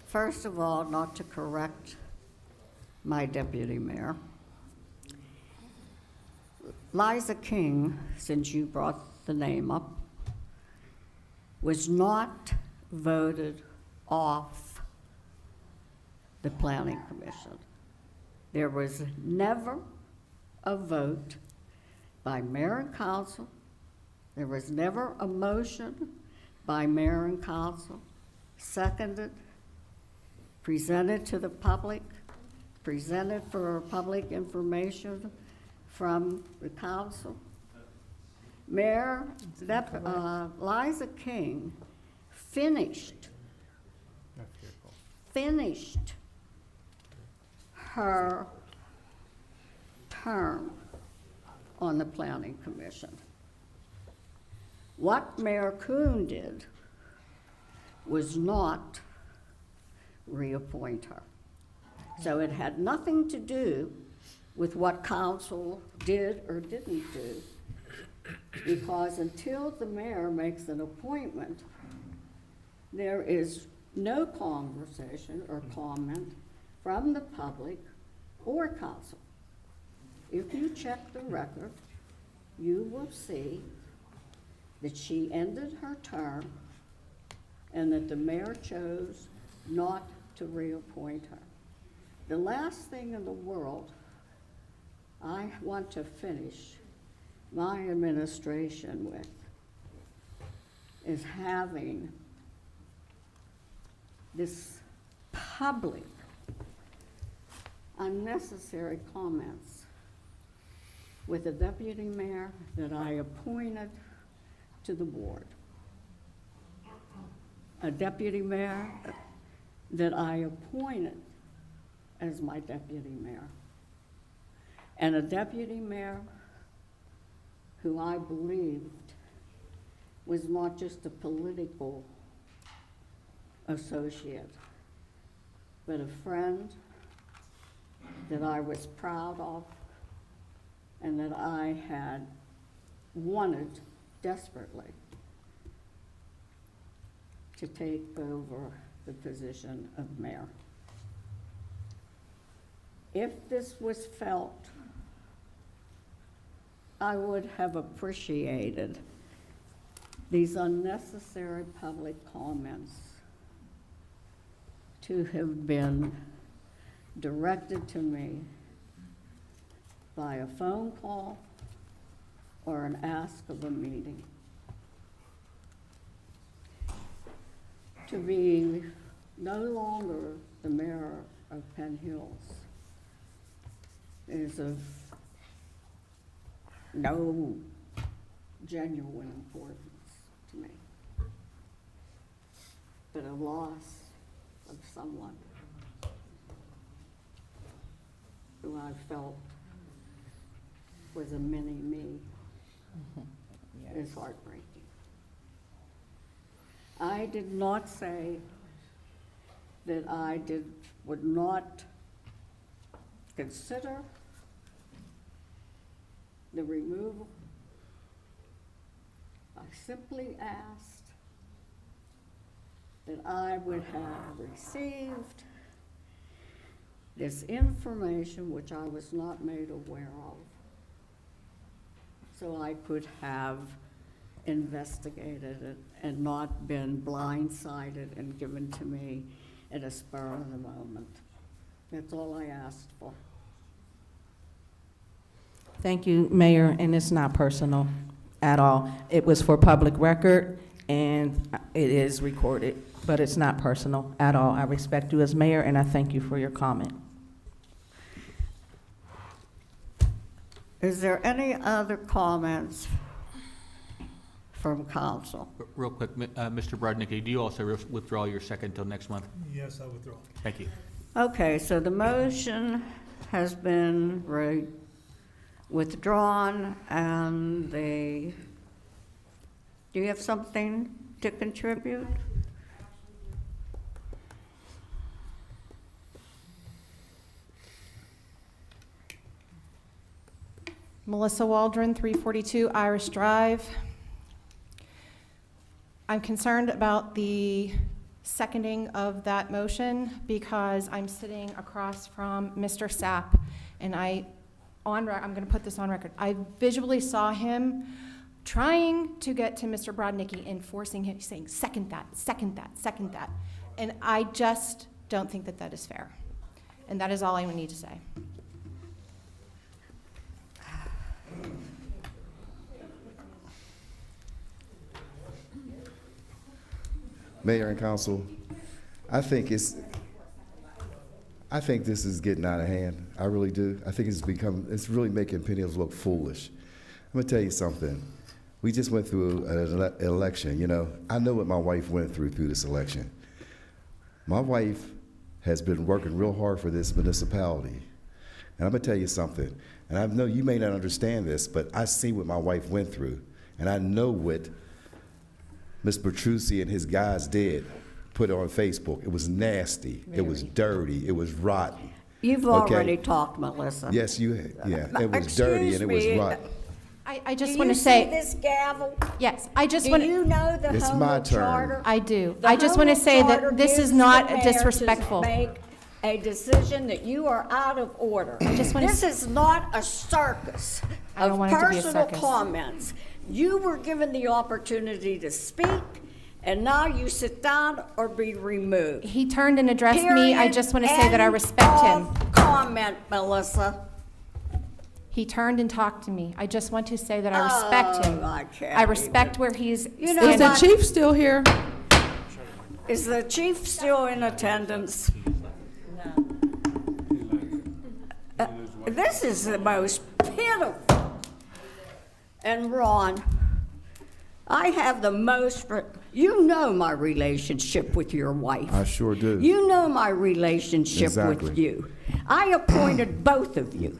First of all, not to correct my deputy mayor. Liza King, since you brought the name up, was not voted off the Planning Commission. There was never a vote by mayor and council. There was never a motion by mayor and council, seconded, presented to the public, presented for public information from the council. Mayor Liza King finished her term on the Planning Commission. What Mayor Kuhn did was not reappoint her. So it had nothing to do with what council did or didn't do, because until the mayor makes an appointment, there is no conversation or comment from the public or council. If you check the record, you will see that she ended her term and that the mayor chose not to reappoint her. The last thing in the world I want to finish my administration with is having this public unnecessary comments with a deputy mayor that I appointed to the board, a deputy mayor that I appointed as my deputy mayor, and a deputy mayor who I believed was not just a political associate, but a friend that I was proud of and that I had wanted desperately to take over the position of mayor. If this was felt, I would have appreciated these unnecessary public comments to have been directed to me by a phone call or an ask of a meeting. To be no longer the mayor of Penn Hills is of no genuine importance to me. been a loss of someone who I felt was a mini-me. Is heartbreaking. I did not say that I would not consider the removal. I simply asked that I would have received this information which I was not made aware of, so I could have investigated it and not been blindsided and given to me at a spur of the moment. That's all I asked for. Thank you, Mayor, and it's not personal at all. It was for public record, and it is recorded, but it's not personal at all. I respect you as mayor, and I thank you for your comment. Is there any other comments from council? Real quick, Mr. Brodnicki, do you also withdraw your second till next month? Yes, I withdraw. Thank you. Okay, so the motion has been withdrawn, and do you have something to contribute? Melissa Waldron, 342 Irish Drive. I'm concerned about the seconding of that motion because I'm sitting across from Mr. Sapp, and I'm going to put this on record. I visually saw him trying to get to Mr. Brodnicki and forcing him, saying, second that, second that, second that. And I just don't think that that is fair. And that is all I need to say. Mayor and council, I think this is getting out of hand. I really do. I think it's really making Penn Hills look foolish. I'm gonna tell you something. We just went through an election, you know. I know what my wife went through this election. My wife has been working real hard for this municipality. And I'm gonna tell you something, and I know you may not understand this, but I see what my wife went through, and I know what Ms. Bertrucci and his guys did, put it on Facebook. It was nasty, it was dirty, it was rotten. You've already talked, Melissa. Yes, you had, yeah. It was dirty and it was rotten. I just want to say. Do you see this gavel? Yes, I just want to. Do you know the It's Home my Rule turn. Charter? I do. The I just want to Home say Rule that Charter this gives is not the mayor to disrespectful. make a decision that you are out of order. This is not a circus I don't of want it to be a personal circus. comments. You were given the opportunity to speak, and now you sit down or be removed. He turned and addressed me. I Period. just want to say that I End respect him. of comment, Melissa. He turned and talked to me. I just want to say that I respect him. I can't I respect where he's You know standing. what? Chief still here? Is the chief still in attendance? This is the most pitiful. And Ron, I have the most, you know my relationship with your wife. I sure do. You know my relationship Exactly. with you. I appointed both of you.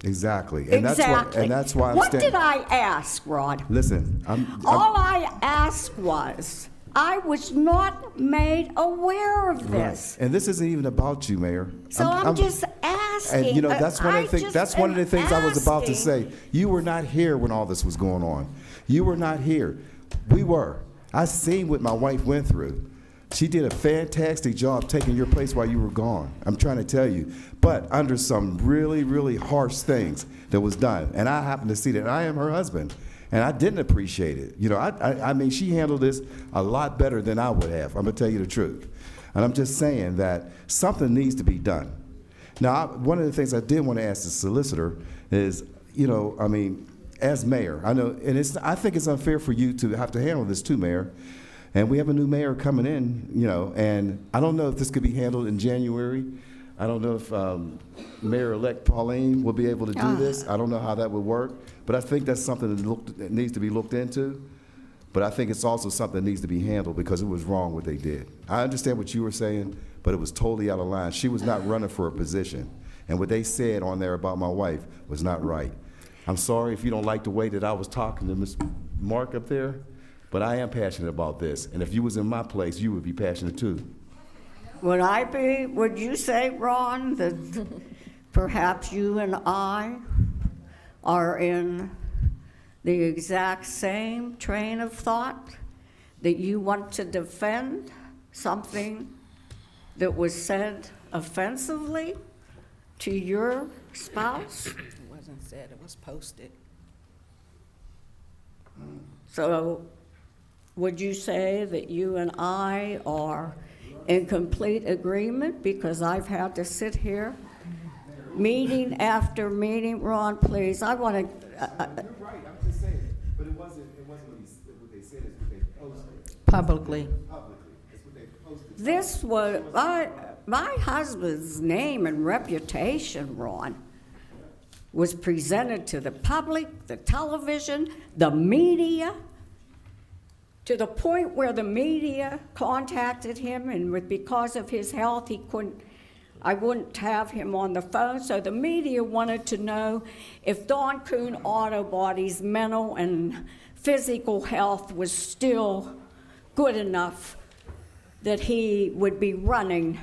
Exactly. And Exactly. that's why I'm What standing. did I ask, Rod? Listen, All I asked was, I was not made aware of this. Right. And this isn't even about you, Mayor. So I'm just asking. And you know, that's one of the things. I just That's one of the am things I was about to asking. say. You were not here when all this was going on. You were not here. We were. I seen what my wife went through. She did a fantastic job taking your place while you were gone. I'm trying to tell you, but under some really, really harsh things that was done. And I happened to see that. I am her husband, and I didn't appreciate it. You know, I mean, she handled this a lot better than I would have. I'm gonna tell you the truth. And I'm just saying that something needs to be done. Now, one of the things I did want to ask the solicitor is, you know, I mean, as mayor, I know, and I think it's unfair for you to have to handle this too, Mayor. And we have a new mayor coming in, you know, and I don't know if this could be handled in January. I don't know if Mayor-elect Pauline will be able to do this. I don't know how that would work, but I think that's something that needs to be looked into. But I think it's also something that needs to be handled because it was wrong what they did. I understand what you were saying, but it was totally out of line. She was not running for a position. And what they said on there about my wife was not right. I'm sorry if you don't like the way that I was talking to Ms. Mark up there, but I am passionate about this. And if you was in my place, you would be passionate too. Would you say, Ron, that perhaps you and I are in the exact same train of thought, that you want to defend something that was said offensively to your spouse? It wasn't said, it was posted. So would you say that you and I are in complete agreement? Because I've had to sit here meeting after meeting. Ron, please, I want to. You're right, I'm just saying, but it wasn't what they said, it's what they posted. Publicly. It's what they posted. This was, my husband's name and reputation, Ron, was presented to the public, the television, the media, to the point where the media contacted him, and because of his health, I wouldn't have him on the phone, so the media wanted to know if Don Kuhn Auto Body's mental and physical health was still good enough that he would be running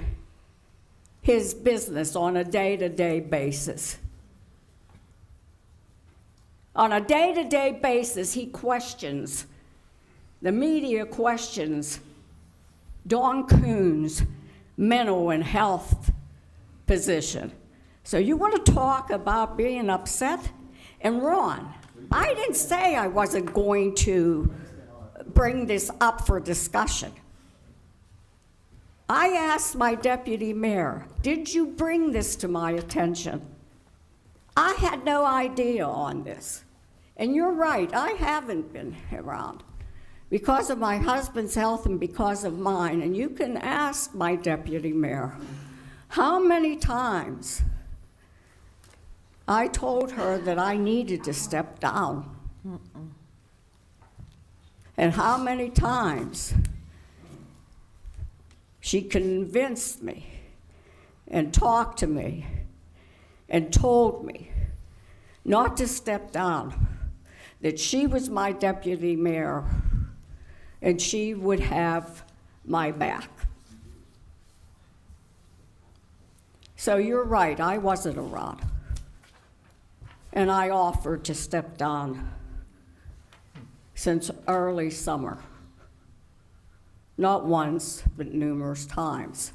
his business on a day-to-day basis. On a day-to-day basis, he questions, the media questions Don Kuhn's mental and health position. So you want to talk about being upset? And Ron, I didn't say I wasn't going to bring this up for discussion. I asked my deputy mayor, did you bring this to my attention? I had no idea on this. And you're right, I haven't been around because of my husband's health and because of mine. And you can ask my deputy mayor how many times I told her that I needed to step down. And how many times she convinced me and talked to me and told me not to step down, that she was my deputy mayor and she would have my back. So you're right, I wasn't around. And I offered to step down since early summer. Not once, but numerous times.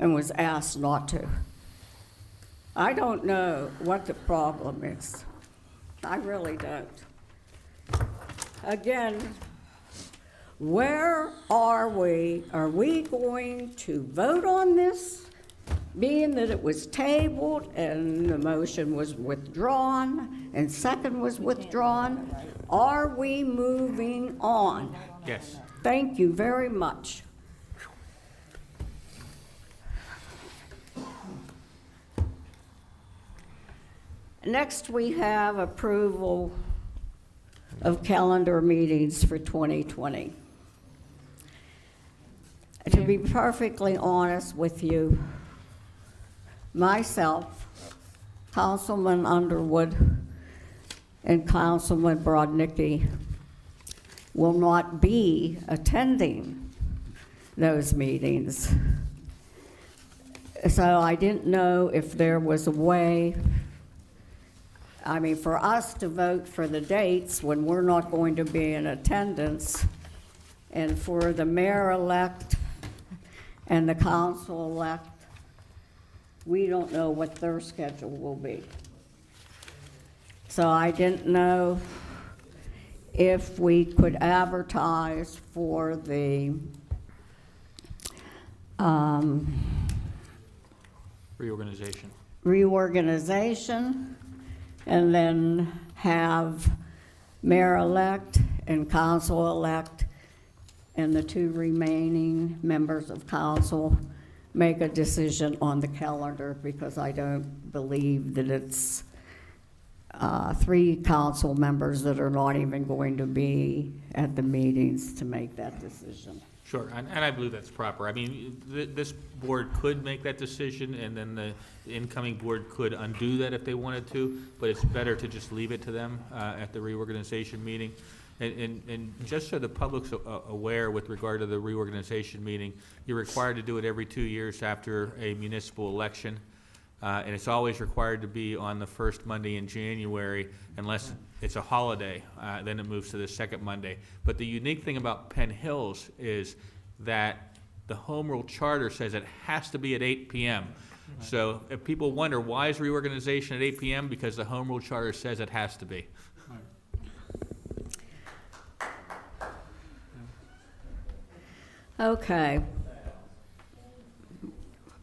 And was asked not to. I don't know what the problem is. I really don't. Again, where are we? Are we going to vote on this, being that it was tabled and the motion was withdrawn and second was withdrawn? Are we moving on? Yes. Thank you very much. Next, we have approval of calendar meetings for 2020. To be perfectly honest with you, myself, Councilman Underwood, and Councilman Brodnicki will not be attending those meetings. So I didn't know if there was a way, for us to vote for the dates when we're not going to be in attendance, and for the mayor-elect and the council-elect, we don't know what their schedule will be. So I didn't know if we could advertise for the reorganization, and then have mayor-elect and council-elect and the two remaining members of council make a decision on the calendar, because I don't believe that it's three council members that are not even going to be at the meetings to make that decision. Sure, and I believe that's proper. I mean, this board could make that decision, and then the incoming board could undo that if they wanted to, but it's better to just leave it to them at the reorganization meeting. And just so the public's aware with regard to the reorganization meeting, you're required to do it every 2 years after a municipal election. And it's always required to be on the first Monday in January, unless it's a holiday, then it moves to the second Monday. But the unique thing about Penn Hills is that the Home Rule Charter says it has to be at 8 p.m. So if people wonder, why is reorganization at 8 p.m.? Because the Home Rule Charter says it has to be. Okay.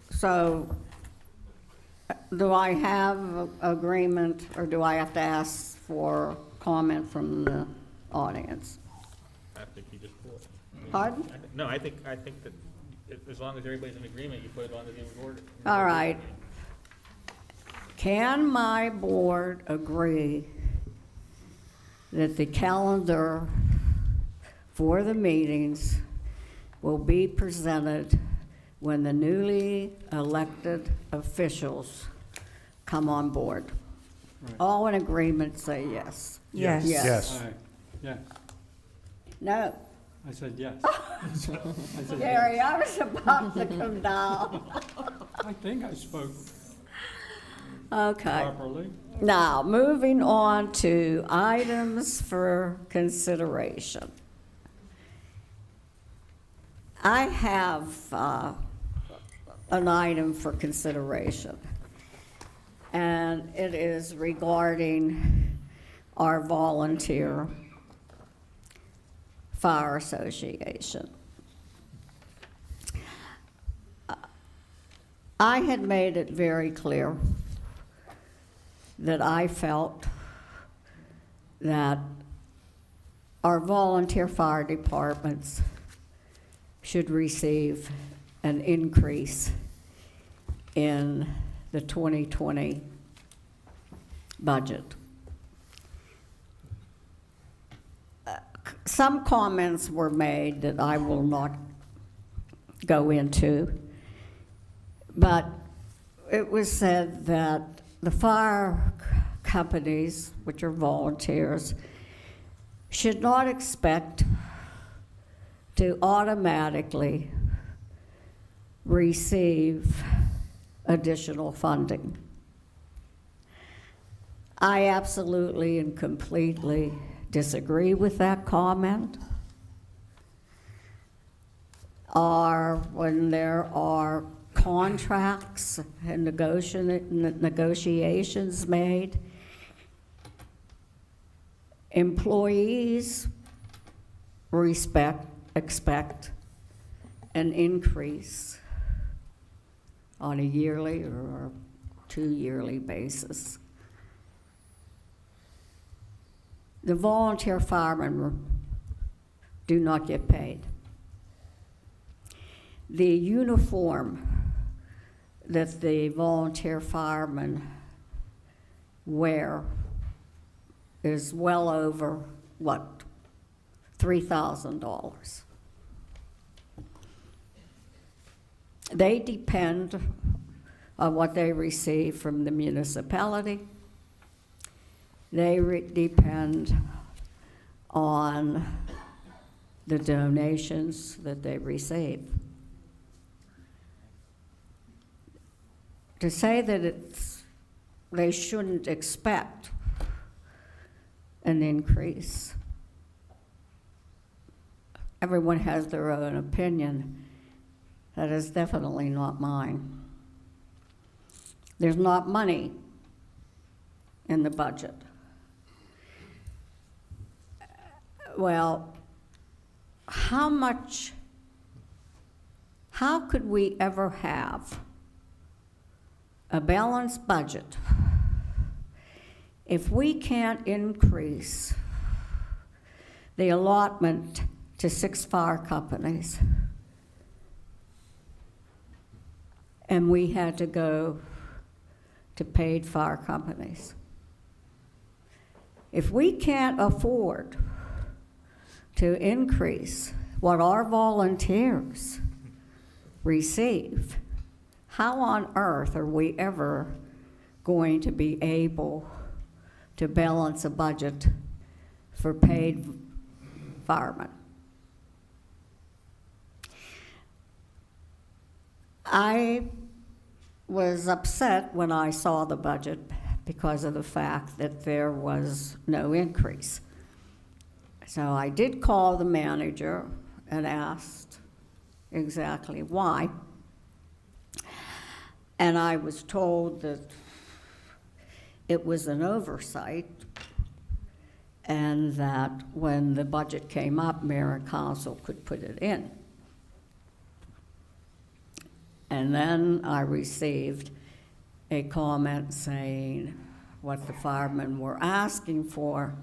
So, do I have agreement, or do I have to ask for comment from the audience? I think you just pull it. Pardon? No, I think that as long as everybody's in agreement, you put it on the order. All right. Can my board agree that the calendar for the meetings will be presented when the newly elected officials come on board? Right. All in agreement, say yes. Yes. Yes. All right. Yeah, No. I said yes. I said Gary, yes. I was about to come down. I think I spoke Okay. properly. Now, moving on to items for consideration. I have an item for consideration, and it is regarding our volunteer fire association. I had made it very clear that I felt that our volunteer fire departments should receive an increase in the 2020 budget. Some comments were made that I will not go into, but it was said that the fire companies, which are volunteers, should not expect to automatically receive additional funding. I absolutely and completely disagree with that comment. Or when there are contracts and negotiations made, employees expect an increase on a yearly or 2-yearly basis. The volunteer firemen do not get paid. The uniform that the volunteer firemen wear is well over, what, $3,000. They depend on what they receive from the municipality. They depend on the donations that they receive. To say that they shouldn't expect an increase, everyone has their own opinion. That is definitely not mine. There's not money in the budget. Well, how could we ever have a balanced budget if we can't increase the allotment to 6 fire companies and we had to go to paid fire companies? If we can't afford to increase what our volunteers receive, how on earth are we ever going to be able to balance a budget for paid firemen? I was upset when I saw the budget because of the fact that there was no increase. So I did call the manager and asked exactly why. And I was told that it was an oversight and that when the budget came up, mayor and council could put it in. And then I received a comment saying what the firemen were asking for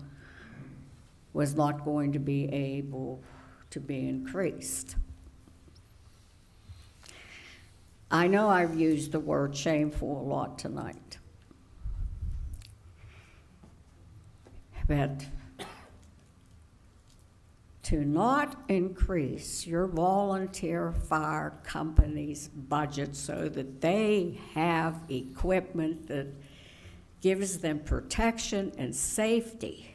was not going to be able to be increased. I know I've used the word shameful a lot tonight, but to not increase your volunteer fire company's budget so that they have equipment that gives them protection and safety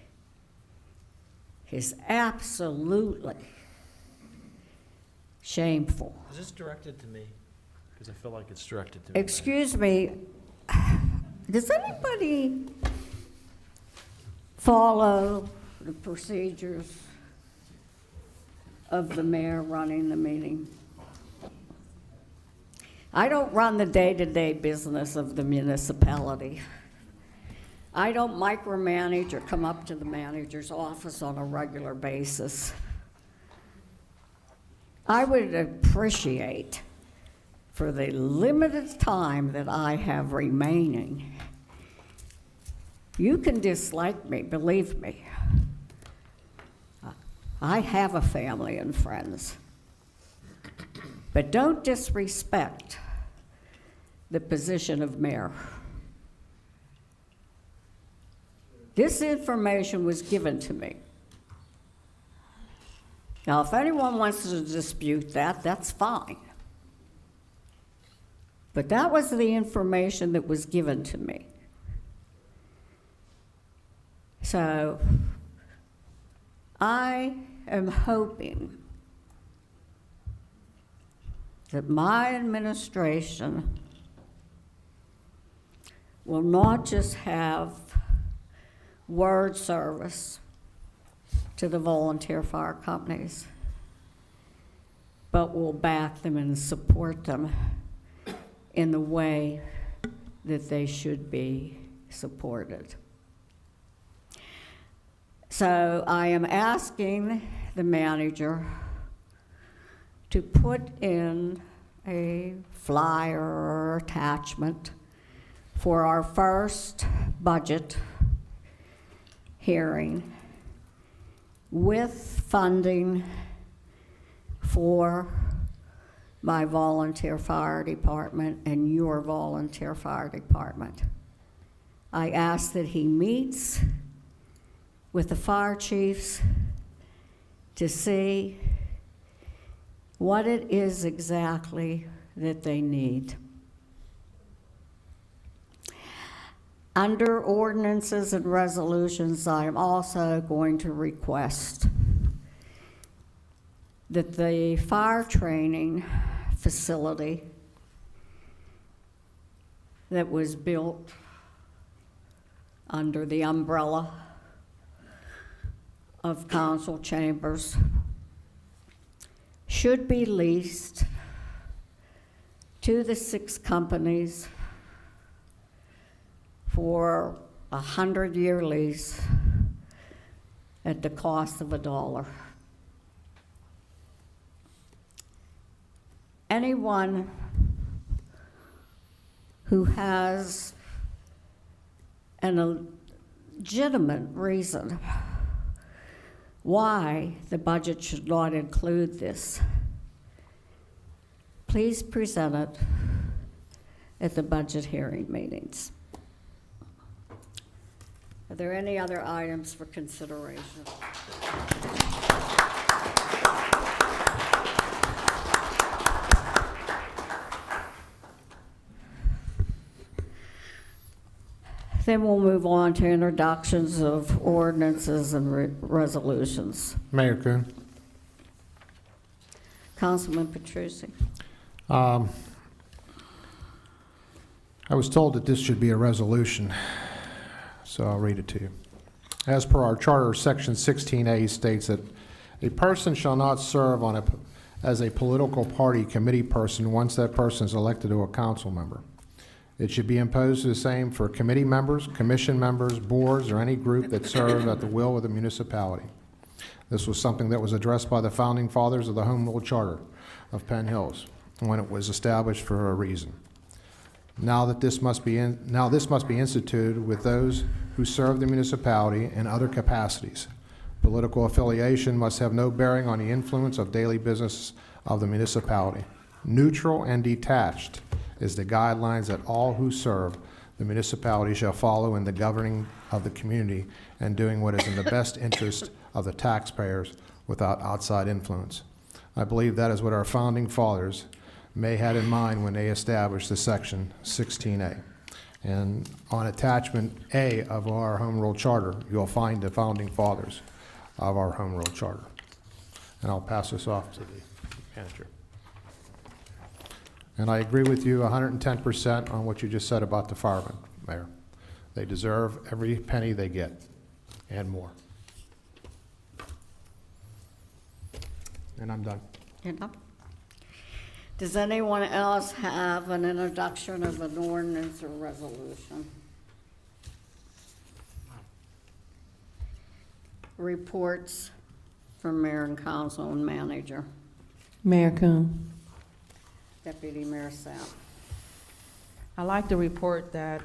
is absolutely shameful. Is this directed to me? Because I feel like it's directed to me. Excuse me, does anybody follow the procedures of the mayor running the meeting? I don't run the day-to-day business of the municipality. I don't micromanage or come up to the manager's office on a regular basis. I would appreciate, for the limited time that I have remaining, you can dislike me, believe me. I have a family and friends. But don't disrespect the position of mayor. This information was given to me. Now, if anyone wants to dispute that, that's fine. But that was the information that was given to me. So I am hoping that my administration will not just have word service to the volunteer fire companies, but will back them and support them in the way that they should be supported. So I am asking the manager to put in a flyer or attachment for our first budget hearing with funding for my volunteer fire department and your volunteer fire department. I ask that he meets with the fire chiefs to see what it is exactly that they need. Under ordinances and resolutions, I am also going to request that the fire training facility that was built under the umbrella of council chambers should be leased to the 6 companies for a 100-year lease at the cost of $1. Anyone who has a legitimate reason why the budget should not include this, please present it at the budget hearing meetings. Are there any other items for consideration? Then we'll move on to introductions of ordinances and resolutions. Mayor Kuhn. Councilman Petrucci. I was told that this should be a resolution, so I'll read it to you. As per our charter, section 16A states that a person shall not serve as a political party committee person once that person is elected to a council member. It should be imposed the same for committee members, commission members, boards, or any group that serve at the will of the municipality. This was something that was addressed by the founding fathers of the Home Rule Charter of Penn Hills when it was established for a reason. Now this must be instituted with those who serve the municipality in other capacities. Political affiliation must have no bearing on the influence of daily business of the municipality. Neutral and detached is the guidelines that all who serve the municipality shall follow in the governing of the community and doing what is in the best interest of the taxpayers without outside influence. I believe that is what our founding fathers may had in mind when they established the section 16A. And on attachment A of our Home Rule Charter, you'll find the founding fathers of our Home Rule Charter. And I'll pass this off to the manager. And I agree with you 110% on what you just said about the firemen, Mayor. They deserve every penny they get and more. And I'm done. You're done? Does anyone else have an introduction of an ordinance or resolution? Reports from mayor and council and manager. Mayor Kuhn. Deputy Mayor Sapp. I like to report that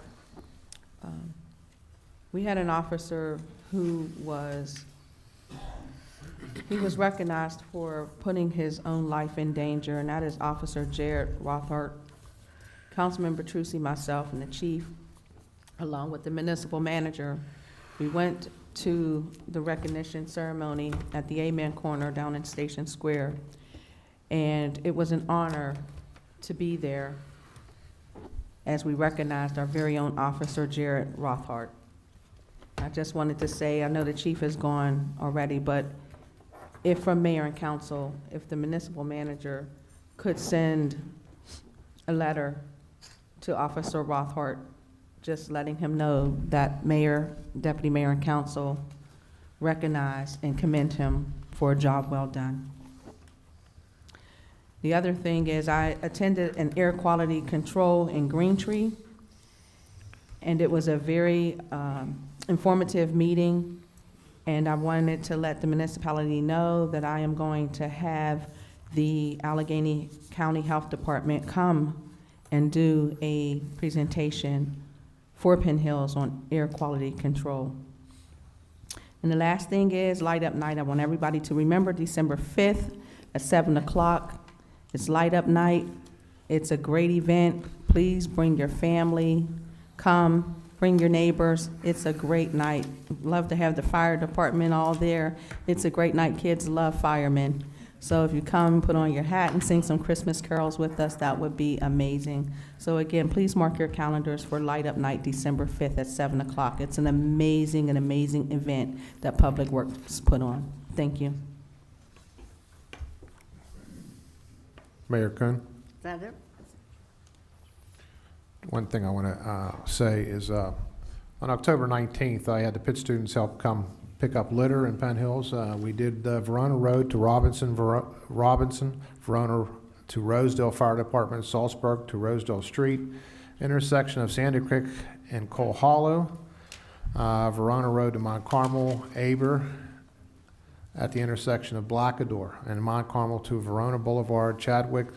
we had an officer who was recognized for putting his own life in danger, and that is Officer Jared Rothart. Councilman Petrucci, myself, and the chief, along with the municipal manager, we went to the recognition ceremony at the Amen Corner down in Station Square, and it was an honor to be there as we recognized our very own Officer Jared Rothart. I just wanted to say, I know the chief is gone already, but if from mayor and council, if the municipal manager could send a letter to Officer Rothart, just letting him know that mayor, deputy mayor, and council recognize and commend him for a job well done. The other thing is I attended an air quality control in Greentree, and it was a very informative meeting, and I wanted to let the municipality know that I am going to have the Allegheny County Health Department come and do a presentation for Penn Hills on air quality control. And the last thing is Light Up Night. I want everybody to remember December 5th at 7 o'clock. It's Light Up Night. It's a great event. Please bring your family, come, bring your neighbors. It's a great night. Love to have the fire department all there. It's a great night. Kids love firemen. So if you come, put on your hat and sing some Christmas carols with us, that would be amazing. So again, please mark your calendars for Light Up Night, December 5th at 7 o'clock. It's an amazing event that Public Works put on. Thank you. Mayor Kuhn. Is that it? One thing I want to say is on October 19th, I had the Pitt students help come pick up litter in Penn Hills. We did Verona Road to Robinson, Verona to Rosedale Fire Department, Salzburg to Rosedale Street, intersection of Sandy Creek and Cole Hollow, Verona Road to Mount Carmel, Aber, at the intersection of Blackador, and Mount Carmel to Verona Boulevard, Chadwick,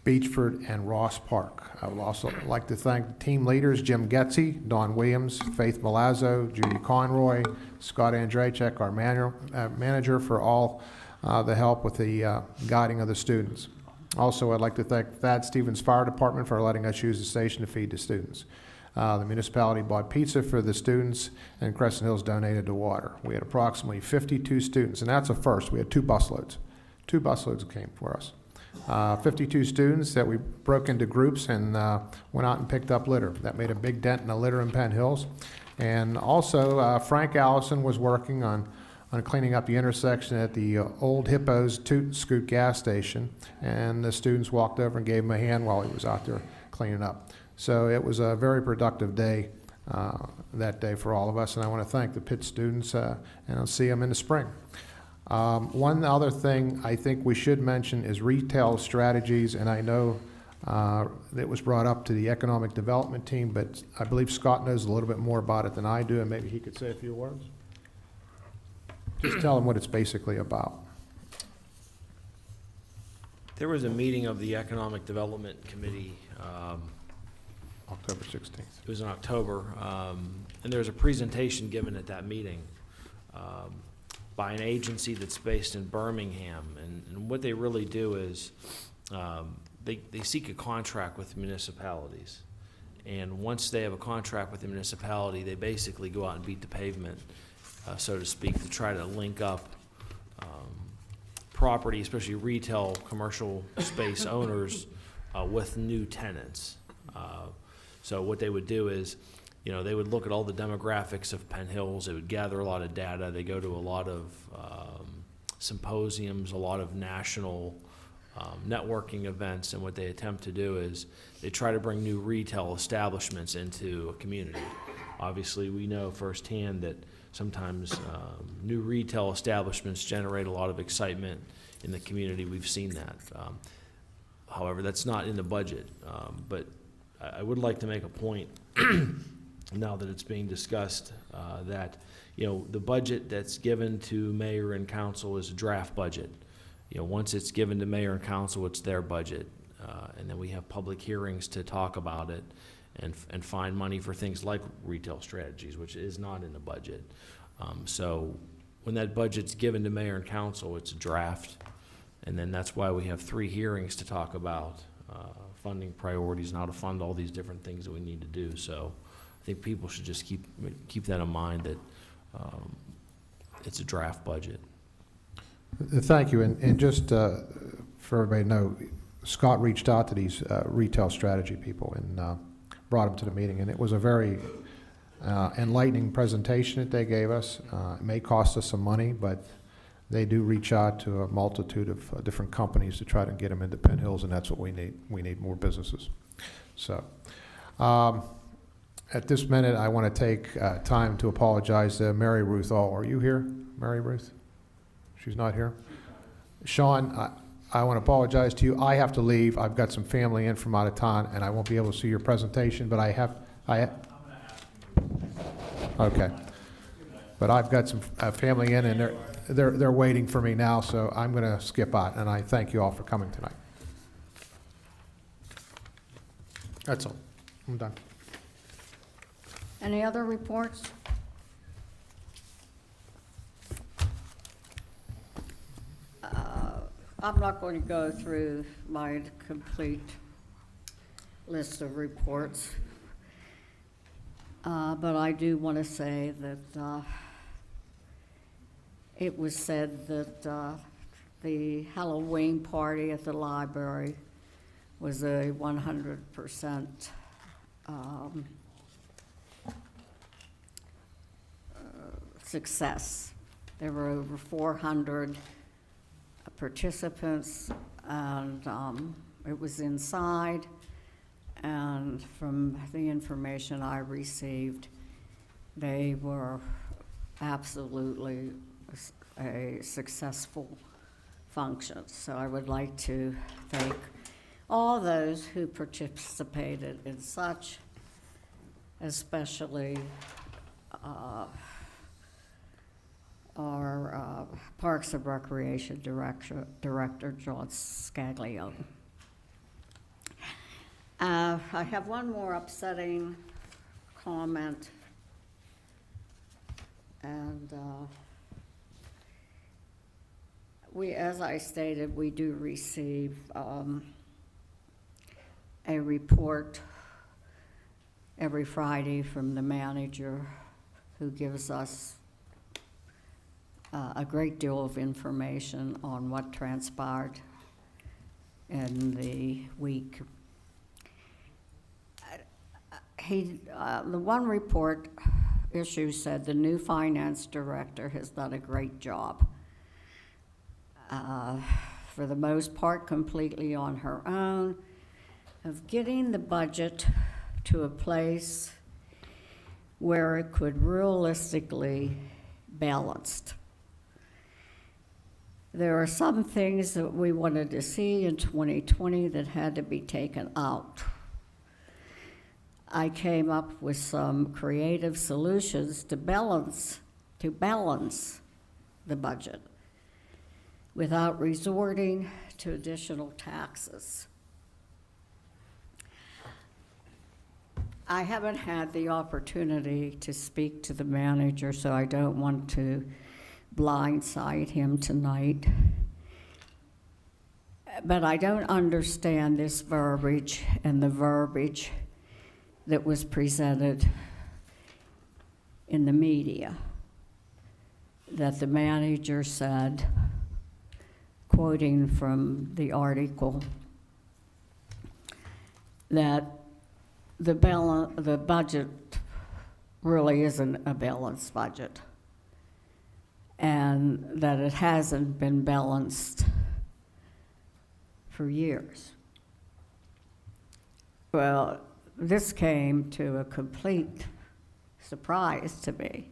Beechford, and Ross Park. I would also like to thank the team leaders, Jim Getze, Don Williams, Faith Malazzo, Judy Conroy, Scott Andrzejczyk, our manager, for all the help with the guiding of the students. Also, I'd like to thank Thad Stevens Fire Department for letting us use the station to feed the students. The municipality bought pizza for the students, and Crescent Hills donated the water. We had approximately 52 students, and that's a first. We had 2 busloads. 2 busloads came for us. 52 students that we broke into groups and went out and picked up litter. That made a big dent in the litter in Penn Hills. And also, Frank Allison was working on cleaning up the intersection at the old Hippos Toot Scoot gas station, and the students walked over and gave him a hand while he was out there cleaning up. So it was a very productive day that day for all of us, and I want to thank the Pitt students, and I'll see them in the spring. One other thing I think we should mention is retail strategies, and I know it was brought up to the economic development team, but I believe Scott knows a little bit more about it than I do, and maybe he could say a few words. Just tell them what it's basically about. There was a meeting of the Economic Development Committee. October 16th. It was in October, and there was a presentation given at that meeting by an agency that's based in Birmingham. And what they really do is they seek a contract with municipalities. And once they have a contract with the municipality, they basically go out and beat the pavement, so to speak, to try to link up property, especially retail, commercial space owners, with new tenants. So what they would do is, they would look at all the demographics of Penn Hills. They would gather a lot of data. They go to a lot of symposiums, a lot of national networking events, and what they attempt to do is they try to bring new retail establishments into a community. Obviously, we know firsthand that sometimes new retail establishments generate a lot of excitement in the community. We've seen that. However, that's not in the budget, but I would like to make a point now that it's being discussed, that the budget that's given to mayor and council is a draft budget. Once it's given to mayor and council, it's their budget, and then we have public hearings to talk about it and find money for things like retail strategies, which is not in the budget. So when that budget's given to mayor and council, it's a draft, and then that's why we have 3 hearings to talk about funding priorities and how to fund all these different things that we need to do. So I think people should just keep that in mind, that it's a draft budget. Thank you, and just for everybody to know, Scott reached out to these retail strategy people and brought them to the meeting, and it was a very enlightening presentation that they gave us. It may cost us some money, but they do reach out to a multitude of different companies to try to get them into Penn Hills, and that's what we need. We need more businesses. So at this minute, I want to take time to apologize to Mary Ruth All. Are you here, Mary Ruth? She's not here. Sean, I want to apologize to you. I have to leave. I've got some family in from out of town, and I won't be able to see your presentation, but okay. But I've got some family in, and they're waiting for me now, so I'm going to skip out, and I thank you all for coming tonight. That's all. I'm done. Any other reports? I'm not going to go through my complete list of reports, but I do want to say that it was said that the Halloween party at the library was a 100% success. There were over 400 participants, and it was inside, and from the information I received, they were absolutely a successful function. So I would like to thank all those who participated in such, especially our Parks and Recreation Director, John Scaglione. I have one more upsetting comment, and as I stated, we do receive a report every Friday from the manager, who gives us a great deal of information on what transpired in the week. The one report issue said the new finance director has done a great job. For the most part, completely on her own, of getting the budget to a place where it could realistically balanced. There are some things that we wanted to see in 2020 that had to be taken out. I came up with some creative solutions to balance the budget without resorting to additional taxes. I haven't had the opportunity to speak to the manager, so I don't want to blindside him tonight. But I don't understand this verbiage and the verbiage that was presented in the media, that the manager said, quoting from the article, that the budget really isn't a balanced budget, and that it hasn't been balanced for years. Well, this came to a complete surprise to me,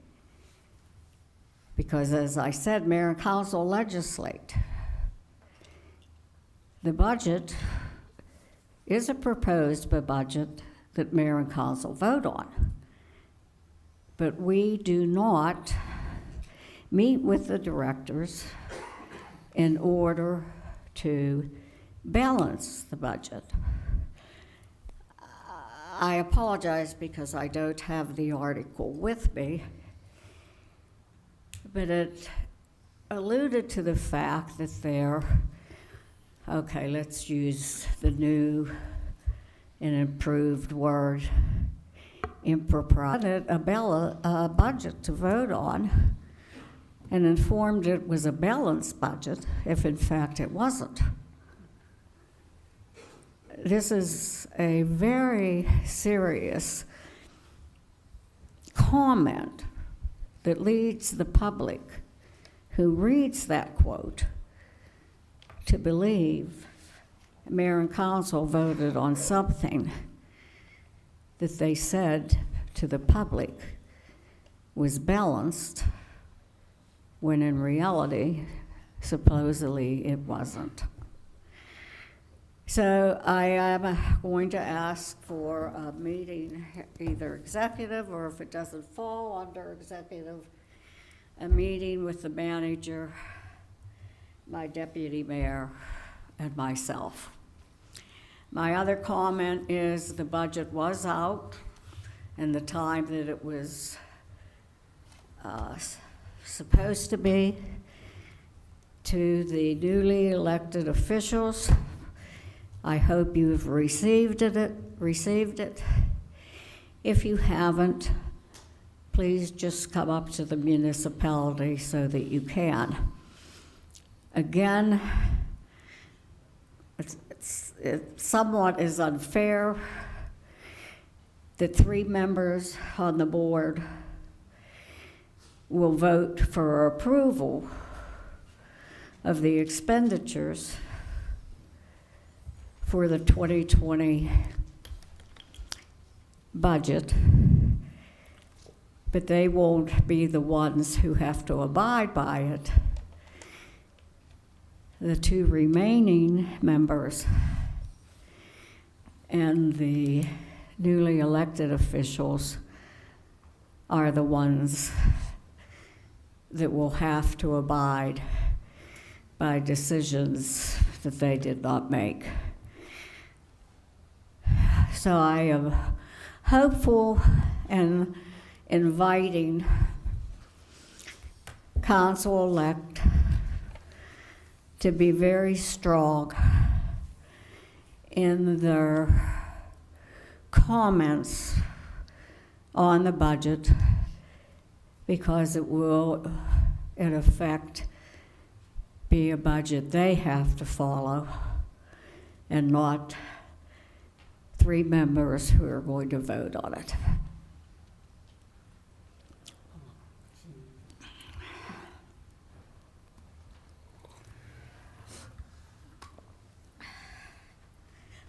because as I said, mayor and council legislate. The budget is a proposed budget that mayor and council vote on. But we do not meet with the directors in order to balance the budget. I apologize because I don't have the article with me, but it alluded to the fact that okay, let's use the new and improved word, impropriety, a budget to vote on, and informed it was a balanced budget, if in fact it wasn't. This is a very serious comment that leads the public who reads that quote to believe mayor and council voted on something that they said to the public was balanced, when in reality, supposedly it wasn't. So I am going to ask for a meeting, either executive, or if it doesn't fall under executive, a meeting with the manager, my deputy mayor, and myself. My other comment is the budget was out, and the time that it was supposed to be, to the newly elected officials. I hope you've received it. If you haven't, please just come up to the municipality so that you can. Again, it somewhat is unfair that 3 members on the board will vote for approval of the expenditures for the 2020 budget, but they won't be the ones who have to abide by it. The 2 remaining members and the newly elected officials are the ones that will have to abide by decisions that they did not make. So I am hopeful and inviting council-elect to be very strong in their comments on the budget because it will, in effect, be a budget they have to follow and not 3 members who are going to vote on it.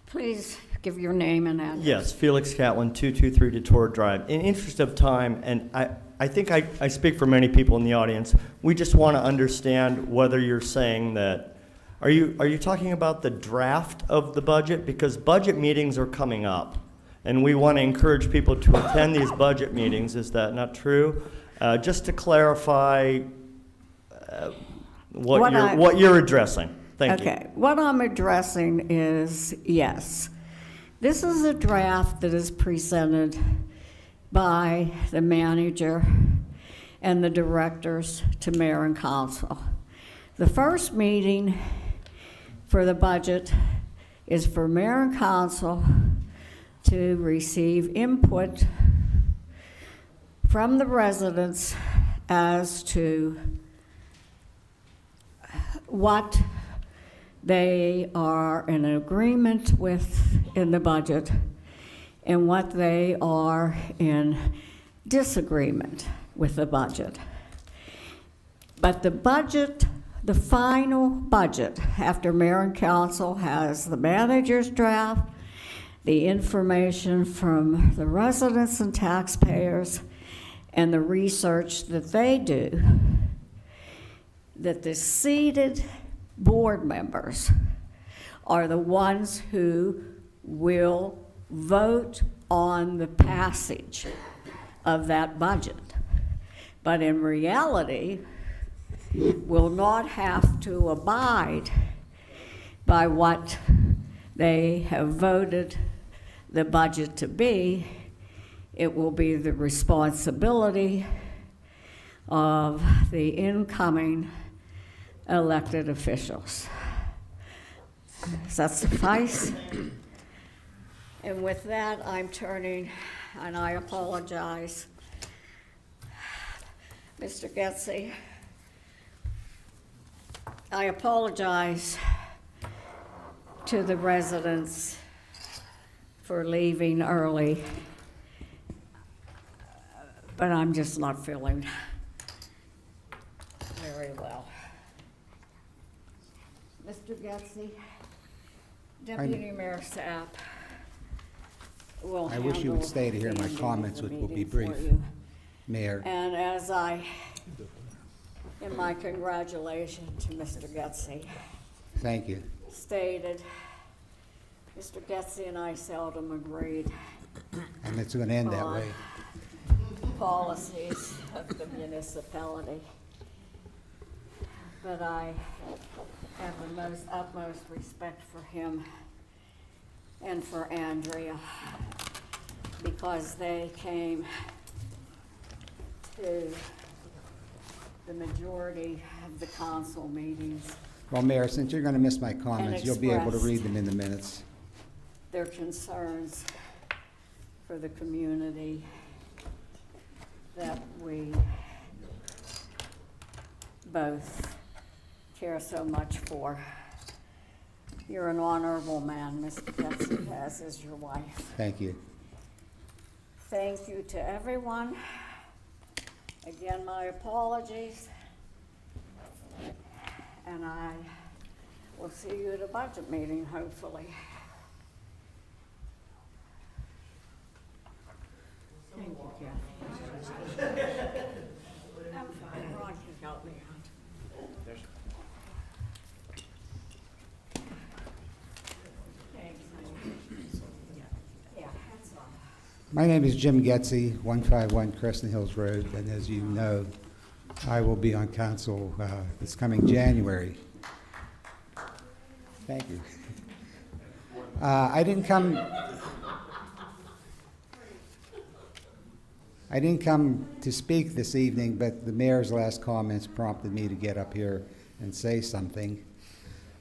Please give your name and address. Yes, Felix Catlin, 223 Detour Drive. In interest of time, and I think I speak for many people in the audience, we just want to understand whether you're saying that, are you talking about the draft of the budget? Because budget meetings are coming up, and we want to encourage people to attend these budget meetings. Is that not true? Just to clarify what you're addressing. Thank you. Okay, what I'm addressing is, yes, this is a draft that is presented by the manager and the directors to mayor and council. The first meeting for the budget is for mayor and council to receive input from the residents as to what they are in agreement with in the budget and what they are in disagreement with the budget. But the budget, the final budget, after mayor and council has the manager's draft, the information from the residents and taxpayers, and the research that they do, that the seated board members are the ones who will vote on the passage of that budget. But in reality, will not have to abide by what they have voted the budget to be. It will be the responsibility of the incoming elected officials. Does that suffice? And with that, I'm turning, and I apologize, Mr. Getsy, I apologize to the residents for leaving early, but I'm just not feeling very well. Mr. Getsy, Deputy Mayor Sapp will I wish you would stay to hear my comments, which will be brief, Mayor. And as in my congratulations to Mr. Getsy. Thank you. Stated, Mr. Getsy and I seldom agreed. And it's going to end that way. Policies of the municipality. But I have the utmost respect for him and for Andrea because they came to the majority of the council meetings. Well, Mayor, since you're going to miss my comments, you'll be able to read them in the minutes. Their concerns for the community that we both care so much for. You're an honorable man, Mr. Getsy, as is your wife. Thank you. Thank you to everyone. Again, my apologies. And I will see you at a budget meeting, hopefully. Thank you, Kathy. I'm fine. Ron can help me out. My name is Jim Getsy, 151 Crescent Hills Road, and as you know, I will be on council this coming January. Thank you. I didn't come to speak this evening, but the mayor's last comments prompted me to get up here and say something.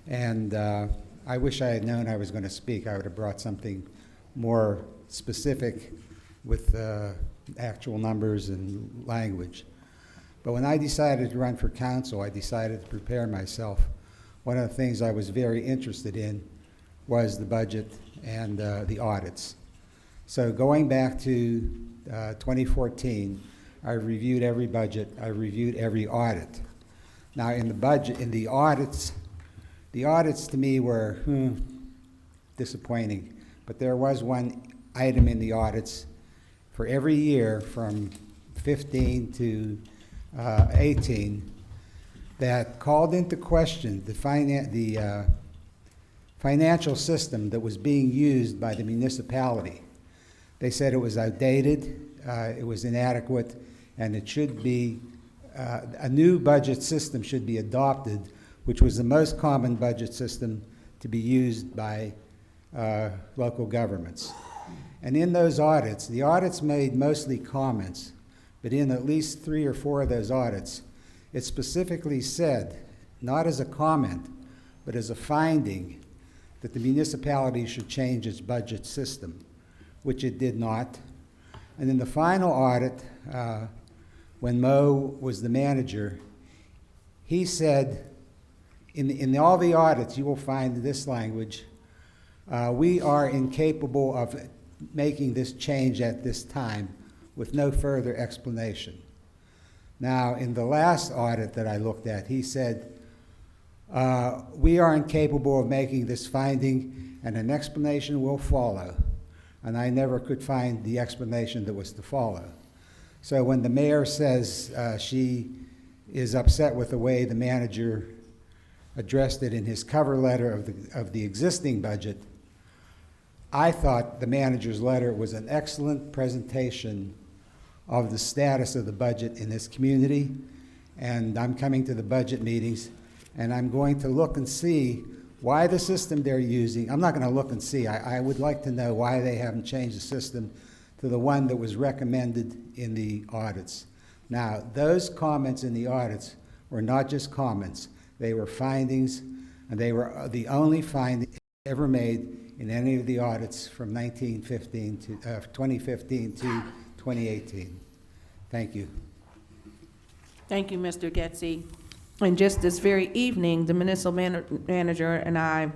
And I wish I had known I was going to speak. I would have brought something more specific with actual numbers and language. But when I decided to run for council, I decided to prepare myself. One of the things I was very interested in was the budget and the audits. So going back to 2014, I reviewed every budget, I reviewed every audit. Now in the budget, in the audits to me were disappointing, but there was one item in the audits for every year from 15 to 18 that called into question the financial system that was being used by the municipality. They said it was outdated, it was inadequate, and it should be, a new budget system should be adopted, which was the most common budget system to be used by local governments. And in those audits, the audits made mostly comments, but in at least 3 or 4 of those audits, it specifically said, not as a comment, but as a finding, that the municipality should change its budget system, which it did not. And in the final audit, when Mo was the manager, he said, in all the audits, you will find this language, we are incapable of making this change at this time with no further explanation. Now, in the last audit that I looked at, he said, we are incapable of making this finding and an explanation will follow. And I never could find the explanation that was to follow. So when the mayor says she is upset with the way the manager addressed it in his cover letter of the existing budget, I thought the manager's letter was an excellent presentation of the status of the budget in this community. And I'm coming to the budget meetings, and I'm going to look and see why the system they're using, I'm not going to look and see, I would like to know why they haven't changed the system to the one that was recommended in the audits. Now, those comments in the audits were not just comments, they were findings, and they were the only findings ever made in any of the audits from 2015 to 2018. Thank you. Thank you, Mr. Getzey. And just this very evening, the municipal manager and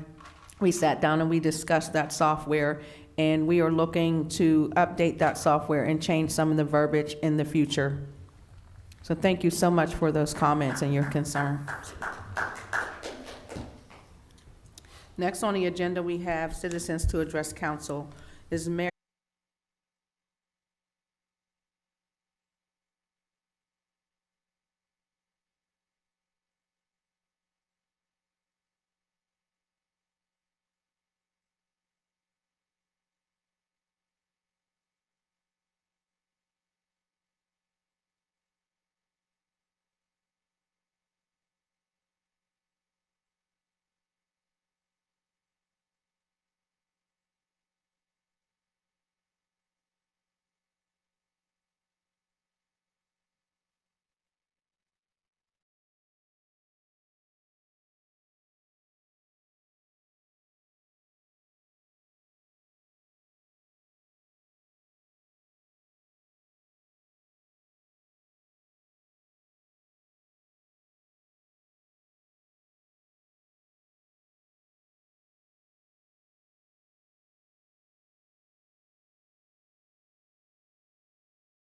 we sat down and we discussed that software, and we are looking to update that software and change some of the verbiage in the future. So thank you so much for those comments and your concern. Next on the agenda, we have citizens to address council. Is Mayor